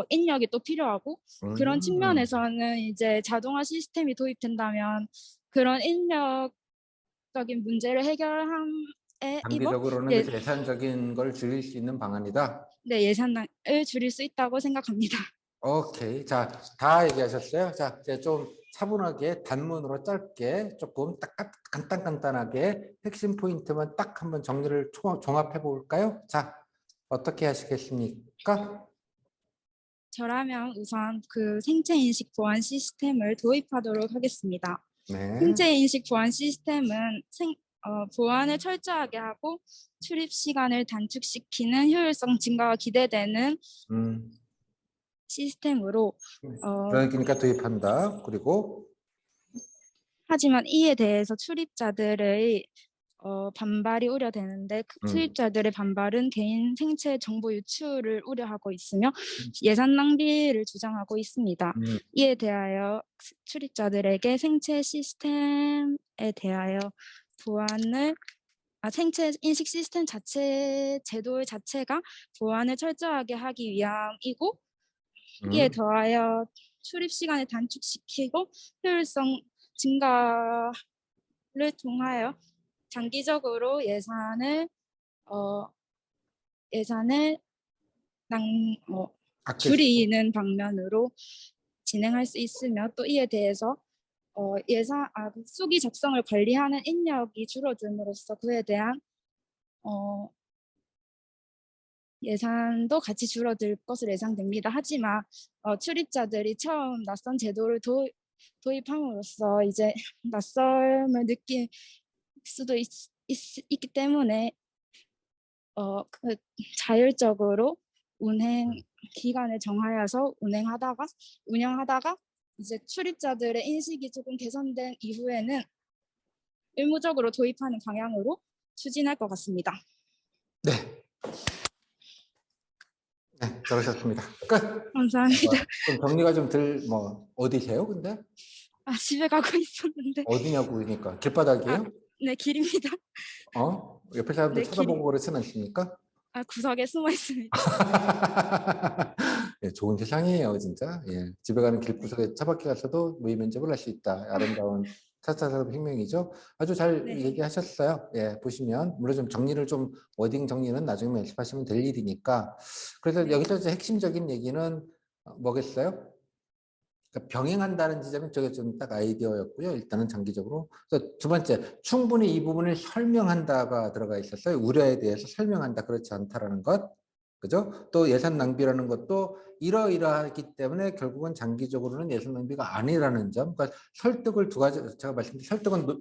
인력이 또 필요하고 그런 측면에서는 이제 자동화 시스템이 도입된다면 그런 인력적인 문제를 해결함에 단기적으로는 예산적인 걸 줄일 수 있는 방안이다. 네, 예산을 줄일 수 있다고 생각합니다. 오케이. 자, 다 얘기하셨어요. 자, 이제 좀 차분하게 단문으로 짧게 조금 딱 간단하게 핵심 포인트만 딱 한번 정리를 종합해 볼까요? 자, 어떻게 하시겠습니까? 저라면 우선 그 생체 인식 보안 시스템을 도입하도록 하겠습니다. 네. 생체 인식 보안 시스템은 보안을 철저하게 하고 출입 시간을 단축시키는 효율성 증가가 기대되는 시스템으로 그러니까 도입한다. 그리고 하지만 이에 대해서 출입자들의 반발이 우려되는데 출입자들의 반발은 개인 생체 정보 유출을 우려하고 있으며 예산 낭비를 주장하고 있습니다. 이에 대하여 출입자들에게 생체 시스템에 대하여 보안을 생체 인식 시스템 제도 자체가 보안을 철저하게 하기 위함이고 이에 더하여 출입 시간을 단축시키고 효율성 증가를 통하여 장기적으로 예산을 줄이는 방면으로 진행할 수 있으며 또 이에 대해서 수기 작성을 관리하는 인력이 줄어듦으로써 그에 대한 예산도 같이 줄어들 것으로 예상됩니다. 하지만 출입자들이 처음 낯선 제도를 도입함으로써 이제 낯섦을 느낄 수도 있기 때문에 그 자율적으로 운행 기간을 정하여서 운영하다가 이제 출입자들의 인식이 조금 개선된 이후에는 의무적으로 도입하는 방향으로 추진할 것 같습니다. 네. 네, 잘하셨습니다. 끝. 감사합니다. 좀 정리가 좀 어디세요, 근데? 집에 가고 있었는데. 어디냐고 그러니까 길바닥이에요? 네, 길입니다. 옆에 사람들 네, 쳐다보고 그러진 않습니까? 구석에 숨어 있습니다. 예, 좋은 세상이에요, 진짜. 예, 집에 가는 길구석에 차박해 가서도 모의 면접을 할 수 있다. 아름다운 4차 산업혁명이죠. 아주 잘 얘기하셨어요. 예, 보시면 물론 좀 정리를 좀 워딩 정리는 나중에 연습하시면 될 일이니까. 그래서 여기서 이제 핵심적인 얘기는 뭐겠어요? 그러니까 병행한다는 지점이 저게 좀 딱 아이디어였고요. 일단은 장기적으로. 그래서 두 번째, 충분히 이 부분을 설명한다가 들어가 있었어요. 우려에 대해서 설명한다, 그렇지 않다라는 것. 그죠? 또 예산 낭비라는 것도 이러이러하기 때문에 결국은 장기적으로는 예산 낭비가 아니라는 점. 그러니까 설득을 두 가지, 제가 말씀드린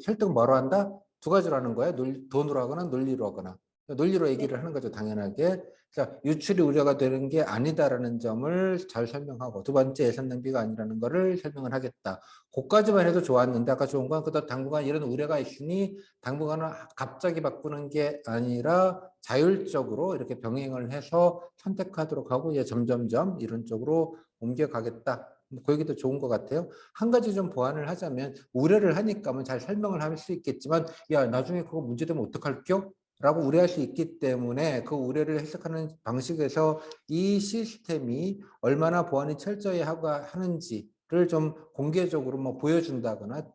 설득은 뭐로 한다? 두 가지로 하는 거예요. 돈으로 하거나 논리로 하거나. 논리로 얘기를 하는 거죠, 당연하게. 그러니까 유출이 우려가 되는 게 아니다라는 점을 잘 설명하고, 두 번째 예산 낭비가 아니라는 거를 설명을 하겠다. 그까지만 해도 좋았는데, 아까 좋은 건 그다 당분간 이런 우려가 있으니 당분간은 갑자기 바꾸는 게 아니라 자율적으로 이렇게 병행을 해서 선택하도록 하고 이제 점점점 이런 쪽으로 옮겨가겠다. 그 얘기도 좋은 것 같아요. 한 가지 좀 보완을 하자면, 우려를 하니까 잘 설명을 할 수 있겠지만, 야, 나중에 그거 문제되면 어떡할게요? 라고 우려할 수 있기 때문에 그 우려를 해석하는 방식에서 이 시스템이 얼마나 보안이 철저히 하는지를 좀 공개적으로 보여준다거나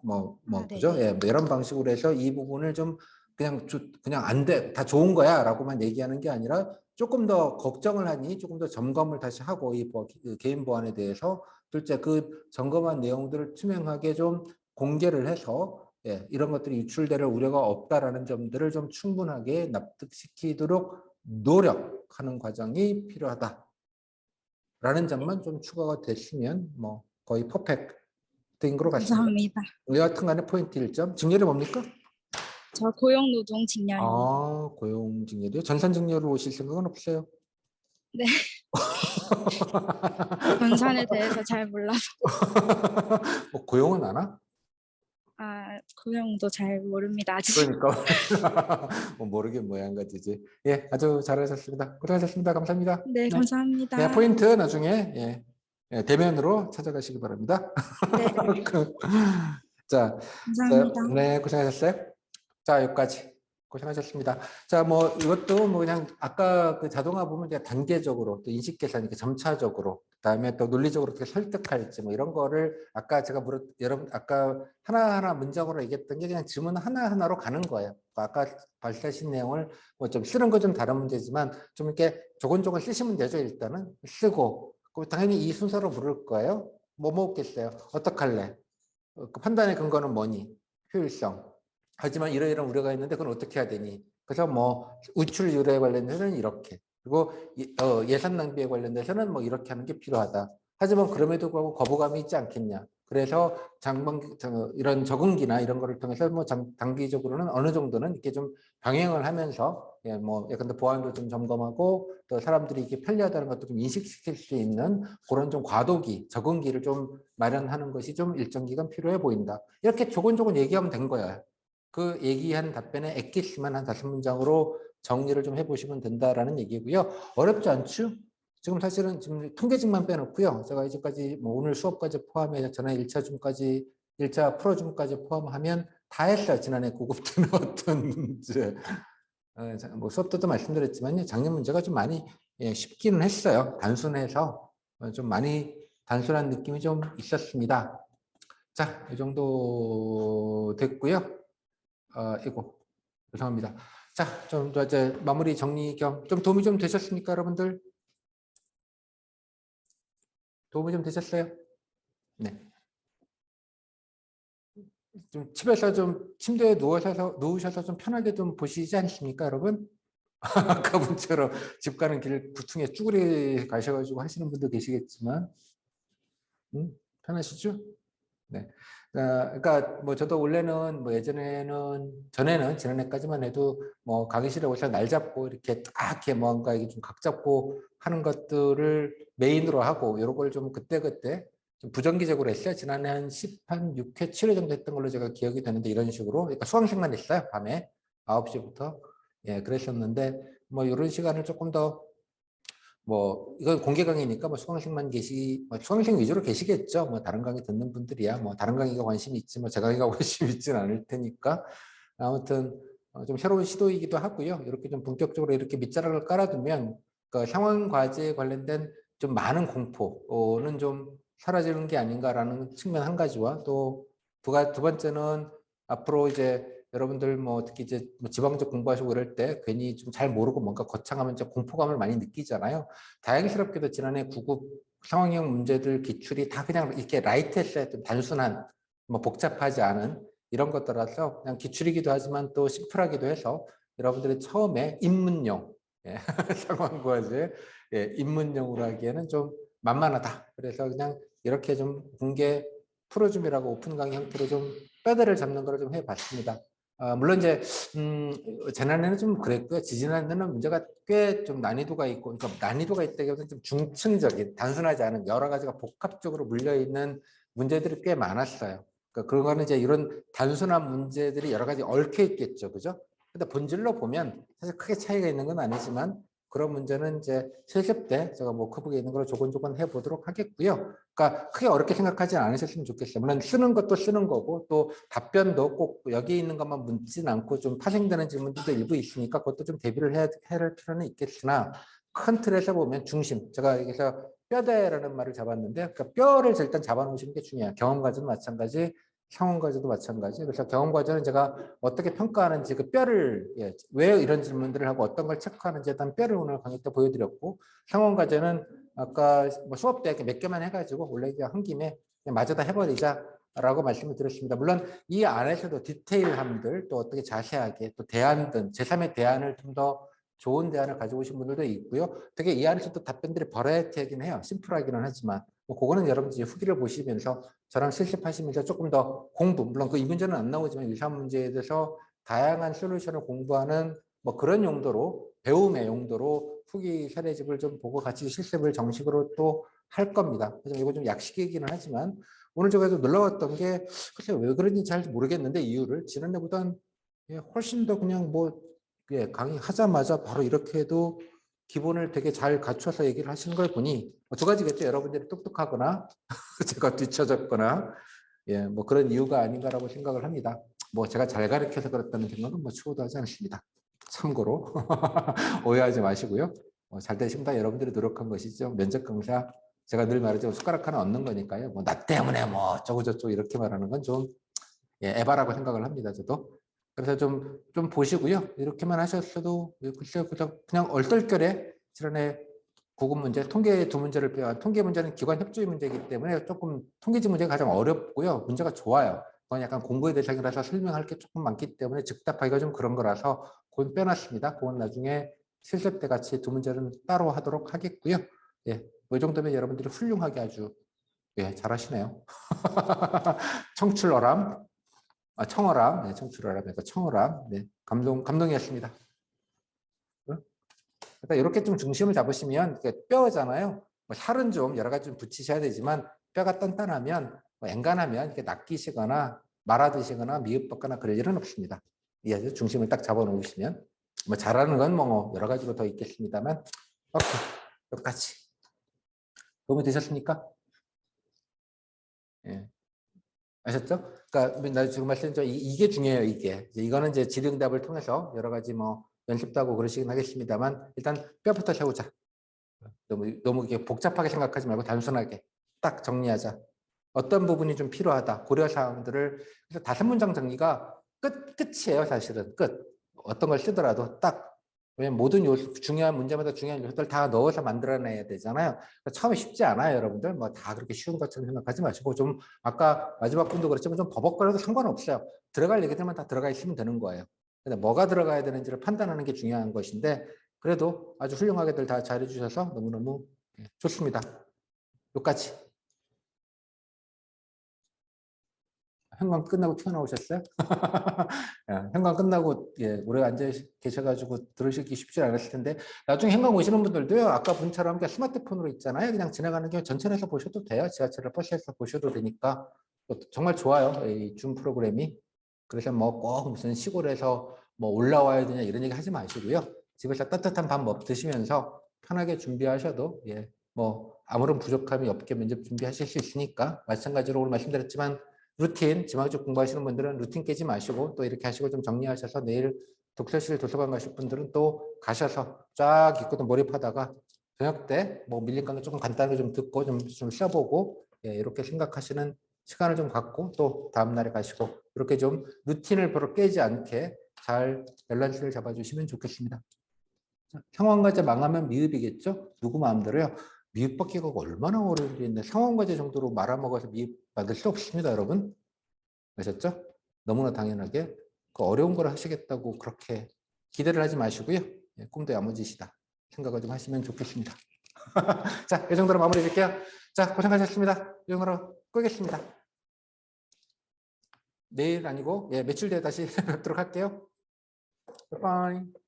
그죠? 예, 이런 방식으로 해서 이 부분을 좀 그냥 안 돼, 다 좋은 거야 라고만 얘기하는 게 아니라 조금 더 걱정을 하니 조금 더 점검을 다시 하고 이 개인 보안에 대해서 둘째 그 점검한 내용들을 투명하게 좀 공개를 해서 이런 것들이 유출될 우려가 없다라는 점들을 좀 충분하게 납득시키도록 노력하는 과정이 필요하다라는 점만 좀 추가가 됐으면 거의 퍼펙트인 것 같습니다. 감사합니다. 여하튼간에 포인트 1점. 직렬이 뭡니까? 저 고용노동 직렬입니다. 고용직렬이요? 전산직렬로 오실 생각은 없어요? 네. 전산에 대해서 잘 몰라서. 고용은 아나? 고용도 잘 모릅니다. 아직. 그러니까 모르긴 뭐야 한 가지지. 예, 아주 잘하셨습니다. 고생하셨습니다. 감사합니다. 네, 감사합니다. 네, 포인트 나중에 대면으로 찾아가시기 바랍니다. 네. 자, 감사합니다. 네, 고생하셨어요. 자, 여기까지 고생하셨습니다. 자, 이것도 그냥 아까 그 자동화 보면 이제 단계적으로 또 인식 계산, 점차적으로, 그다음에 또 논리적으로 어떻게 설득할지 이런 거를 아까 제가 여러분 아까 하나하나 문장으로 얘기했던 게 그냥 질문 하나하나로 가는 거예요. 아까 발표하신 내용을 좀 쓰는 거 좀 다른 문제지만 좀 이렇게 조곤조곤 쓰시면 되죠. 일단은 쓰고 당연히 이 순서로 물을 거예요. 뭐 먹겠어요? 어떡할래? 그 판단의 근거는 뭐니? 효율성. 하지만 이러이러한 우려가 있는데 그건 어떻게 해야 되니? 그래서 우출 유래에 관련해서는 이렇게, 그리고 예산 낭비에 관련돼서는 이렇게 하는 게 필요하다. 하지만 그럼에도 불구하고 거부감이 있지 않겠냐. 그래서 이런 적응기나 이런 거를 통해서 단기적으로는 어느 정도는 이렇게 좀 병행을 하면서 약간 더 보안도 좀 점검하고 또 사람들이 이게 편리하다는 것도 좀 인식시킬 수 있는 그런 좀 과도기, 적응기를 좀 마련하는 것이 좀 일정 기간 필요해 보인다. 이렇게 조곤조곤 얘기하면 된 거야. 그 얘기한 답변에 엑기스만 한 5문장으로 정리를 좀 해보시면 된다라는 얘기고요. 어렵지 않죠? 지금 사실은 지금 통계직만 빼놓고요. 제가 이제까지 오늘 수업까지 포함해서 전에 1차 줌까지 1차 프로줌까지 포함하면 다 했어요. 지난해 고급 때 나왔던 문제. 수업 때도 말씀드렸지만요. 작년 문제가 좀 많이 쉽기는 했어요. 단순해서 좀 많이 단순한 느낌이 좀 있었습니다. 자, 이 정도 됐고요. 죄송합니다. 자, 좀 이제 마무리 정리 겸 좀 도움이 좀 되셨습니까, 여러분들? 도움이 좀 되셨어요? 네. 좀 집에서 좀 침대에 누우셔서 좀 편하게 좀 보시지 않습니까, 여러분? 아까 분처럼 집 가는 길 구퉁에 쭈그리 가셔가지고 하시는 분도 계시겠지만, 편하시죠? 네. 그러니까 뭐 저도 원래는 뭐 전에는 지난해까지만 해도 뭐 강의실에 오셔서 날 잡고 이렇게 딱 이렇게 뭔가 이게 좀 각 잡고 하는 것들을 메인으로 하고 이런 걸 좀 그때그때 좀 부정기적으로 했어요. 지난해 한 6회, 7회 정도 했던 걸로 제가 기억이 되는데 이런 식으로. 그러니까 수강생만 했어요. 밤에 9시부터. 예, 그랬었는데 뭐 이런 시간을 조금 더 뭐 이건 공개 강의니까 뭐 수강생만 수강생 위주로 계시겠죠. 뭐 다른 강의 듣는 분들이야 뭐 다른 강의가 관심이 있지 뭐 제 강의가 관심이 있지는 않을 테니까 아무튼 좀 새로운 시도이기도 하고요. 이렇게 좀 본격적으로 이렇게 밑자락을 깔아두면 그 상황 과제에 관련된 좀 많은 공포는 좀 사라지는 게 아닌가라는 측면 한 가지와 또 두 번째는 앞으로 이제 여러분들 뭐 특히 이제 뭐 지방적 공부하시고 이럴 때 괜히 좀 잘 모르고 뭔가 거창하면 이제 공포감을 많이 느끼잖아요. 다행스럽게도 지난해 9급 상황형 문제들 기출이 다 그냥 이렇게 라이트했어요. 좀 단순한 뭐 복잡하지 않은 이런 것들라서 그냥 기출이기도 하지만 또 심플하기도 해서 여러분들이 처음에 입문용 상황 과제 입문용으로 하기에는 좀 만만하다. 그래서 그냥 이렇게 좀 공개 프로줌이라고 오픈 강의 형태로 좀 뼈대를 잡는 걸 좀 해봤습니다. 물론 이제 지난해는 좀 그랬고요. 지지난해는 문제가 꽤 좀 난이도가 있고, 그러니까 난이도가 있다기보다는 좀 중층적인, 단순하지 않은 여러 가지가 복합적으로 물려 있는 문제들이 꽤 많았어요. 그러니까 그런 거는 이제 이런 단순한 문제들이 여러 가지 얽혀 있겠죠, 그죠? 근데 본질로 보면 사실 크게 차이가 있는 건 아니지만 그런 문제는 이제 실습 때 제가 뭐 크게 있는 걸 조곤조곤 해보도록 하겠고요. 그러니까 크게 어렵게 생각하지 않으셨으면 좋겠어요. 물론 쓰는 것도 쓰는 거고 또 답변도 꼭 여기 있는 것만 묻진 않고 좀 파생되는 질문들도 일부 있으니까 그것도 좀 대비를 해야 할 필요는 있겠으나 큰 틀에서 보면 중심. 제가 여기서 뼈대라는 말을 잡았는데 그러니까 뼈를 일단 잡아놓으시는 게 중요해요. 경험 과정도 마찬가지, 상황 과정도 마찬가지. 그래서 경험 과정은 제가 어떻게 평가하는지 그 뼈를 왜 이런 질문들을 하고 어떤 걸 체크하는지에 대한 뼈를 오늘 강의 때 보여드렸고 상황 과정은 아까 뭐 수업 때 몇 개만 해가지고 원래 그냥 한 김에 그냥 마저 다 해버리자라고 말씀을 드렸습니다. 물론 이 안에서도 디테일함들 또 어떻게 자세하게 또 대안들 제3의 대안을 좀 더 좋은 대안을 가지고 오신 분들도 있고요. 되게 이 안에서도 답변들이 버라이어티하긴 해요. 심플하기는 하지만 뭐 그거는 여러분들이 후기를 보시면서 저랑 실습하시면서 조금 더 공부, 물론 그 이 문제는 안 나오지만 유사 문제에 대해서 다양한 솔루션을 공부하는 뭐 그런 용도로 배움의 용도로 후기 사례집을 좀 보고 같이 실습을 정식으로 또 할 겁니다. 그래서 이거 좀 약식이기는 하지만 오늘 제가 놀라웠던 게 글쎄 왜 그런지 잘 모르겠는데 이유를 지난해보단 훨씬 더 그냥 뭐 강의하자마자 바로 이렇게 해도 기본을 되게 잘 갖춰서 얘기를 하시는 걸 보니 두 가지겠죠. 여러분들이 똑똑하거나 제가 뒤처졌거나 뭐 그런 이유가 아닌가라고 생각을 합니다. 뭐 제가 잘 가르쳐서 그렇다는 생각은 뭐 추호도 하지 않습니다. 참고로 오해하지 마시고요. 잘 되십니다. 여러분들이 노력한 것이죠. 면접 강사 제가 늘 말하죠. 숟가락 하나 얻는 거니까요. 뭐 나 때문에 뭐 어쩌고 저쩌고 이렇게 말하는 건 좀 에바라고 생각을 합니다. 저도. 그래서 좀 보시고요. 이렇게만 하셨어도 글쎄요, 그냥 얼떨결에 지난해 9급 문제, 통계 두 문제를 빼야 통계 문제는 기관 협조의 문제이기 때문에 조금 통계지 문제가 가장 어렵고요. 문제가 좋아요. 그건 약간 공부의 대상이라서 설명할 게 조금 많기 때문에 즉답하기가 좀 그런 거라서 그건 빼놨습니다. 그건 나중에 실습 때 같이 두 문제는 따로 하도록 하겠고요. 이 정도면 여러분들이 훌륭하게 아주 잘하시네요. 청출어람. 청어람, 청출어람에서 청어람, 감동이었습니다. 그러니까 이렇게 좀 중심을 잡으시면 뼈잖아요. 뭐 살은 좀 여러 가지 좀 붙이셔야 되지만 뼈가 단단하면 뭐 엔간하면 이렇게 낚이시거나 말아드시거나 미흡받거나 그럴 일은 없습니다. 이 중심을 딱 잡아놓으시면 뭐 잘하는 건 뭐 여러 가지로 더 있겠습니다만 오케이 여기까지 도움이 되셨습니까? 아셨죠? 그러니까 나 지금 말씀드린 이게 중요해요. 이거는 이제 질의응답을 통해서 여러 가지 뭐 연습도 하고 그러시긴 하겠습니다만 일단 뼈부터 세우자. 너무 이게 복잡하게 생각하지 말고 단순하게 딱 정리하자. 어떤 부분이 좀 필요하다. 고려 사항들을 그래서 5문장 정리가 끝이에요. 사실은 끝. 어떤 걸 쓰더라도 딱 왜냐면 모든 요소, 중요한 문제마다 중요한 요소들 다 넣어서 만들어내야 되잖아요. 그러니까 처음에 쉽지 않아요, 여러분들. 뭐 다 그렇게 쉬운 것처럼 생각하지 마시고 좀 아까 마지막 분도 그랬지만 좀 버벅거려도 상관없어요. 들어갈 얘기들만 다 들어가 있으면 되는 거예요. 근데 뭐가 들어가야 되는지를 판단하는 게 중요한 것인데 그래도 아주 훌륭하게들 다 잘해주셔서 너무너무 좋습니다. 여기까지. 현관 끝나고 튀어나오셨어요? 현관 끝나고 오래 앉아 계셔가지고 들으시기 쉽지 않았을 텐데 나중에 현관 오시는 분들도요. 아까 분처럼 그냥 스마트폰으로 있잖아요. 그냥 지나가는 길 전철에서 보셔도 돼요. 지하철을 버스에서 보셔도 되니까 정말 좋아요. 이 줌 프로그램이. 그래서 뭐 꼭 무슨 시골에서 뭐 올라와야 되냐 이런 얘기 하지 마시고요. 집에서 따뜻한 밥 드시면서 편하게 준비하셔도 뭐 아무런 부족함이 없게 면접 준비하실 수 있으니까 마찬가지로 오늘 말씀드렸지만 루틴, 지망직 공부하시는 분들은 루틴 깨지 마시고 또 이렇게 하시고 좀 정리하셔서 내일 독서실 도서관 가실 분들은 또 가셔서 쫙 읽고도 몰입하다가 저녁 때 뭐 밀린 강의 조금 간단하게 좀 듣고 좀 써보고 이렇게 생각하시는 시간을 좀 갖고 또 다음날에 가시고 이렇게 좀 루틴을 별로 깨지 않게 잘 밸런스를 잡아주시면 좋겠습니다. 상황과제 망하면 미흡이겠죠? 누구 마음대로요? 미흡 받기가 얼마나 어려운 게 있는데 상황과제 정도로 말아먹어서 미흡 받을 수 없습니다, 여러분. 아셨죠? 너무나 당연하게 그 어려운 걸 하시겠다고 그렇게 기대를 하지 마시고요. 꿈도 야무지시다 생각을 좀 하시면 좋겠습니다. 자, 이 정도로 마무리 드릴게요. 자, 고생하셨습니다. 이 정도로 끄겠습니다. 내일 아니고 며칠 뒤에 다시 뵙도록 할게요. 바이바이.